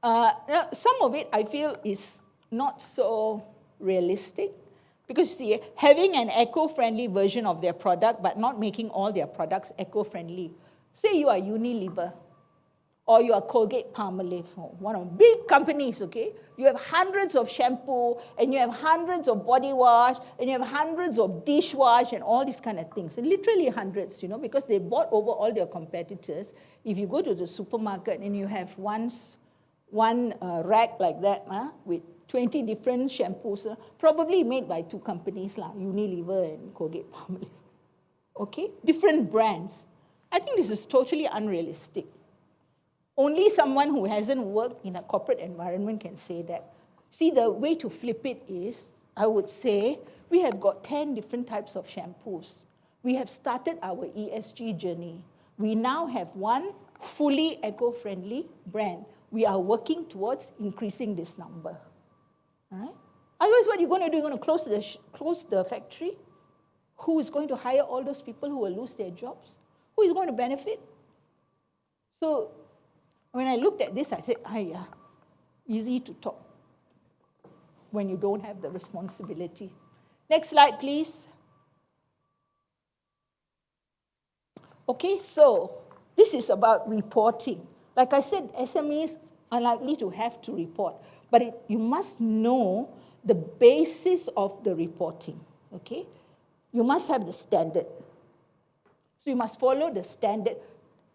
[SPEAKER 1] Now, some of it I feel is not so realistic. Because you see, having an eco-friendly version of their product but not making all their products eco-friendly. Say you are Unilever or you are Colgate-Palmolive, one of big companies, okay? You have hundreds of shampoo and you have hundreds of body wash and you have hundreds of dishwash and all these kind of things. And literally hundreds, because they bought over all their competitors. If you go to the supermarket and you have one rack like that with 20 different shampoos, probably made by two companies, Unilever and Colgate-Palmolive. Okay? Different brands. I think this is totally unrealistic. Only someone who hasn't worked in a corporate environment can say that. See, the way to flip it is, I would say, we have got 10 different types of shampoos. We have started our ESG journey. We now have one fully eco-friendly brand. We are working towards increasing this number. All right? Otherwise, what are you going to do? You're going to close the factory? Who is going to hire all those people who will lose their jobs? Who is going to benefit? So, when I looked at this, I said, easy to talk when you don't have the responsibility. Next slide, please. Okay, so this is about reporting. Like I said, SMEs are likely to have to report, but you must know the basis of the reporting, okay? You must have the standard. So you must follow the standard.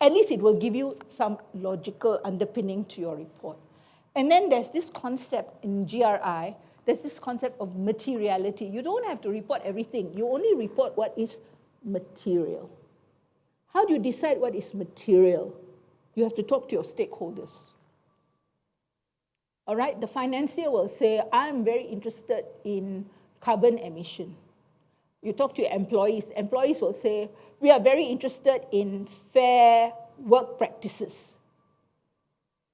[SPEAKER 1] At least it will give you some logical underpinning to your report. And then there's this concept in GRI, there's this concept of materiality. You don't have to report everything. You only report what is material. How do you decide what is material? You have to talk to your stakeholders. All right, the financier will say, I'm very interested in carbon emission. You talk to your employees. Employees will say, we are very interested in fair work practices.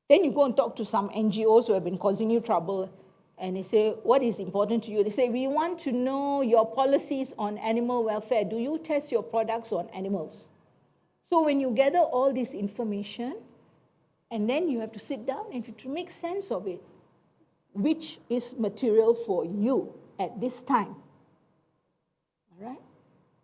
[SPEAKER 1] Then you go and talk to some NGOs who have been causing you trouble, and they say, what is important to you? They say, we want to know your policies on animal welfare. Do you test your products on animals? So when you gather all this information, and then you have to sit down and to make sense of it, which is material for you at this time. All right?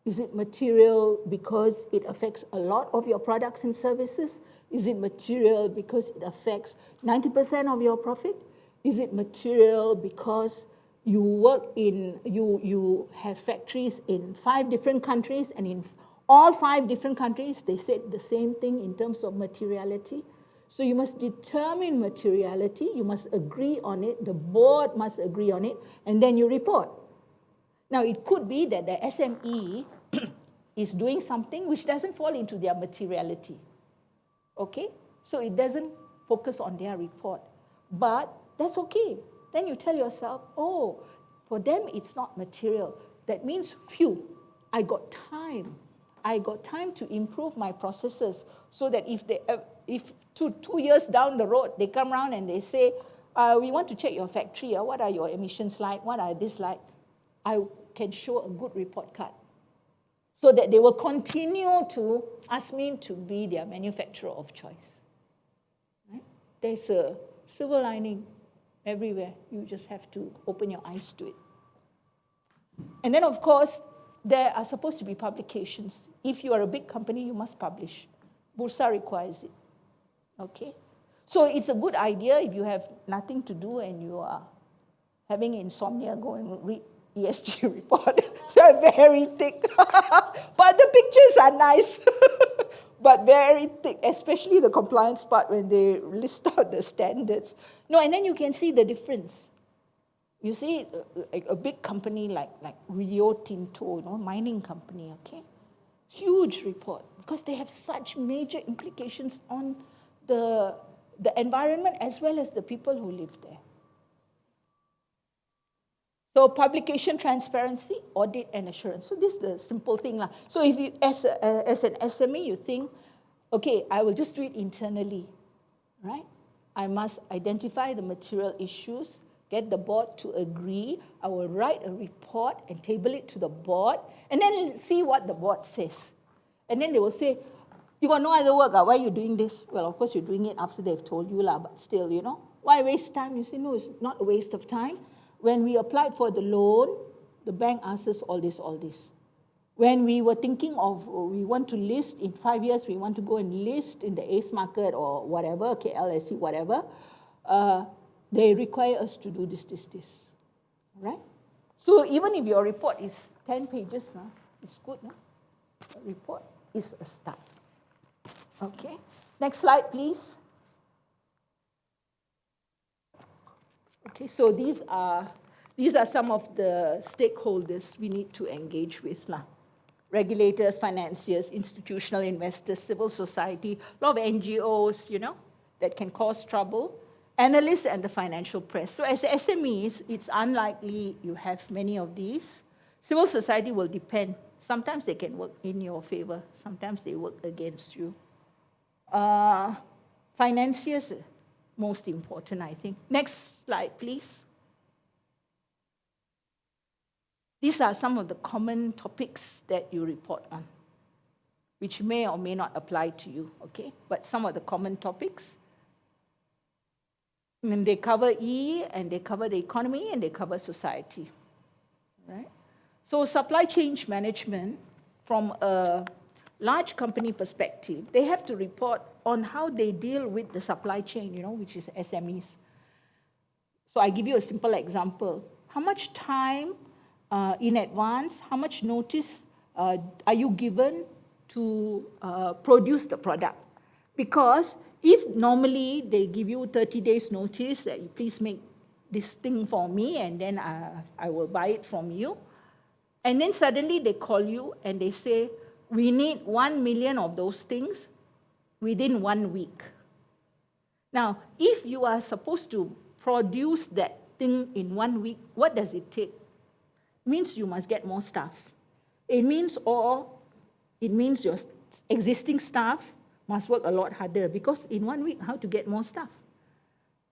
[SPEAKER 1] Is it material because it affects a lot of your products and services? Is it material because it affects 90% of your profit? Is it material because you have factories in 5 different countries, and in all 5 different countries, they said the same thing in terms of materiality? So you must determine materiality, you must agree on it, the board must agree on it, and then you report. Now, it could be that the SME is doing something which doesn't fall into their materiality. Okay? So it doesn't focus on their report. But that's okay. Then you tell yourself, oh, for them it's not material. That means, phew, I got time. I got time to improve my processes so that if 2 years down the road, they come around and they say, we want to check your factory. What are your emissions like? What are this like? I can show a good report card so that they will continue to ask me to be their manufacturer of choice. Right? There's a silver lining everywhere. You just have to open your eyes to it. And then, of course, there are supposed to be publications. If you are a big company, you must publish. Bursa requires it. Okay? So it's a good idea if you have nothing to do and you are having insomnia, go and read ESG report. They're very thick. But the pictures are nice, but very thick, especially the compliance part when they list out the standards. No, and then you can see the difference. You see, a big company like Rio Tinto, mining company, okay? Huge report, because they have such major implications on the environment as well as the people who live there. So publication transparency, audit and assurance. So this is the simple thing. So if you, as an SME, you think, okay, I will just do it internally, right? I must identify the material issues, get the board to agree. I will write a report and table it to the board, and then see what the board says. And then they will say, you got no other work, why are you doing this? Well, of course, you're doing it after they've told you, but still, why waste time? You say, no, it's not a waste of time. When we applied for the loan, the bank asked us all this. When we were thinking of, we want to list in 5 years, we want to go and list in the ACE market or whatever, KLSE, whatever, they require us to do this. Right? So even if your report is 10 pages, it's good. A report is a start. Okay. Next slide, please. Okay, so these are some of the stakeholders we need to engage with. Regulators, financiers, institutional investors, civil society, a lot of NGOs, that can cause trouble, analysts and the financial press. So as SMEs, it's unlikely you have many of these. Civil society will depend. Sometimes they can work in your favor. Sometimes they work against you. Financiers, most important, I think. Next slide, please. These are some of the common topics that you report on, which may or may not apply to you, okay? But some of the common topics. And they cover E, and they cover the economy, and they cover society, right? So supply chain management, from a large company perspective, they have to report on how they deal with the supply chain, which is SMEs. So I give you a simple example. How much time in advance, how much notice are you given to produce the product? Because if normally they give you 30 days notice that you please make this thing for me and then I will buy it from you, and then suddenly they call you and they say, we need 1 million of those things within 1 week. Now, if you are supposed to produce that thing in 1 week, what does it take? It means you must get more staff. It means your existing staff must work a lot harder, because in 1 week, how to get more staff?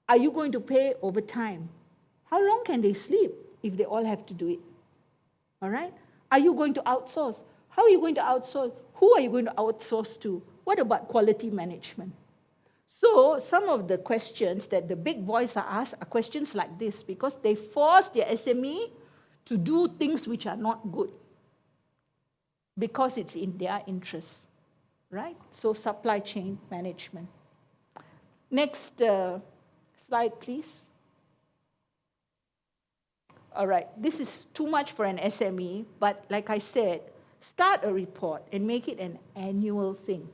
[SPEAKER 1] Are you going to pay overtime? How long can they sleep if they all have to do it? All right? Are you going to outsource? How are you going to outsource? Who are you going to outsource to? What about quality management? So some of the questions that the big boys are asked are questions like this, because they force their SME to do things which are not good, because it's in their interest, right? So supply chain management. Next slide, please. All right, this is too much for an SME, but like I said, start a report and make it an annual thing.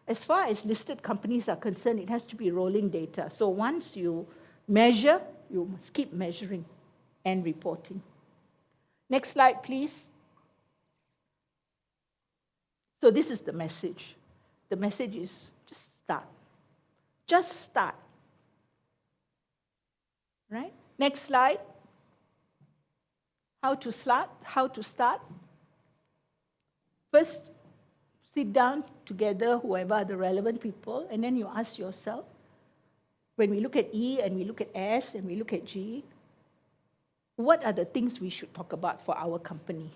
[SPEAKER 1] As far as listed companies are concerned, it has to be rolling data. So once you measure, you must keep measuring and reporting. Next slide, please. So this is the message. The message is just start. Just start. Right? Next slide. How to start. First, sit down together, whoever are the relevant people, and then you ask yourself, when we look at E and we look at S and we look at G, what are the things we should talk about for our company?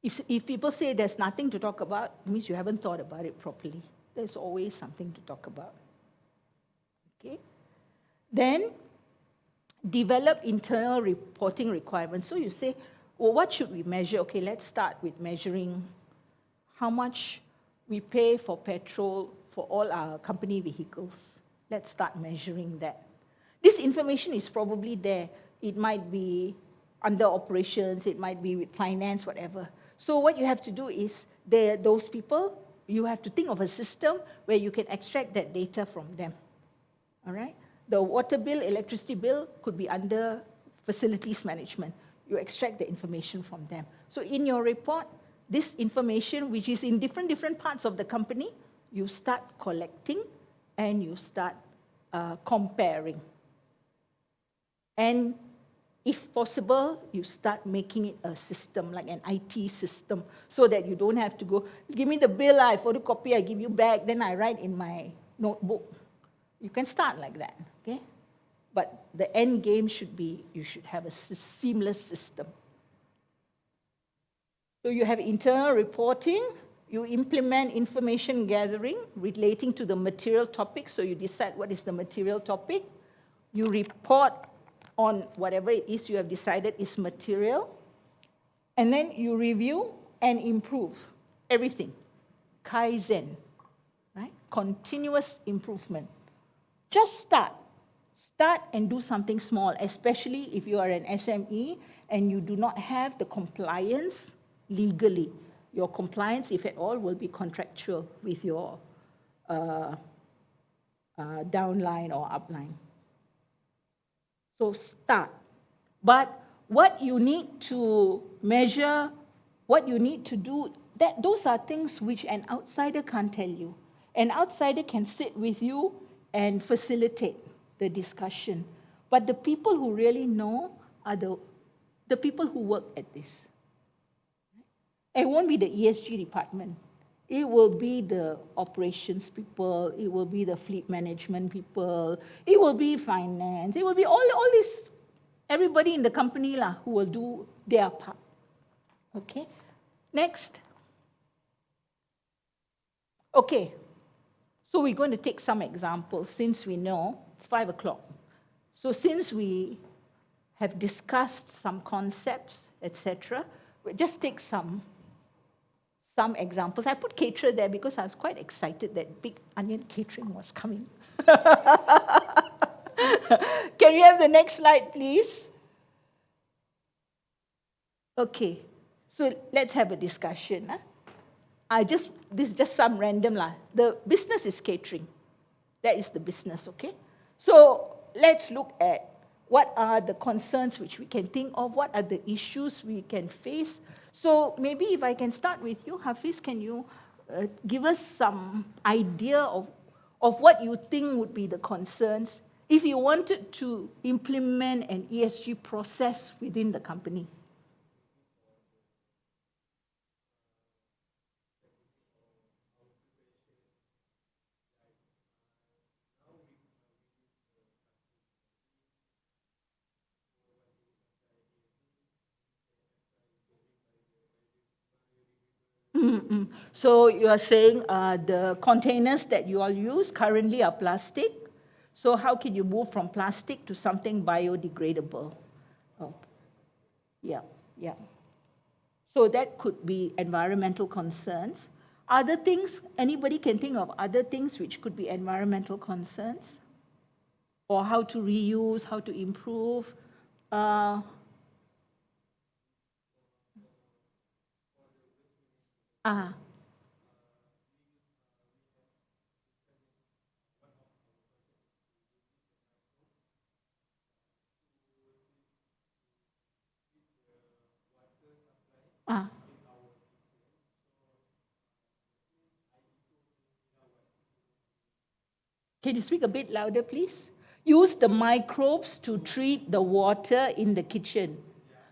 [SPEAKER 1] If people say there's nothing to talk about, it means you haven't thought about it properly. There's always something to talk about. Okay? Then, develop internal reporting requirements. So you say, well, what should we measure? Okay, let's start with measuring how much we pay for petrol for all our company vehicles. Let's start measuring that. This information is probably there. It might be under operations, it might be with finance, whatever. So what you have to do is, those people, you have to think of a system where you can extract that data from them. All right? The water bill, electricity bill could be under facilities management. You extract the information from them. So in your report, this information, which is in different parts of the company, you start collecting and you start comparing. And if possible, you start making it a system, like an IT system, so that you don't have to go, give me the bill, I photocopy, I give you back, then I write in my notebook. You can start like that, okay? But the end game should be, you should have a seamless system. So you have internal reporting, you implement information gathering relating to the material topic, so you decide what is the material topic, you report on whatever it is you have decided is material, and then you review and improve everything. Kaizen, right? Continuous improvement. Just start. Start and do something small, especially if you are an SME and you do not have the compliance legally. Your compliance, if at all, will be contractual with your downline or upline. So start. But what you need to measure, what you need to do, those are things which an outsider can't tell you. An outsider can sit with you and facilitate the discussion. But the people who really know are the people who work at this. It won't be the ESG department. It will be the operations people, it will be the fleet management people, it will be finance, it will be all this, everybody in the company who will do their part. Okay, next. Okay, so we're going to take some examples since we know it's 5 o'clock. So since we have discussed some concepts, etc., we'll just take some examples. I put caterer there because I was quite excited that Big Onion Catering was coming. Can we have the next slide, please? Okay, so let's have a discussion. This is just some random. The business is catering. That is the business, okay? So let's look at what are the concerns which we can think of, what are the issues we can face. So maybe if I can start with you, Hafiz, can you give us some idea of what you think would be the concerns if you wanted to implement an ESG process within the company? Mm-mm. So you are saying the containers that you all use currently are plastic. So how can you move from plastic to something biodegradable? Oh, yeah, yeah. So that could be environmental concerns. Other things, anybody can think of other things which could be environmental concerns? Or how to reuse, how to improve? Uh, ah, ah. Can you speak a bit louder, please? Use the microbes to treat the water in the kitchen.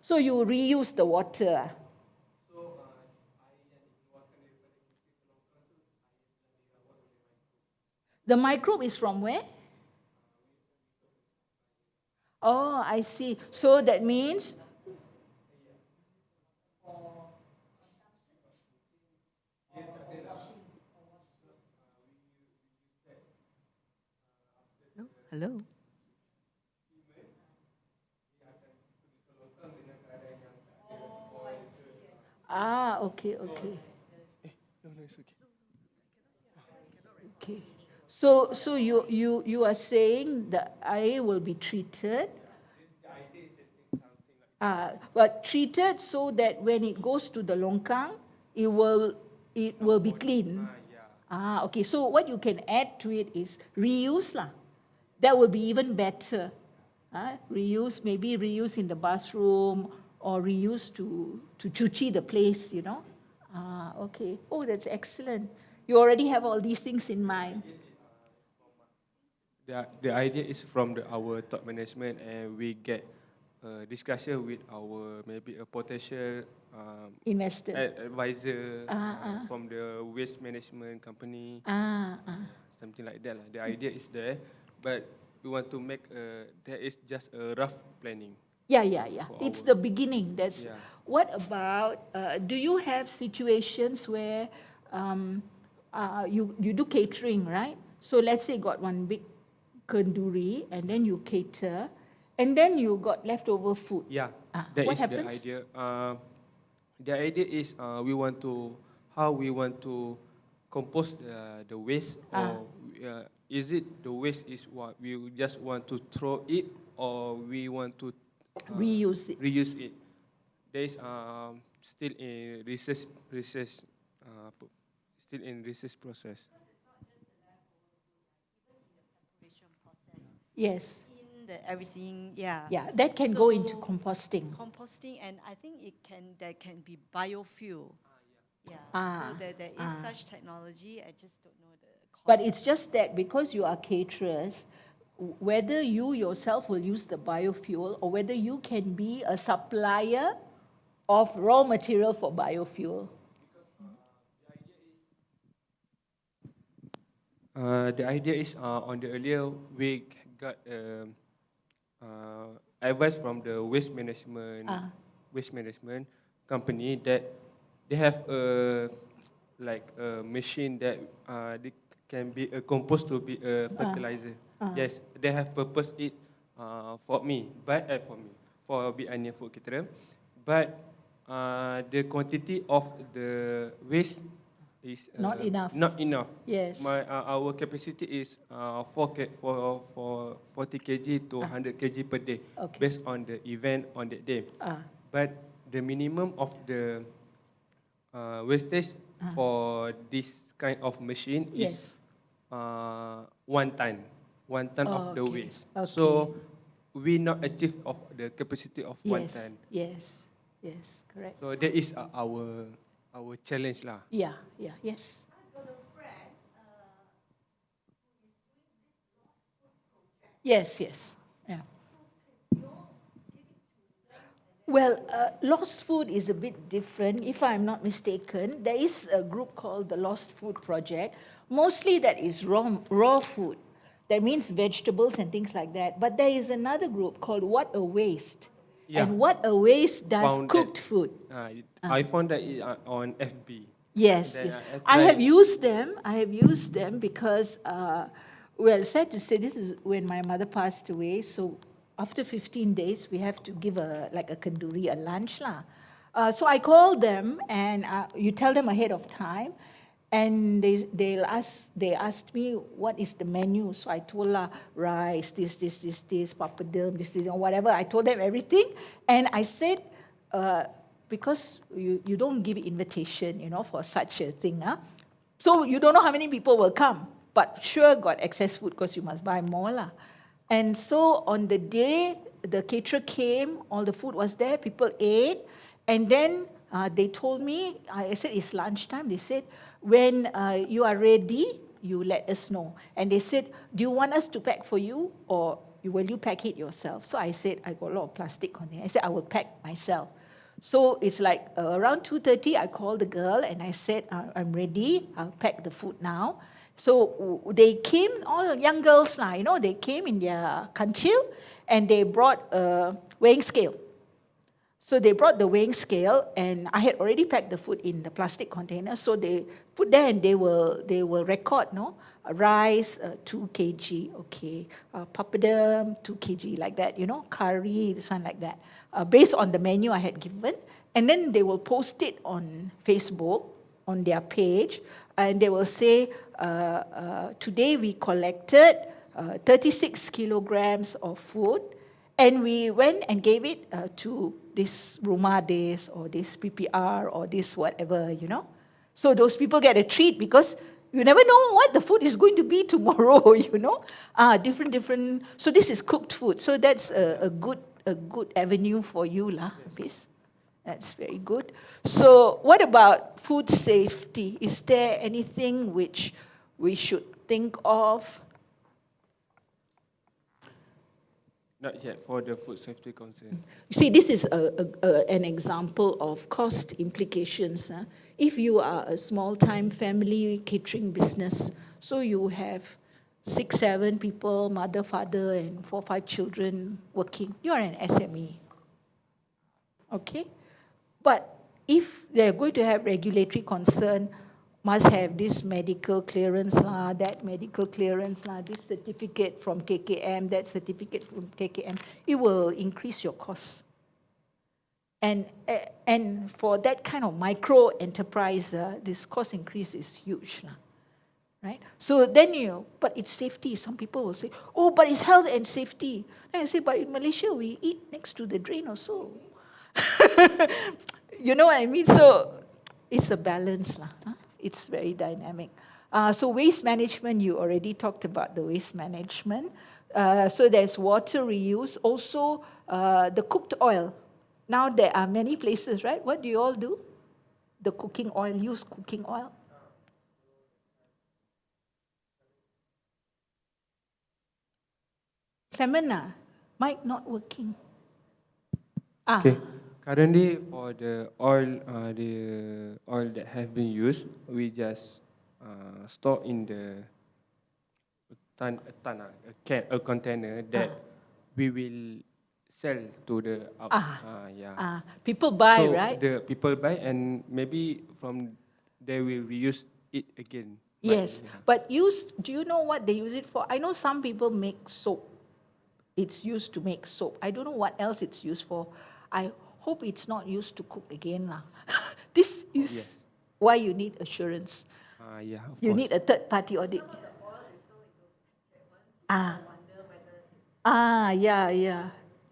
[SPEAKER 1] So you reuse the water. The microbe is from where? Oh, I see. So that means,
[SPEAKER 3] Hello.
[SPEAKER 1] okay, okay,
[SPEAKER 3] No, no, it's okay.
[SPEAKER 1] okay. So you are saying the eye will be treated. But treated so that when it goes to the longkang, it will be clean. Okay. So what you can add to it is reuse lah. That will be even better. Reuse, maybe reuse in the bathroom or reuse to cuci the place, you know. Okay. Oh, that's excellent. You already have all these things in mind.
[SPEAKER 4] The idea is from our top management, and we get discussion with our maybe a potential
[SPEAKER 1] Investor.
[SPEAKER 4] advisor from the waste management company, something like that lah. The idea is there, but we want to make there is just a rough planning.
[SPEAKER 1] Yeah. It's the
[SPEAKER 4] our-
[SPEAKER 1] beginning. That's
[SPEAKER 4] Yeah.
[SPEAKER 1] What about? Do you have situations where you do catering, right? So let's say you got one big kenduri, and then you cater, and then you got leftover food.
[SPEAKER 4] Yeah,
[SPEAKER 1] What
[SPEAKER 4] that is
[SPEAKER 1] happens?
[SPEAKER 4] the idea. The idea is we want to compost the waste, or is it the waste is what we just want to throw it, or we want to
[SPEAKER 1] Reuse it.
[SPEAKER 4] reuse it. There is still in research process.
[SPEAKER 2] Preparation process.
[SPEAKER 1] Yes.
[SPEAKER 2] In the everything, yeah.
[SPEAKER 1] Yeah, that can go into
[SPEAKER 2] So,
[SPEAKER 1] composting.
[SPEAKER 2] Composting, and I think there can be biofuel. Yeah.
[SPEAKER 1] Ah,
[SPEAKER 2] So there is such technology. I just don't know the cost.
[SPEAKER 1] But it's just that because you are caterers, whether you yourself will use the biofuel or whether you can be a supplier of raw material for biofuel.
[SPEAKER 4] The idea is on the earlier we got advice from the waste management company that they have a machine that they can be a compost to be a fertilizer. Yes, they have purposed it for me, for Big Onion Food Caterer, but the quantity of the waste is
[SPEAKER 1] Not enough.
[SPEAKER 4] Not enough.
[SPEAKER 1] Yes.
[SPEAKER 4] Our capacity is 40 kg to 100 kg per day,
[SPEAKER 1] Okay.
[SPEAKER 4] based on the event on that day. But the minimum of the wastage for this kind of machine is
[SPEAKER 1] Yes.
[SPEAKER 4] 1 ton. 1 ton of the
[SPEAKER 1] Okay.
[SPEAKER 4] waste.
[SPEAKER 1] Okay.
[SPEAKER 4] So we not achieve of the capacity of 1
[SPEAKER 1] Yes.
[SPEAKER 4] ton.
[SPEAKER 1] Yes. Yes. Correct.
[SPEAKER 4] So that is our challenge lah.
[SPEAKER 1] Yeah. Yes. Yes. Yeah. Well, lost food is a bit different. If I'm not mistaken, there is a group called the Lost Food Project. Mostly that is raw food. That means vegetables and things like that. But there is another group called What a Waste.
[SPEAKER 4] Yeah.
[SPEAKER 1] And What a Waste does
[SPEAKER 4] Found
[SPEAKER 1] cooked
[SPEAKER 4] that-
[SPEAKER 1] food.
[SPEAKER 4] I found that on FB.
[SPEAKER 1] Yes,
[SPEAKER 4] Then
[SPEAKER 1] yes.
[SPEAKER 4] I
[SPEAKER 1] I have
[SPEAKER 4] tried-
[SPEAKER 1] used them. I have used them because, well, sad to say, this is when my mother passed away. So after 15 days, we have to give a kenduri, a lunch lah. So I called them, and you tell them ahead of time, and they asked me what is the menu. So I told her rice, this, papadum, this, or whatever. I told them everything, and I said, because you don't give invitation, for such a thing. So you don't know how many people will come. But sure got excess food because you must buy more lah. And so on the day the caterer came, all the food was there, people ate. And then they told me, I said it's lunchtime. They said, when you are ready, you let us know. And they said, do you want us to pack for you or will you pack it yourself? So I said, I got a lot of plastic on there. I said, I will pack myself. So it's like around 2:30, I called the girl and I said, I'm ready, I'll pack the food now. So they came, all young girls now, they came in their kancil and they brought a weighing scale. So they brought the weighing scale, and I had already packed the food in the plastic container. So they put there, and they will record, rice 2 kg, okay, papadum 2 kg, like that, curry, this one like that, based on the menu I had given, and then they will post it on Facebook, on their page, and they will say, today we collected 36 kilograms of food. And we went and gave it to this Rumah Des or this PPR or this whatever, you know. So those people get a treat because you never know what the food is going to be tomorrow, you know. Different. So this is cooked food. So that's a good avenue for you, lah, Bis. That's very good. So what about food safety? Is there anything which we should think of?
[SPEAKER 4] Not yet for the food safety concern.
[SPEAKER 1] You see, this is an example of cost implications. If you are a small-time family catering business, so you have 6, 7 people, mother, father, and 4, 5 children working, you are an SME. Okay? But if they're going to have regulatory concern, must have this medical clearance, that medical clearance, this certificate from KKM, that certificate from KKM, it will increase your costs. And for that kind of micro enterprise, this cost increase is huge. Right? So then but it's safety. Some people will say, oh, but it's health and safety. And I say, but in Malaysia, we eat next to the drain also. You know what I mean? So it's a balance. It's very dynamic. So waste management, you already talked about the waste management. So there's water reuse. Also, the cooked oil. Now there are many places, right? What do you all do? The cooking oil, use cooking oil. Clemena, mic not working.
[SPEAKER 4] Okay. Currently, for the oil that have been used, we just store in the a container that we will sell to the
[SPEAKER 1] people buy,
[SPEAKER 4] so
[SPEAKER 1] right?
[SPEAKER 4] the people buy and maybe from they will reuse it again.
[SPEAKER 1] Yes, but do you know what they use it for? I know some people make soap. It's used to make soap. I don't know what else it's used for. I hope it's not used to cook again. This is why you need assurance. You need a third-party audit.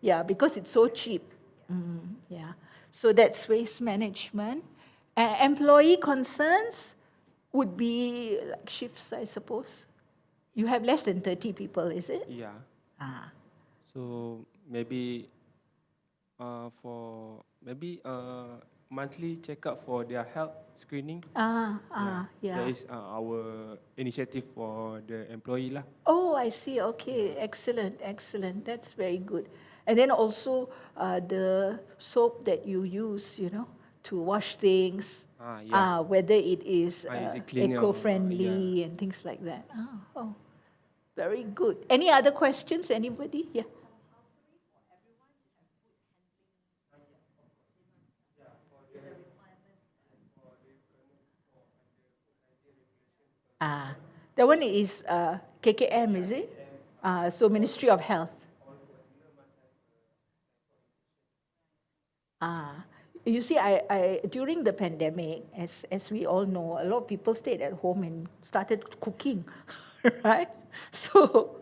[SPEAKER 1] Yeah, because it's so cheap. So that's waste management. Employee concerns would be like shifts, I suppose. You have less than 30 people, is it?
[SPEAKER 4] Yeah. So maybe for monthly checkup for their health screening.
[SPEAKER 1] Yeah.
[SPEAKER 4] That is our initiative for the employee lah.
[SPEAKER 1] Oh, I see. Okay, excellent. That's very good. And then also the soap that you use, to wash things, whether it is eco-friendly and things like that. Oh, very good. Any other questions? Anybody? Yeah. That one is KKM, is it? So Ministry of Health. You see, I during the pandemic, as we all know, a lot of people stayed at home and started cooking, right? So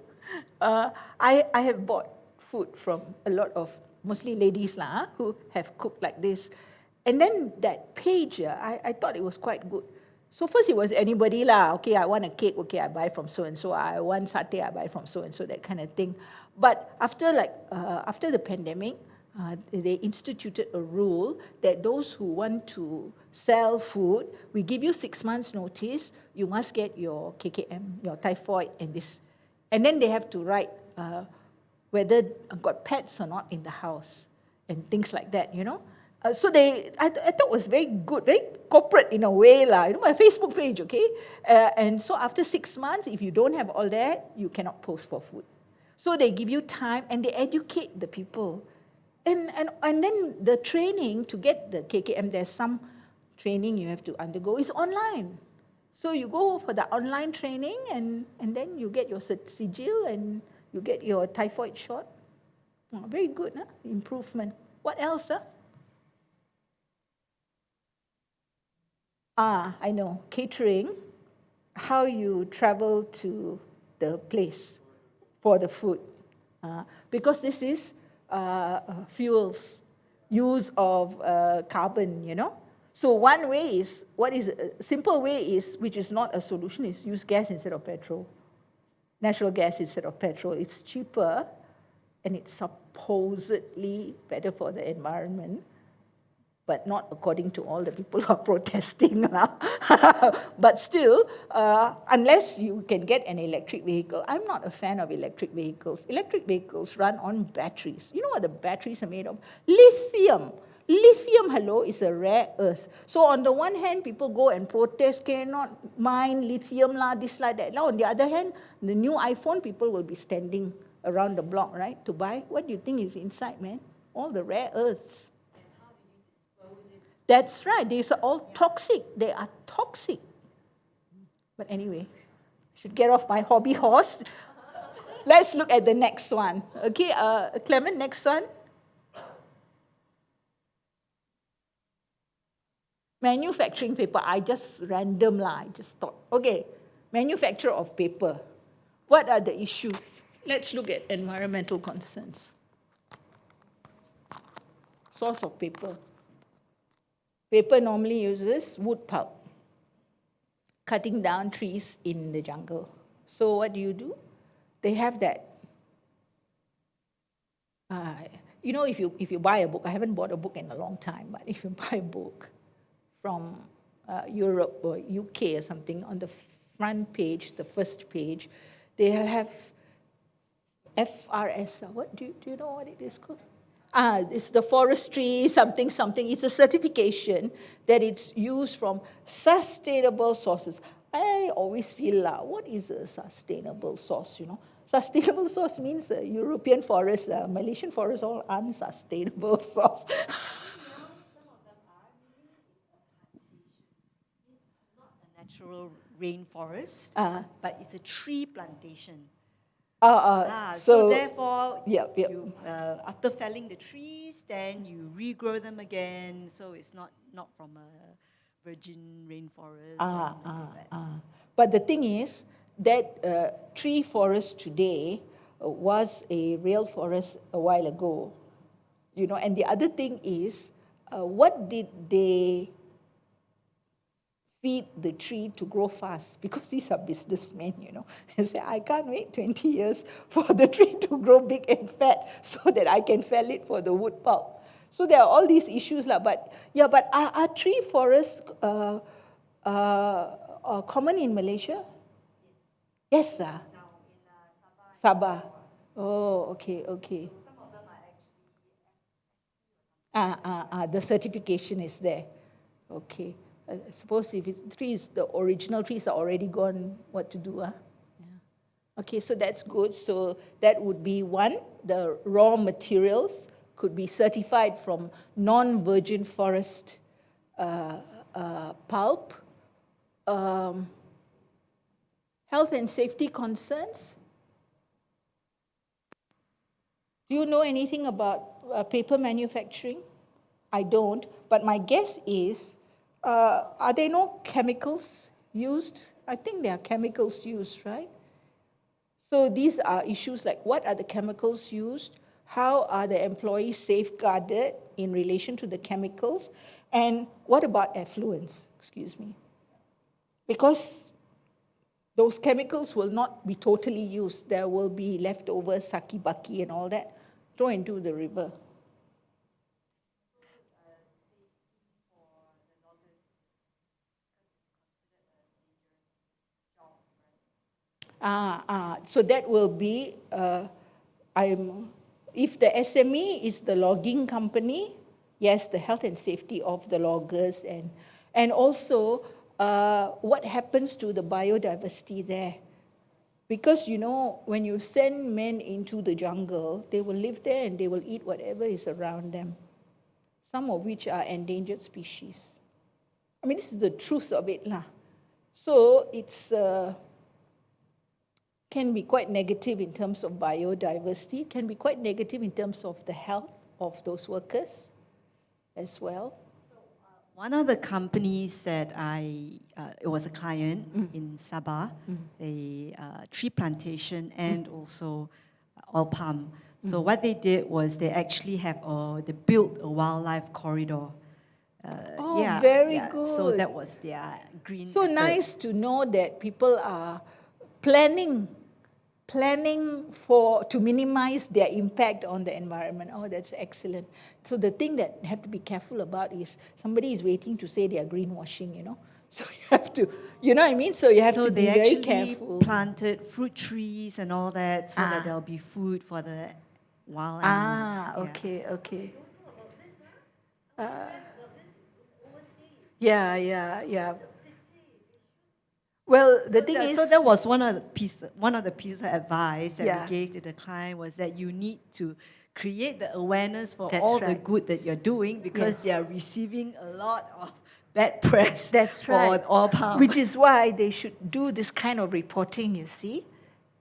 [SPEAKER 1] I have bought food from a lot of mostly ladies who have cooked like this. And then that page, I thought it was quite good. So first it was anybody okay, I want a cake, okay, I buy from so-and-so. I want satay, I buy from so-and-so, that kind of thing. But after the pandemic, they instituted a rule that those who want to sell food, we give you 6 months notice, you must get your KKM, your typhoid and this. And then they have to write whether got pets or not in the house and things like that, So I thought it was very good, very corporate in a way, my Facebook page, okay? And so after 6 months, if you don't have all that, you cannot post for food. So they give you time and they educate the people. And then the training to get the KKM, there's some training you have to undergo, is online. So you go for the online training and then you get your sigil and you get your typhoid shot. Oh, very good, improvement. What else? I know, catering, how you travel to the place for the food. Because this is fuels, use of carbon, you know. So one way is, what is a simple way is, which is not a solution, is use gas instead of petrol. Natural gas instead of petrol. It's cheaper and it's supposedly better for the environment, but not according to all the people who are protesting now. But still, unless you can get an electric vehicle, I'm not a fan of electric vehicles. Electric vehicles run on batteries. You know what the batteries are made of? Lithium. Lithium, hello, is a rare earth. So on the one hand, people go and protest, cannot mine lithium, this, like that. Now on the other hand, the new iPhone, people will be standing around the block, right, to buy. What do you think is inside, man? All the rare earths. That's right. These are all toxic. They are toxic. But anyway, I should get off my hobby horse. Let's look at the next one. Okay, Clement, next one. Manufacturing paper. I just random I just thought. Okay, manufacture of paper. What are the issues? Let's look at environmental concerns. Source of paper. Paper normally uses wood pulp, cutting down trees in the jungle. So what do? They have that. You know, if you buy a book, I haven't bought a book in a long time, but if you buy a book from Europe or UK or something, on the front page, the first page, they have FRS. What do you know what it is called? It's the forestry something. It's a certification that it's used from sustainable sources. I always feel, what is a sustainable source, you know? Sustainable source means European forests, Malaysian forests, all unsustainable source.
[SPEAKER 2] Natural rainforest, but it's a tree plantation. So therefore, you, after felling the trees, then you regrow them again. So it's not from a virgin rainforest or something like that.
[SPEAKER 1] But the thing is that tree forest today was a real forest a while ago, you know. And the other thing is, what did they feed the tree to grow fast? Because these are businessmen, you know. They say, I can't wait 20 years for the tree to grow big and fat so that I can fell it for the wood pulp. So there are all these issues. But are tree forests common in Malaysia? Yes, sir.
[SPEAKER 2] Now in Sabah.
[SPEAKER 1] Sabah. Oh, okay.
[SPEAKER 2] So some of them are actually.
[SPEAKER 1] The certification is there. Okay. I suppose if trees, the original trees are already gone, what to do? Yeah. Okay, so that's good. So that would be one. The raw materials could be certified from non-virgin forest pulp. Health and safety concerns. Do you know anything about paper manufacturing? I don't, but my guess is, are there no chemicals used? I think there are chemicals used, right? So these are issues like, what are the chemicals used? How are the employees safeguarded in relation to the chemicals? And what about effluents? Excuse me. Because those chemicals will not be totally used. There will be leftovers, saki-baki and all that, thrown into the river. So that will be, if the SME is the logging company, yes, the health and safety of the loggers, and also what happens to the biodiversity there. Because, you know, when you send men into the jungle, they will live there and they will eat whatever is around them, some of which are endangered species. I mean, this is the truth of it, lah. So it's can be quite negative in terms of biodiversity, can be quite negative in terms of the health of those workers as well.
[SPEAKER 2] So one of the companies that it was a client in Sabah, a tree plantation and also oil palm.
[SPEAKER 5] So what they did was they actually they built a wildlife corridor.
[SPEAKER 1] Very
[SPEAKER 5] So
[SPEAKER 1] good.
[SPEAKER 5] that was their green
[SPEAKER 1] So
[SPEAKER 5] effort.
[SPEAKER 1] nice to know that people are planning to minimize their impact on the environment. Oh, that's excellent. So the thing that you have to be careful about is somebody is waiting to say they are greenwashing, you know. So you have to, you know what I mean? So you have
[SPEAKER 5] So
[SPEAKER 1] to be
[SPEAKER 5] they
[SPEAKER 1] very
[SPEAKER 5] actually
[SPEAKER 1] careful.
[SPEAKER 5] planted fruit trees and all that so that there'll be food for the wild animals.
[SPEAKER 1] Okay. Yeah. Well, the thing is,
[SPEAKER 5] So that was one of the pieces of advice that
[SPEAKER 1] Yeah.
[SPEAKER 5] we gave to the client was that you need to create the awareness for
[SPEAKER 1] That's
[SPEAKER 5] all the
[SPEAKER 1] right.
[SPEAKER 5] good that you're doing because
[SPEAKER 1] Yes.
[SPEAKER 5] they are receiving a lot of bad press
[SPEAKER 1] That's
[SPEAKER 5] for
[SPEAKER 1] right.
[SPEAKER 5] oil palm.
[SPEAKER 1] Which is why they should do this kind of reporting, you see.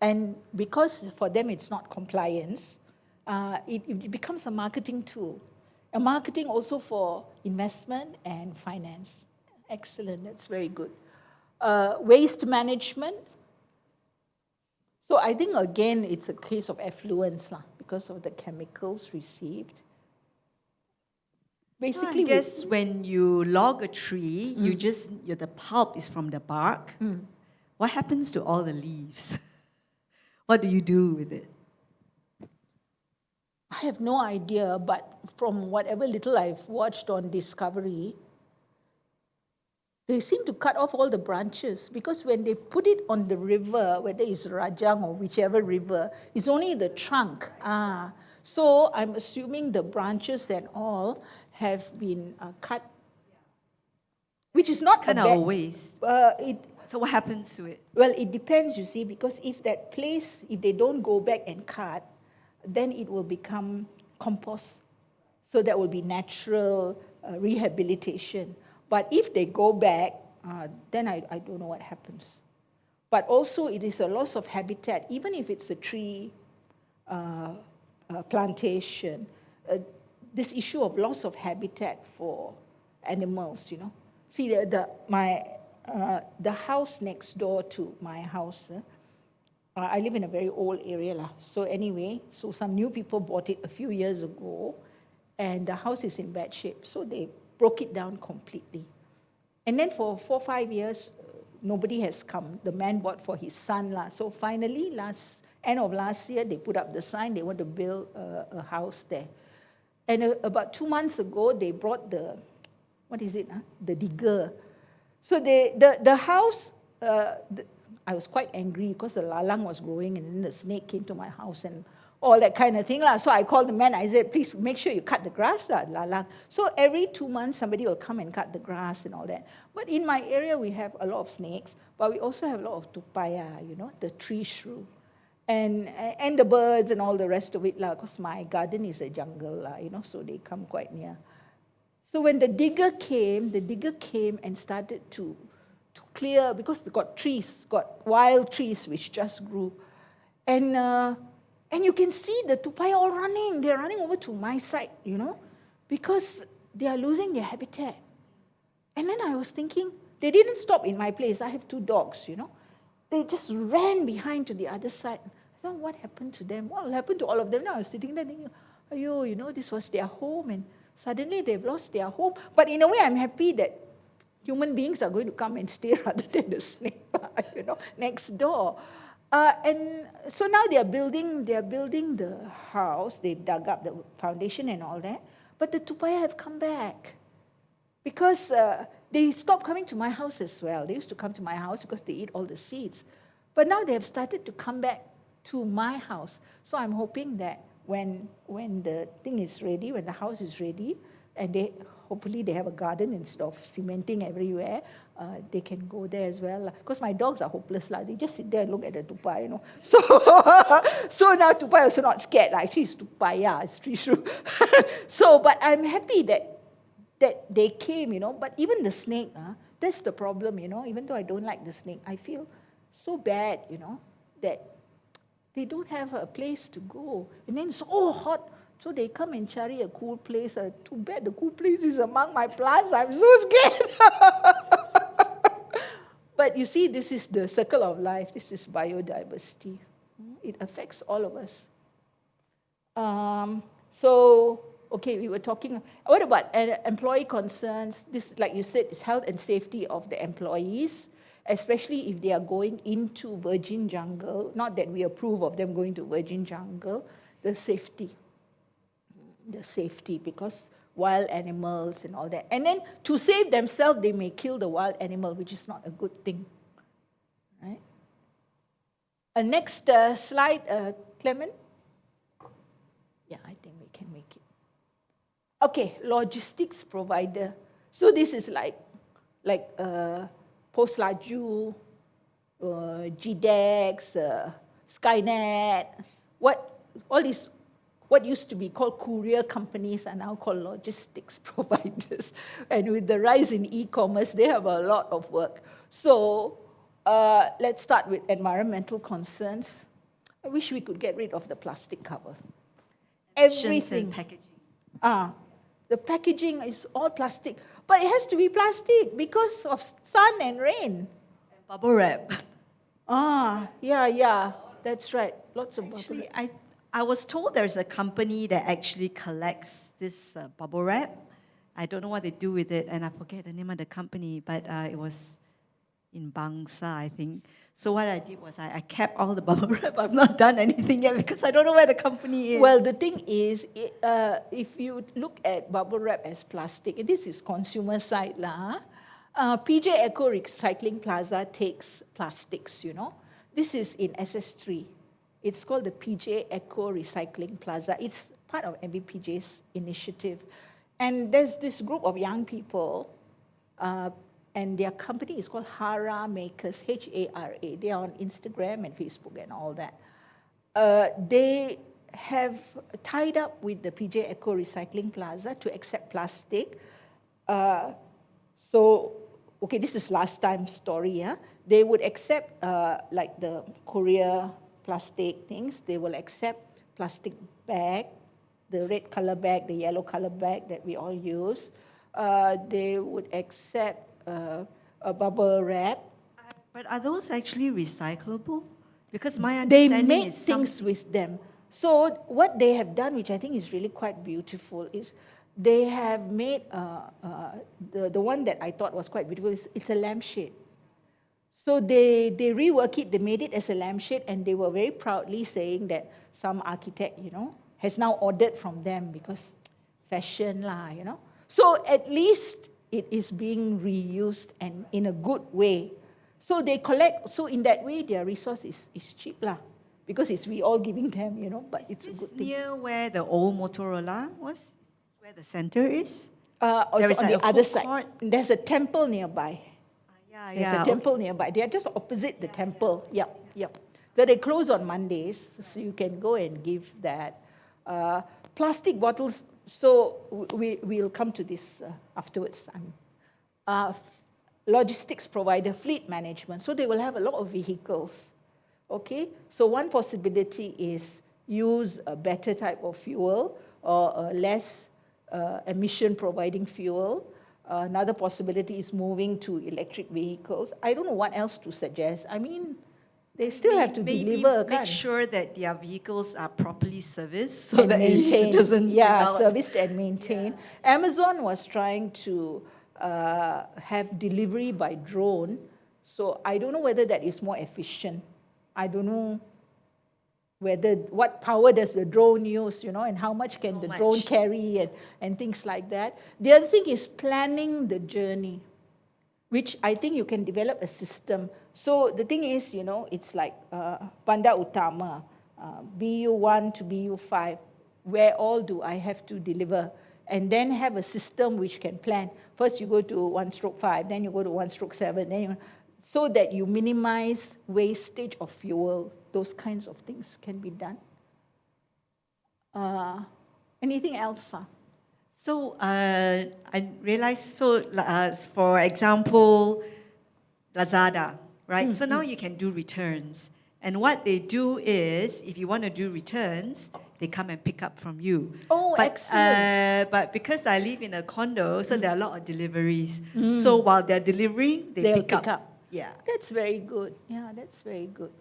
[SPEAKER 1] And because for them it's not compliance, it becomes a marketing tool. A marketing also for investment and finance. Excellent, that's very good. Waste management. So I think again it's a case of affluence because of the chemicals received.
[SPEAKER 5] So
[SPEAKER 1] Basically,
[SPEAKER 5] I guess when you log a tree, the pulp is from the bark. What happens to all the leaves? What do you do with it?
[SPEAKER 1] I have no idea, but from whatever little I've watched on Discovery, they seem to cut off all the branches because when they put it on the river, whether it's Rajang or whichever river, it's only the trunk. So I'm assuming the branches and all have been cut, which is not
[SPEAKER 5] Kind
[SPEAKER 1] a
[SPEAKER 5] of
[SPEAKER 1] bad
[SPEAKER 5] a waste. So what happens to it?
[SPEAKER 1] Well, it depends, you see, because if that place, if they don't go back and cut, then it will become compost. So that will be natural rehabilitation. But if they go back, then I don't know what happens. But also it is a loss of habitat, even if it's a tree plantation, this issue of loss of habitat for animals, you know. See, the house next door to my house, I live in a very old area. So anyway, so some new people bought it a few years ago, and the house is in bad shape. So they broke it down completely. And then for 4 or 5 years, nobody has come. The man bought for his son. So finally, end of last year, they put up the sign, they want to build a house there. And about 2 months ago, they brought the digger. So the house, I was quite angry because the lalang was growing and then the snake came to my house and all that kind of thing. So I called the man, I said, please make sure you cut the grass, lalang. So every 2 months, somebody will come and cut the grass and all that. But in my area, we have a lot of snakes, but we also have a lot of tupaya, you know, the tree shrew. And the birds and all the rest of it, because my garden is a jungle, you know, so they come quite near. So when the digger came and started to clear, because they got wild trees which just grew. And you can see the tupai all running. They're running over to my side, you know, because they are losing their habitat. And then I was thinking, they didn't stop in my place. I have 2 dogs, you know. They just ran behind to the other side. I thought, what happened to them? What will happen to all of them? Now I was sitting there thinking, you know, this was their home and suddenly they've lost their home. But in a way, I'm happy that human beings are going to come and stay rather than the snake, you know, next door. And so now they are building the house. They dug up the foundation and all that. But the tupaya have come back because they stopped coming to my house as well. They used to come to my house because they eat all the seeds. But now they have started to come back to my house. So I'm hoping that when the thing is ready, when the house is ready, and hopefully they have a garden instead of cementing everywhere, they can go there as well. Because my dogs are hopeless. They just sit there and look at the tupai, you know. So now tupai also not scared. Actually, it's tupai, it's tree shrew. But I'm happy that they came, you know. But even the snake, that's the problem, you know. Even though I don't like the snake, I feel so bad, you know, that they don't have a place to go. And then it's so hot. So they come and cari a cool place. Too bad the cool place is among my plants. I'm so scared. But you see, this is the circle of life. This is biodiversity. It affects all of us. So, okay, we were talking, what about employee concerns? This, like you said, is health and safety of the employees, especially if they are going into virgin jungle. Not that we approve of them going to virgin jungle, the safety, because wild animals and all that. And then to save themselves, they may kill the wild animal, which is not a good thing, right? Next slide, Clement. Yeah, I think we can make it. Okay, logistics provider. So this is like Post Laju, GDEX, Skynet. All these, what used to be called courier companies are now called logistics providers. And with the rise in e-commerce, they have a lot of work. So let's start with environmental concerns. I wish we could get rid of the plastic cover. Everything.
[SPEAKER 5] And packaging.
[SPEAKER 1] The packaging is all plastic. But it has to be plastic because of sun and rain.
[SPEAKER 5] And bubble wrap.
[SPEAKER 1] Yeah, that's right. Lots of
[SPEAKER 5] Actually,
[SPEAKER 1] bubble wrap.
[SPEAKER 5] I was told there's a company that actually collects this bubble wrap. I don't know what they do with it, and I forget the name of the company, but it was in Bangsa, I think. So what I did was I kept all the bubble wrap. I've not done anything yet because I don't know where the company is.
[SPEAKER 1] Well, the thing is, if you look at bubble wrap as plastic, and this is consumer side lah. PJ Eco Recycling Plaza takes plastics, you know. This is in SS3. It's called the PJ Eco Recycling Plaza. It's part of MBPJ's initiative. And there's this group of young people, and their company is called Hara Makers, Hara. They are on Instagram and Facebook and all that. They have tied up with the PJ Eco Recycling Plaza to accept plastic. So, okay, this is last time story, yeah? They would accept like the Korea plastic things. They will accept plastic bag, the red color bag, the yellow color bag that we all use. They would accept a bubble wrap.
[SPEAKER 5] But are those actually recyclable? Because my
[SPEAKER 1] They
[SPEAKER 5] understanding
[SPEAKER 1] make
[SPEAKER 5] is
[SPEAKER 1] things with them. So what they have done, which I think is really quite beautiful, is they have made the one that I thought was quite beautiful. It's a lampshade. So they rework it. They made it as a lampshade, and they were very proudly saying that some architect, you know, has now ordered from them because fashion lah, you know. So at least it is being reused and in a good way. So they collect, so in that way their resource is cheap lah. Because it's we all giving them, you know, but it's a good thing.
[SPEAKER 5] Near where the old Motorola was? Is this where the center is?
[SPEAKER 1] Also
[SPEAKER 5] There is
[SPEAKER 1] on
[SPEAKER 5] like
[SPEAKER 1] the
[SPEAKER 5] a
[SPEAKER 1] other
[SPEAKER 5] food
[SPEAKER 1] side.
[SPEAKER 5] court?
[SPEAKER 1] There's a temple nearby. There's a temple nearby. They are just opposite the temple. Yep. So they close on Mondays, so you can go and give that. Plastic bottles, so we'll come to this afterwards. Logistics provider, fleet management. So they will have a lot of vehicles. Okay, so one possibility is use a better type of fuel or a less emission providing fuel. Another possibility is moving to electric vehicles. I don't know what else to suggest. I mean, they still have to deliver.
[SPEAKER 5] Make
[SPEAKER 1] kan?
[SPEAKER 5] sure that their vehicles are properly serviced so
[SPEAKER 1] And
[SPEAKER 5] that
[SPEAKER 1] maintained.
[SPEAKER 5] it doesn't develop.
[SPEAKER 1] Serviced and maintained. Yeah. Amazon was trying to have delivery by drone. So I don't know whether that is more efficient. I don't know what power does the drone use, you know, and how much can the drone carry and things like that. The other thing is planning the journey, which I think you can develop a system. So the thing is, you know, it's like Bandar Utama, BU1 to BU5, where all do I have to deliver? And then have a system which can plan. First you go to 1/5, then you go to 1/7, then so that you minimize wastage of fuel. Those kinds of things can be done. Anything else?
[SPEAKER 5] So I realized, for example, Lazada, right? So now you can do returns. And what they do is, if you want to do returns, they come and pick up from you.
[SPEAKER 1] Oh, excellent.
[SPEAKER 5] But because I live in a condo, so there are a lot of deliveries. So while they're delivering,
[SPEAKER 1] They'll pick up.
[SPEAKER 5] Yeah.
[SPEAKER 1] That's very good. Yeah, that's very good.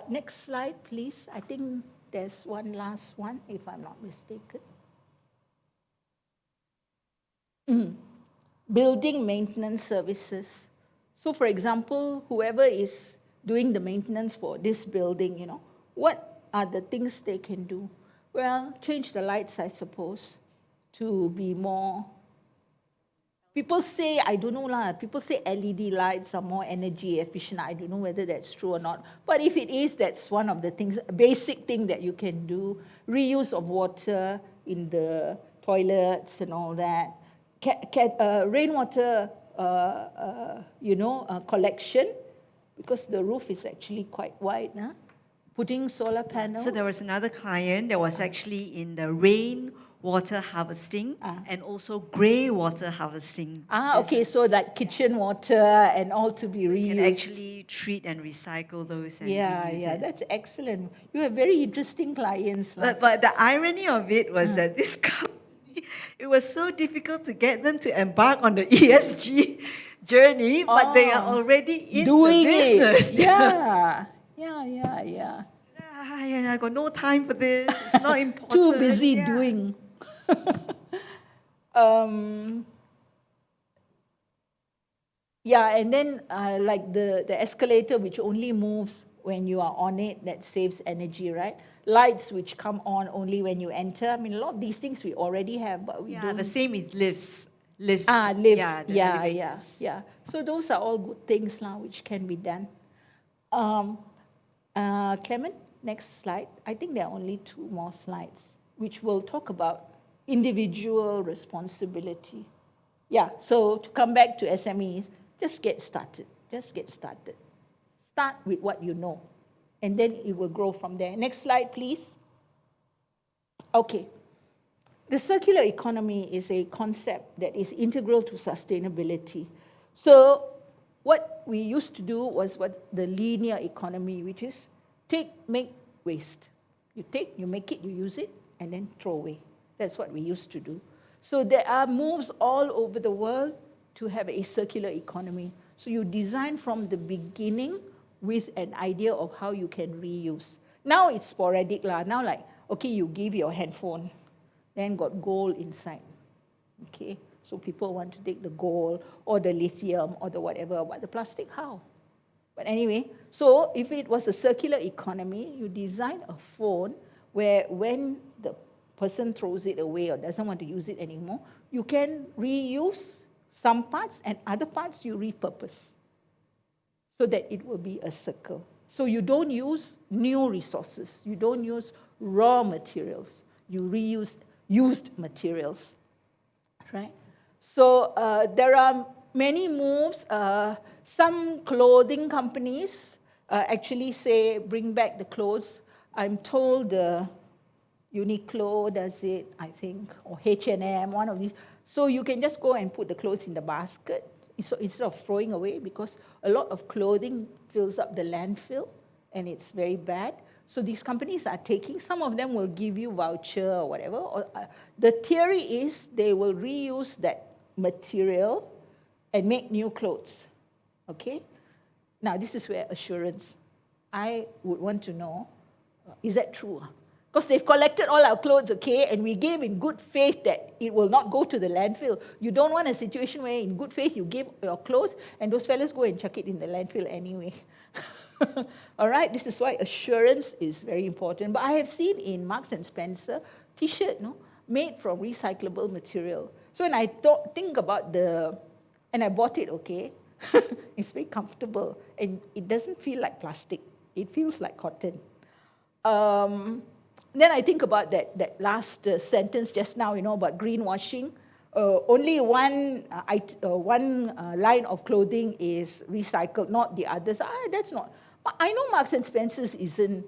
[SPEAKER 1] Next slide, please. I think there's one last one, if I'm not mistaken. Building maintenance services. So for example, whoever is doing the maintenance for this building, what are the things they can do? Well, change the lights, I suppose, to be more. People say, I don't know lah, people say LED lights are more energy efficient. I don't know whether that's true or not. But if it is, that's one of the things, a basic thing that you can do. Reuse of water in the toilets and all that. Rainwater, collection, because the roof is actually quite wide. Putting solar panels.
[SPEAKER 5] So there was another client that was actually in the rain water harvesting and also grey water harvesting.
[SPEAKER 1] Okay, so like kitchen water and all to be reused.
[SPEAKER 5] You can actually treat and recycle those and reuse it.
[SPEAKER 1] That's excellent. You have very interesting clients.
[SPEAKER 5] But the irony of it was that this company, it was so difficult to get them to embark on the ESG journey, but they are already in
[SPEAKER 1] doing
[SPEAKER 5] the business.
[SPEAKER 1] It. Yeah.
[SPEAKER 5] I got no time for this. It's not important.
[SPEAKER 1] Too busy doing. And then like the escalator, which only moves when you are on it, that saves energy, right? Lights which come on only when you enter. I mean, a lot of these things we already have, but we don't.
[SPEAKER 5] The same with lifts.
[SPEAKER 1] Lifts. So those are all good things now which can be done. Clement, next slide. I think there are only 2 more slides, which will talk about individual responsibility. So to come back to SMEs, just get started. Start with what you know, and then it will grow from there. Next slide, please. Okay. The circular economy is a concept that is integral to sustainability. So what we used to do was what the linear economy, which is make, waste. You make it, you use it, and then throw away. That's what we used to do. So there are moves all over the world to have a circular economy. So you design from the beginning with an idea of how you can reuse. Now it's sporadic lah. Now like, okay, you give your handphone, then got gold inside. Okay, so people want to take the gold or the lithium or the whatever, but the plastic, how? But anyway, so if it was a circular economy, you design a phone where when the person throws it away or doesn't want to use it anymore, you can reuse some parts and other parts you repurpose so that it will be a circle. So you don't use new resources. You don't use raw materials. You reuse used materials, right? So there are many moves. Some clothing companies actually say, bring back the clothes. I'm told Uniqlo does it, I think, or H&M, one of these. So you can just go and put the clothes in the basket instead of throwing away, because a lot of clothing fills up the landfill and it's very bad. So these companies are taking, some of them will give you voucher or whatever. Or, the theory is they will reuse that material and make new clothes, okay? Now this is where assurance. I would want to know, is that true? Because they've collected all our clothes, okay, and we gave in good faith that it will not go to the landfill. You don't want a situation where in good faith you give your clothes and those fellas go and chuck it in the landfill anyway. All right, this is why assurance is very important. But I have seen in Marks and Spencer T-shirt, made from recyclable material. So when I think about and I bought it, okay, it's very comfortable and it doesn't feel like plastic. It feels like cotton. Then I think about that last sentence just now, about greenwashing. Only one line of clothing is recycled, not the others. That's not. I know Marks and Spencer's isn't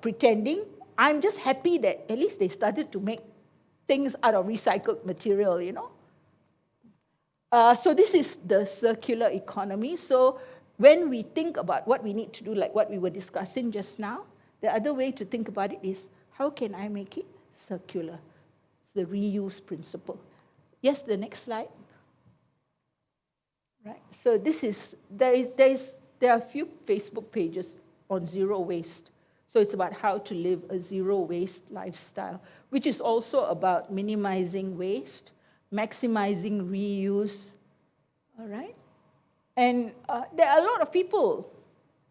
[SPEAKER 1] pretending. I'm just happy that at least they started to make things out of recycled material, So this is the circular economy. So when we think about what we need to do, like what we were discussing just now, the other way to think about it is, how can I make it circular? It's the reuse principle. Yes, the next slide. Right. So this is there are a few Facebook pages on zero waste. So it's about how to live a zero-waste lifestyle, which is also about minimizing waste, maximizing reuse, all right? And there are a lot of people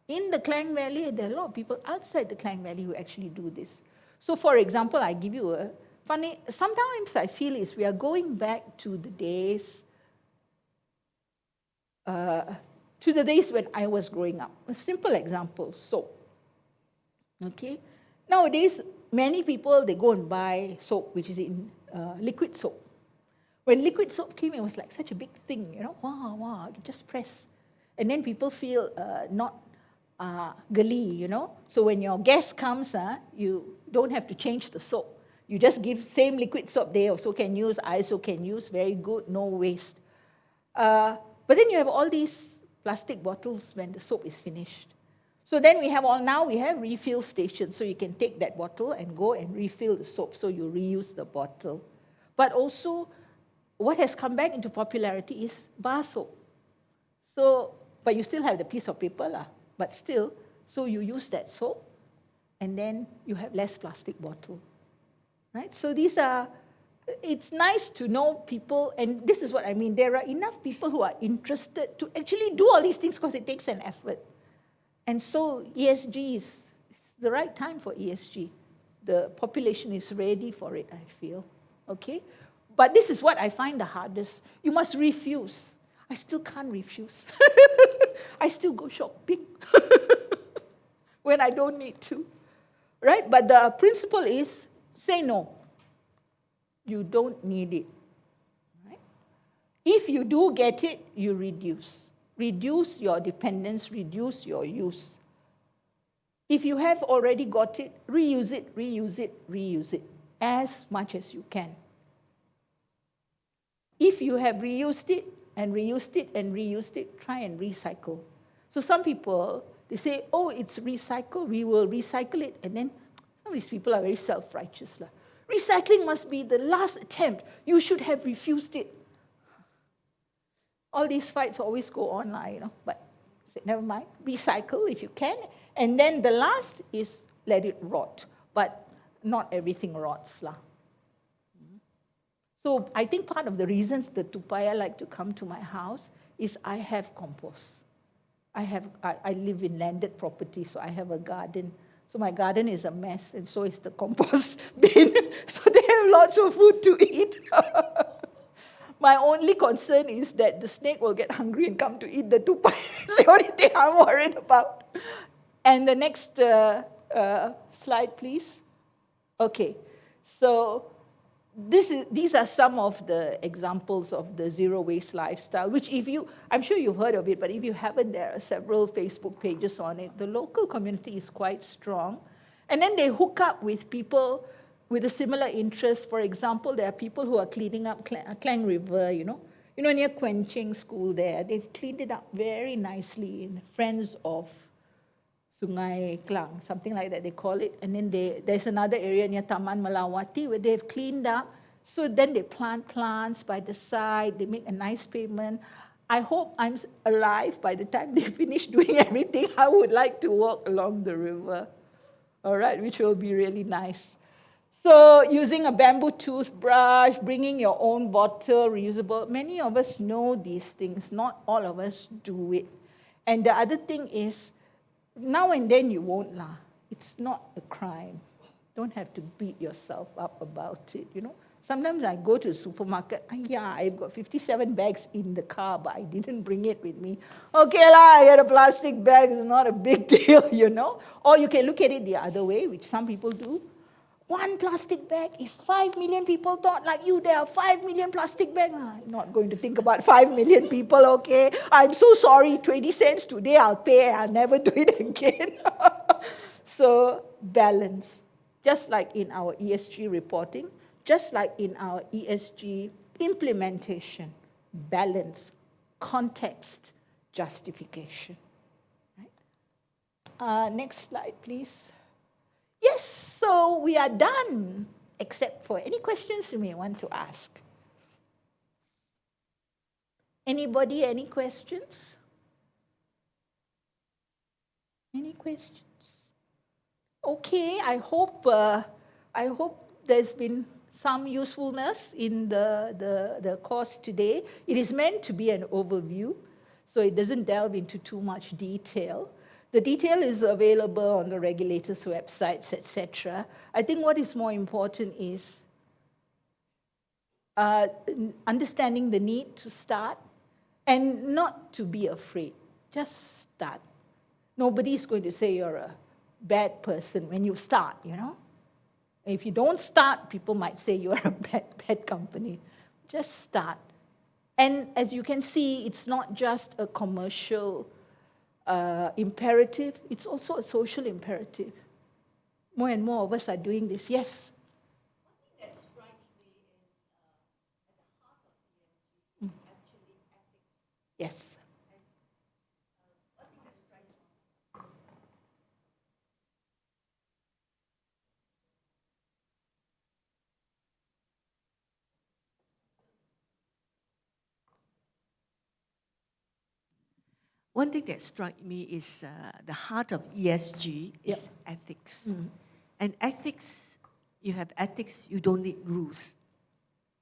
[SPEAKER 1] in the Klang Valley, and there are a lot of people outside the Klang Valley who actually do this. So for example, I give you a funny, sometimes I feel is we are going back to the days when I was growing up. A simple example, soap. Okay? Nowadays, many people, they go and buy soap, which is in liquid soap. When liquid soap came, it was like such a big thing, you know, wow, you just press. And then people feel not gully, you know. So when your guest comes, you don't have to change the soap. You just give same liquid soap they also can use, I also can use, very good, no waste. But then you have all these plastic bottles when the soap is finished. So then we have refill stations, so you can take that bottle and go and refill the soap, so you reuse the bottle. But also, what has come back into popularity is bar soap. So, but you still have the piece of paper, but still, so you use that soap, and then you have less plastic bottle, right? So it's nice to know people, and this is what I mean, there are enough people who are interested to actually do all these things because it takes an effort. And so ESG is the right time for ESG. The population is ready for it, I feel, okay? But this is what I find the hardest. You must refuse. I still can't refuse. I still go shopping when I don't need to, right? But the principle is, say no. You don't need it, right? If you do get it, you reduce. Reduce your dependence, reduce your use. If you have already got it, reuse it, reuse it, reuse it, as much as you can. If you have reused it, and reused it, and reused it, try and recycle. So some people, they say, oh, it's recycle, we will recycle it, and then some of these people are very self-righteous. Recycling must be the last attempt. You should have refused it. All these fights always go on, you know, but say, never mind, recycle if you can. And then the last is let it rot. But not everything rots. So I think part of the reasons the Tupaya like to come to my house is I have compost. I live in landed property, so I have a garden. So my garden is a mess, and so is the compost bin. So they have lots of food to eat. My only concern is that the snake will get hungry and come to eat the tupai. That's the only thing I'm worried about. And the next slide, please. Okay, so these are some of the examples of the zero waste lifestyle, which I'm sure you've heard of it, but if you haven't, there are several Facebook pages on it. The local community is quite strong. And then they hook up with people with a similar interest. For example, there are people who are cleaning up Klang River, you know, near Quenching School there. They've cleaned it up very nicely in Friends of Sungai Klang, something like that they call it. And then there's another area near Taman Melawati where they've cleaned up. So then they plant plants by the side. They make a nice pavement. I hope I'm alive by the time they finish doing everything. I would like to walk along the river, all right, which will be really nice. So using a bamboo toothbrush, bringing your own bottle, reusable. Many of us know these things. Not all of us do it. And the other thing is, now and then you won't laugh. It's not a crime. Don't have to beat yourself up about it, you know. Sometimes I go to the supermarket, I've got 57 bags in the car, but I didn't bring it with me. Okay I get a plastic bag, it's not a big deal, you know. Or you can look at it the other way, which some people do. One plastic bag, if 5 million people thought like you, there are 5 million plastic bags. I'm not going to think about 5 million people, okay? I'm so sorry, 20 cents today I'll pay, I'll never do it again. So balance, just like in our ESG reporting, just like in our ESG implementation, balance, context, justification. Right? Next slide, please. Yes, so we are done, except for any questions you may want to ask. Anybody, any questions? Any questions? okay, I hope there's been some usefulness in the course today. It is meant to be an overview, so it doesn't delve into too much detail. The detail is available on the regulators' websites, etc. I think what is more important is understanding the need to start and not to be afraid. Just start. Nobody's going to say you're a bad person when you start, you know. If you don't start, people might say you are a bad company. Just start. And as you can see, it's not just a commercial imperative, it's also a social imperative. More and more of us are doing this. Yes?
[SPEAKER 2] One thing that strikes me is at the heart of ESG is actually ethics.
[SPEAKER 1] Yes.
[SPEAKER 2] One thing that strikes me.
[SPEAKER 3] One thing that struck me is the heart of ESG is ethics. And ethics, you have ethics, you don't need rules.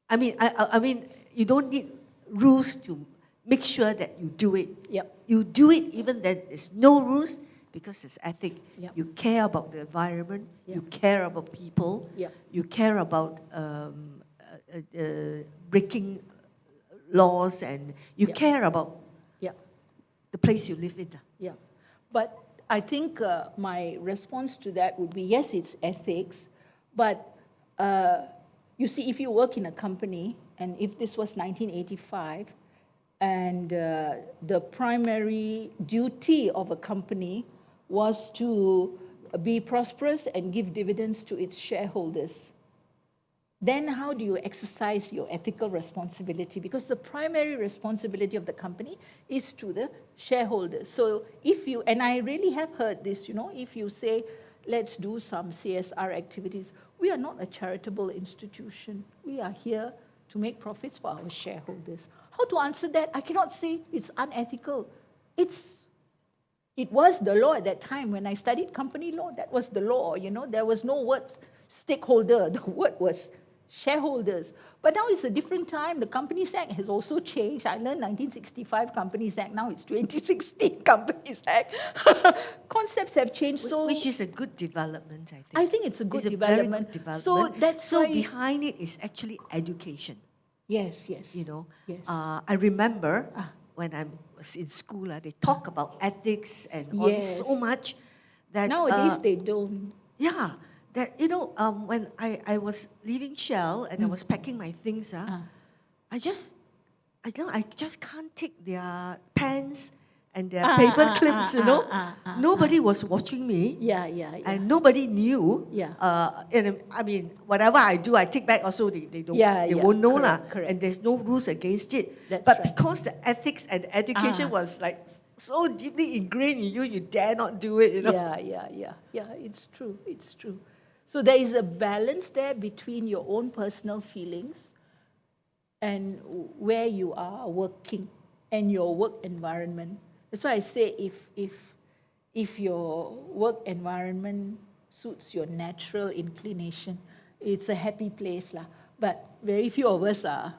[SPEAKER 3] I mean, you don't need rules to make sure that you do it.
[SPEAKER 1] Yep.
[SPEAKER 3] You do it even though there's no rules because it's ethic.
[SPEAKER 1] Yep.
[SPEAKER 3] You care about the environment.
[SPEAKER 1] Yep.
[SPEAKER 3] You care about people.
[SPEAKER 1] Yep.
[SPEAKER 3] You care about breaking laws, and you
[SPEAKER 1] Yep.
[SPEAKER 3] care about
[SPEAKER 1] Yeah.
[SPEAKER 3] the place you live in.
[SPEAKER 1] Yeah, but I think my response to that would be, yes, it's ethics, but you see, if you work in a company, and if this was 1985, and the primary duty of a company was to be prosperous and give dividends to its shareholders, then how do you exercise your ethical responsibility? Because the primary responsibility of the company is to the shareholders. So if you, and I really have heard this, you know, if you say, let's do some CSR activities, we are not a charitable institution. We are here to make profits for our shareholders. How to answer that? I cannot say it's unethical. It was the law at that time when I studied company law. That was the law, you know. There was no word stakeholder. The word was shareholders. But now it's a different time. The Companies Act has also changed. I learned 1965 Companies Act. Now it's 2016 Companies Act. Concepts have changed. So
[SPEAKER 3] Which is a good development, I think.
[SPEAKER 1] I think it's a good
[SPEAKER 3] It's a
[SPEAKER 1] development.
[SPEAKER 3] very good development.
[SPEAKER 1] So that's
[SPEAKER 3] so
[SPEAKER 1] why.
[SPEAKER 3] behind it is actually education.
[SPEAKER 1] Yes, yes.
[SPEAKER 3] You know,
[SPEAKER 1] Yes.
[SPEAKER 3] I remember when I was in school, they talk about ethics and all this so
[SPEAKER 1] Yes.
[SPEAKER 3] much that
[SPEAKER 1] Nowadays they don't.
[SPEAKER 3] yeah, that you know, when I was leaving Shell and I was packing my things, I just can't take their pens and their paper clips, you know. Nobody was watching me.
[SPEAKER 1] Yeah, yeah, yeah.
[SPEAKER 3] And nobody knew.
[SPEAKER 1] Yeah.
[SPEAKER 3] And I mean, whatever I do, I take back also. They don't.
[SPEAKER 1] Yeah,
[SPEAKER 3] they
[SPEAKER 1] yeah,
[SPEAKER 3] won't know
[SPEAKER 1] correct,
[SPEAKER 3] lah.
[SPEAKER 1] correct.
[SPEAKER 3] And there's no rules against it.
[SPEAKER 1] That's
[SPEAKER 3] but
[SPEAKER 1] right.
[SPEAKER 3] because the ethics and education was like so deeply ingrained in you, you dare not do it. You know.
[SPEAKER 1] Yeah. It's true. It's true. So there is a balance there between your own personal feelings and where you are working and your work environment. That's why I say if your work environment suits your natural inclination, it's a happy place lah. But very few of us are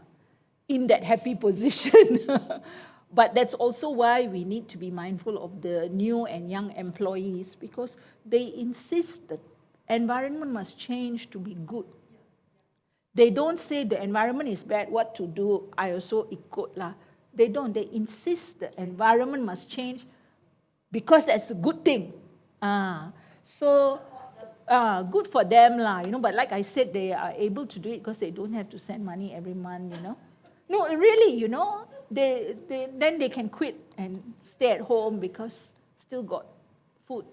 [SPEAKER 1] in that happy position. But that's also why we need to be mindful of the new and young employees, because they insist that environment must change to be good. They don't say the environment is bad, what to do, I also ikut lah. They don't. They insist the environment must change because that's a good thing. So good for them lah, you know. But like I said, they are able to do it because they don't have to send money every month, you know. No, really, you know, then they can quit and stay at home because still got food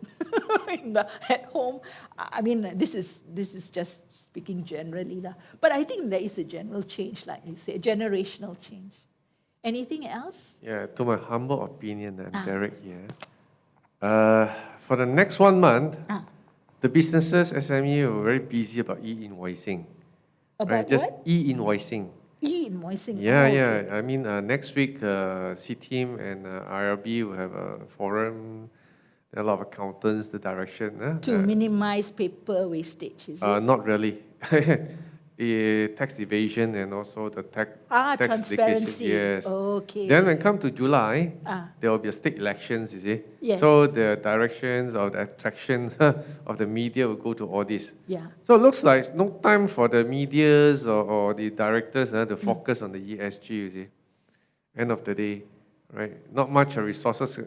[SPEAKER 1] at home. I mean, this is just speaking generally lah. But I think there is a general change, like you say, a generational change. Anything else?
[SPEAKER 6] Yeah, to my humble opinion, I'm Derek here. For the next 1 month, the businesses SME are very busy about e-invoicing.
[SPEAKER 1] About
[SPEAKER 6] Just
[SPEAKER 1] what?
[SPEAKER 6] e-invoicing.
[SPEAKER 1] E-invoicing.
[SPEAKER 6] Yeah,
[SPEAKER 1] Oh,
[SPEAKER 6] yeah.
[SPEAKER 1] okay.
[SPEAKER 6] I mean, next week, C-Team and IRB will have a forum. There are a lot of accountants, the direction.
[SPEAKER 1] To minimize paper wastage, is it?
[SPEAKER 6] Not really. Tax evasion and also the tax
[SPEAKER 1] Transparency.
[SPEAKER 6] Yes.
[SPEAKER 1] Okay.
[SPEAKER 6] Then when come to July,
[SPEAKER 1] Ah.
[SPEAKER 6] there will be a state elections, you see.
[SPEAKER 1] Yes.
[SPEAKER 6] So the directions or the attractions of the media will go to all this.
[SPEAKER 1] Yeah.
[SPEAKER 6] So it looks like no time for the medias or the directors to focus on the ESG, you see. End of the day, right? Not much resources.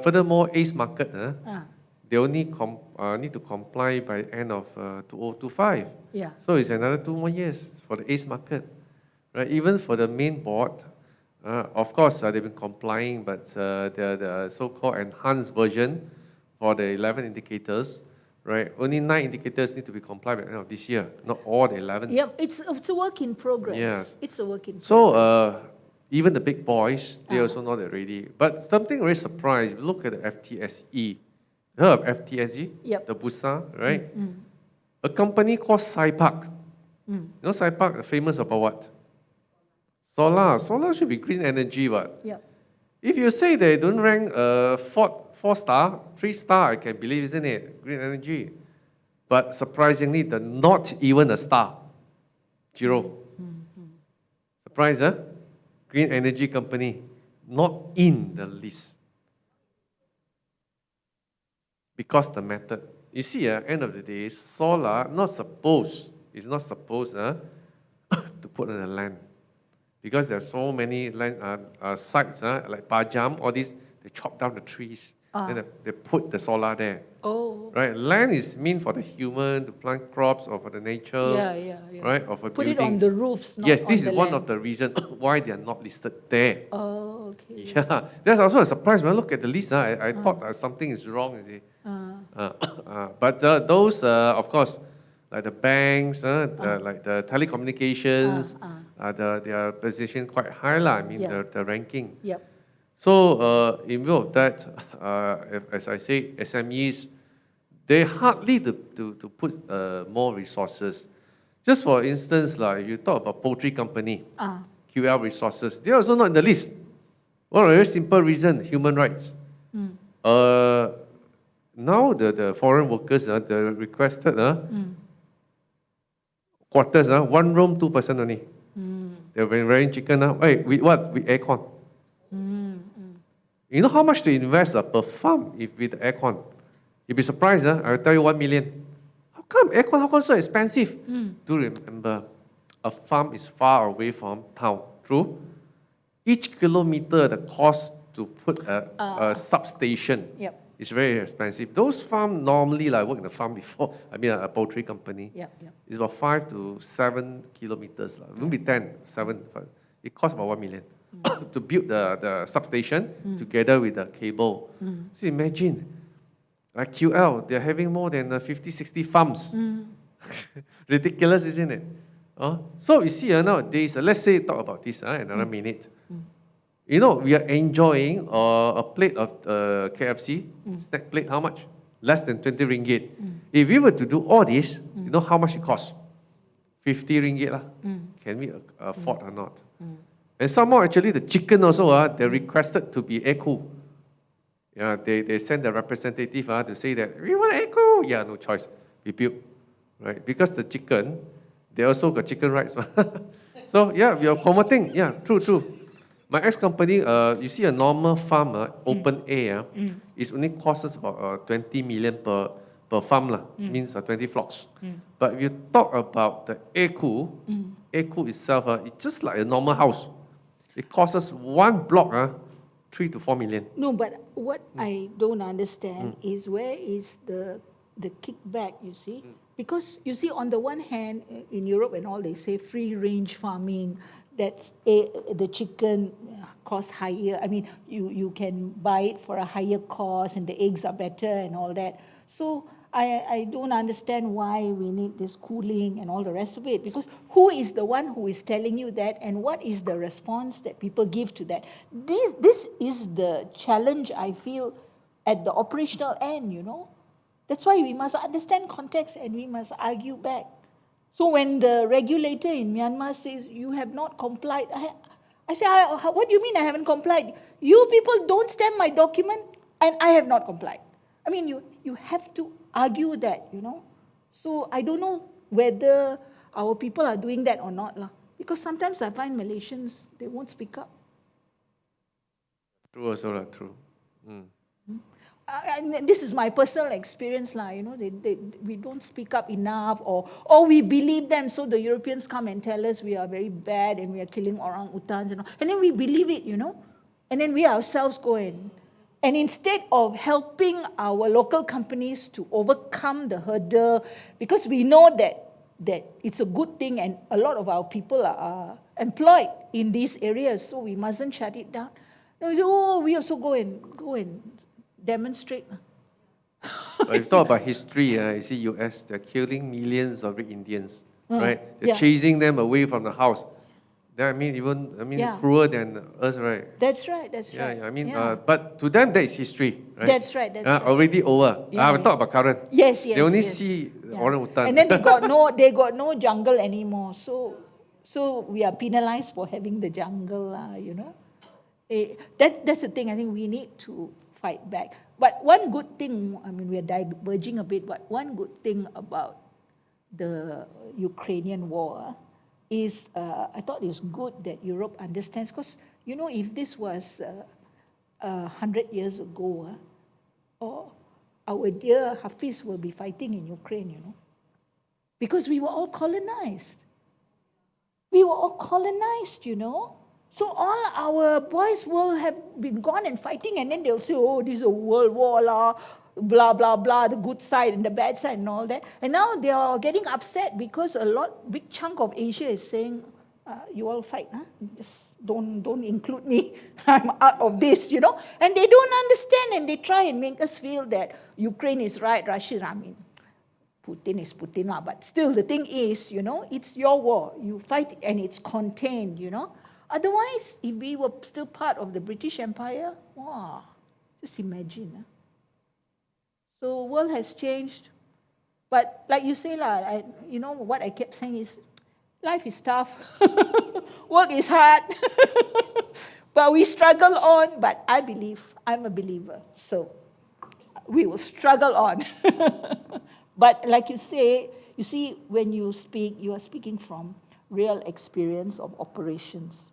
[SPEAKER 6] Furthermore, ACE market, they only need to comply by end of 2025.
[SPEAKER 1] Yeah.
[SPEAKER 6] So it's another 2 more years for the ACE market, right? Even for the main board, of course they've been complying, but the so-called enhanced version for the 11 indicators, right? Only 9 indicators need to be complied by the end of this year, not all the 11.
[SPEAKER 1] Yep, it's a work in progress.
[SPEAKER 6] Yes.
[SPEAKER 1] It's a work in progress.
[SPEAKER 6] So even the big boys, they also not that ready. But something very surprised, look at the FTSE. Heard of FTSE?
[SPEAKER 1] Yep.
[SPEAKER 6] The Bursa, right? A company called SciPark. You know SciPark, famous about what? Solar. Solar should be green energy, but
[SPEAKER 1] Yep.
[SPEAKER 6] if you say they don't rank 4-star, 3-star, I can believe, isn't it? Green energy. But surprisingly, they're not even a star. 0. Surprise, huh? Green energy company, not in the list. Because the method. You see, end of the day, solar is not supposed to put on the land. Because there are so many land sites, like Pajam, all these, they chop down the trees. Then they put the solar there.
[SPEAKER 1] Oh.
[SPEAKER 6] Right? Land is meant for the human, to plant crops, or for the nature.
[SPEAKER 1] Yeah.
[SPEAKER 6] Right? Or for
[SPEAKER 1] Put
[SPEAKER 6] buildings.
[SPEAKER 1] it on the roofs, not
[SPEAKER 6] yes,
[SPEAKER 1] on
[SPEAKER 6] this
[SPEAKER 1] the
[SPEAKER 6] is one
[SPEAKER 1] land.
[SPEAKER 6] of the reasons why they are not listed there.
[SPEAKER 1] Oh, okay.
[SPEAKER 6] Yeah, that's also a surprise. When I look at the list, I thought something is wrong. You see. But those, of course, like the banks, like the telecommunications, their position quite high, I mean,
[SPEAKER 1] Yeah.
[SPEAKER 6] the ranking.
[SPEAKER 1] Yep.
[SPEAKER 6] So, in view of that, as I say, SMEs, they hardly to put more resources. Just for instance, like you talk about poultry company, QL resources, they're also not in the list. One very simple reason, human rights. Now the foreign workers, the requested quarters, 1 room, 2 person only. They've been wearing chicken now. Hey, with what? With aircon. You know how much to invest per farm if with aircon? You'll be surprised, I'll tell you 1 million. How come aircon, how come so expensive? Do remember, a farm is far away from town, true? Each kilometer, the cost to put a substation is very expensive. Those farms normally, like I worked in a farm before, I mean a poultry company, it's about 5 to 7 kilometers. It won't be 10, 7, it costs about 1 million. To build the substation together with the cable. So imagine, like QL, they're having more than 50, 60 farms. Ridiculous, isn't it? So you see nowadays, let's say talk about this another minute. You know, we are enjoying a plate of KFC, snack plate, how much? Less than 20 ringgit. If we were to do all this, you know how much it costs? 50 ringgit lah. Can we afford or not? And somehow, actually, the chicken also, they requested to be air-cooled. Yeah, they send the representative to say that, we want air-cooled. Yeah, no choice. We built, right? Because the chicken, they also got chicken rights. So, yeah, we are promoting. Yeah, true. My ex-company, you see a normal farm, open air, it only costs us about 20 million per farm, means 20 flocks. But if you talk about the air-cool itself, it's just like a normal house. It costs us 1 block, 3 to 4 million.
[SPEAKER 1] No, but what I don't understand is where is the kickback, you see? Because, you see, on the one hand, in Europe and all, they say free-range farming, that's the chicken costs higher. I mean, you can buy it for a higher cost and the eggs are better and all that. So I don't understand why we need this cooling and all the rest of it, because who is the one who is telling you that, and what is the response that people give to that? This is the challenge, I feel, at the operational end, you know. That's why we must understand context and we must argue back. So when the regulator in Myanmar says, you have not complied, I say, what do you mean I haven't complied? You people don't stamp my document and I have not complied. I mean, you have to argue that, you know. So I don't know whether our people are doing that or not, lah. Because sometimes I find Malaysians, they won't speak up.
[SPEAKER 6] True also, true.
[SPEAKER 1] And this is my personal experience, lah. You know, we don't speak up enough, or we believe them. So the Europeans come and tell us we are very bad and we are killing orang-utans and all. And then we believe it, you know. And then we ourselves go and instead of helping our local companies to overcome the hurdle, because we know that it's a good thing and a lot of our people are employed in these areas, so we mustn't shut it down. No, we say, we also go and demonstrate.
[SPEAKER 6] But if you talk about history, you see US, they're killing millions of Indians, right? They're
[SPEAKER 1] yeah.
[SPEAKER 6] chasing them away from the house. That,
[SPEAKER 1] Yeah.
[SPEAKER 6] crueler than us, right?
[SPEAKER 1] That's right.
[SPEAKER 6] Yeah, I mean,
[SPEAKER 1] Yeah.
[SPEAKER 6] but to them, that is history, right?
[SPEAKER 1] That's right.
[SPEAKER 6] Already over.
[SPEAKER 1] Yeah,
[SPEAKER 6] We talk about current.
[SPEAKER 1] Yes.
[SPEAKER 6] They only
[SPEAKER 1] yes.
[SPEAKER 6] see
[SPEAKER 1] Yeah.
[SPEAKER 6] orang-utan.
[SPEAKER 1] And then they got no jungle anymore. So we are penalized for having the jungle, you know. That's the thing. I think we need to fight back. But one good thing, I mean, we are diverging a bit, but one good thing about the Ukrainian war is I thought it's good that Europe understands, because, you know, if this was 100 years ago, our dear Hafiz will be fighting in Ukraine, you know, because we were all colonized. We were all colonized, you know. So all our boys will have been gone and fighting, and then they'll say, this is a world war, blah, blah, blah, the good side and the bad side and all that. And now they are getting upset because big chunk of Asia is saying, you all fight, huh? Just don't include me. I'm out of this, you know. And they don't understand, and they try and make us feel that Ukraine is right, Russia, I mean, Putin is Putin, but still the thing is, you know, it's your war. You fight and it's contained, you know. Otherwise, if we were still part of the British Empire, wow, just imagine. Huh? So world has changed. But like you say, you know, what I kept saying is, life is tough. Work is hard. But we struggle on. But I'm a believer. So we will struggle on. But like you say, you see, when you speak, you are speaking from real experience of operations.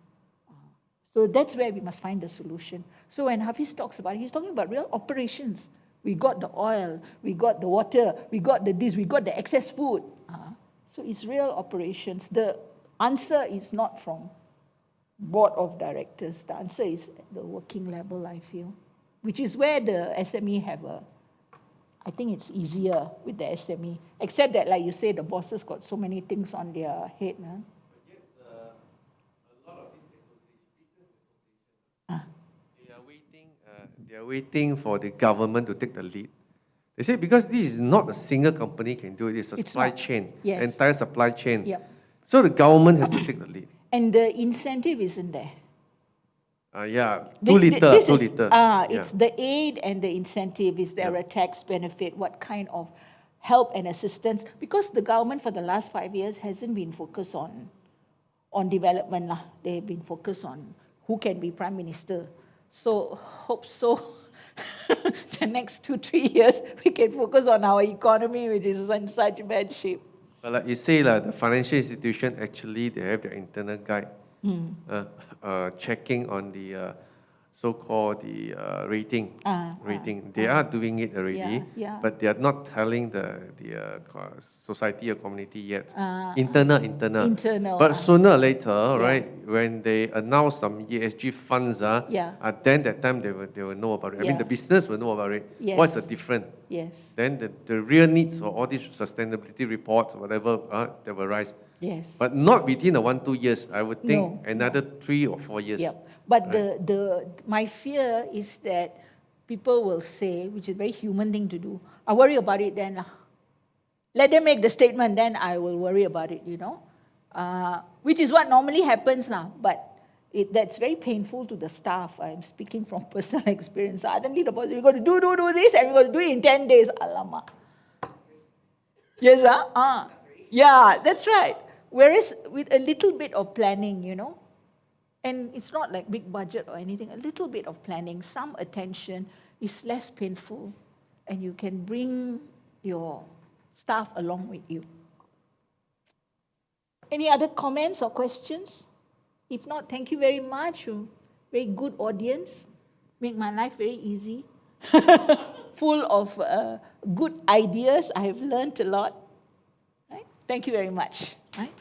[SPEAKER 1] So that's where we must find the solution. So when Hafiz talks about it, he's talking about real operations. We got the oil, we got the water, we got we got the excess food. So it's real operations. The answer is not from board of directors. The answer is at the working level, I feel, which is where the SME I think it's easier with the SME, except that, like you say, the bosses got so many things on their head.
[SPEAKER 6] They are waiting for the government to take the lead. They say because this is not a single company can do it, it's a supply chain,
[SPEAKER 1] Yes.
[SPEAKER 6] entire supply chain.
[SPEAKER 1] Yep.
[SPEAKER 6] So the government has to take the lead.
[SPEAKER 1] And the incentive isn't there.
[SPEAKER 6] Too little.
[SPEAKER 1] It's the aid and the incentive. Is there a tax benefit? What kind of help and assistance? Because the government for the last 5 years hasn't been focused on development. They've been focused on who can be prime minister. So hope so. The next 2-3 years we can focus on our economy, which is in such bad shape.
[SPEAKER 6] But like you say, the financial institution actually they have their internal guide, checking on the so-called rating. They are doing it already, but they are not telling the society or community yet. Internal. But sooner or later, right, when they announce some ESG funds, then that time they will know about it. I mean, the business will know about it.
[SPEAKER 1] Yes.
[SPEAKER 6] What's the difference?
[SPEAKER 1] Yes.
[SPEAKER 6] Then the real needs for all these sustainability reports, whatever, they will rise.
[SPEAKER 1] Yes.
[SPEAKER 6] But not within 1-2 years. I would think another 3 or 4 years.
[SPEAKER 1] Yep. But my fear is that people will say, which is a very human thing to do, I worry about it then. Let them make the statement, then I will worry about it, you know. Which is what normally happens now. But that's very painful to the staff. I'm speaking from personal experience. Suddenly the boss, we're going to do this, and we're going to do it in 10 days. Alamak. Yes, yeah, that's right. Whereas with a little bit of planning, you know, and it's not like big budget or anything, a little bit of planning, some attention is less painful. and you can bring your staff along with you. Any other comments or questions? If not, thank you very much. Very good audience. Make my life very easy. Full of good ideas. I have learned a lot. Right? Thank you very much. Right?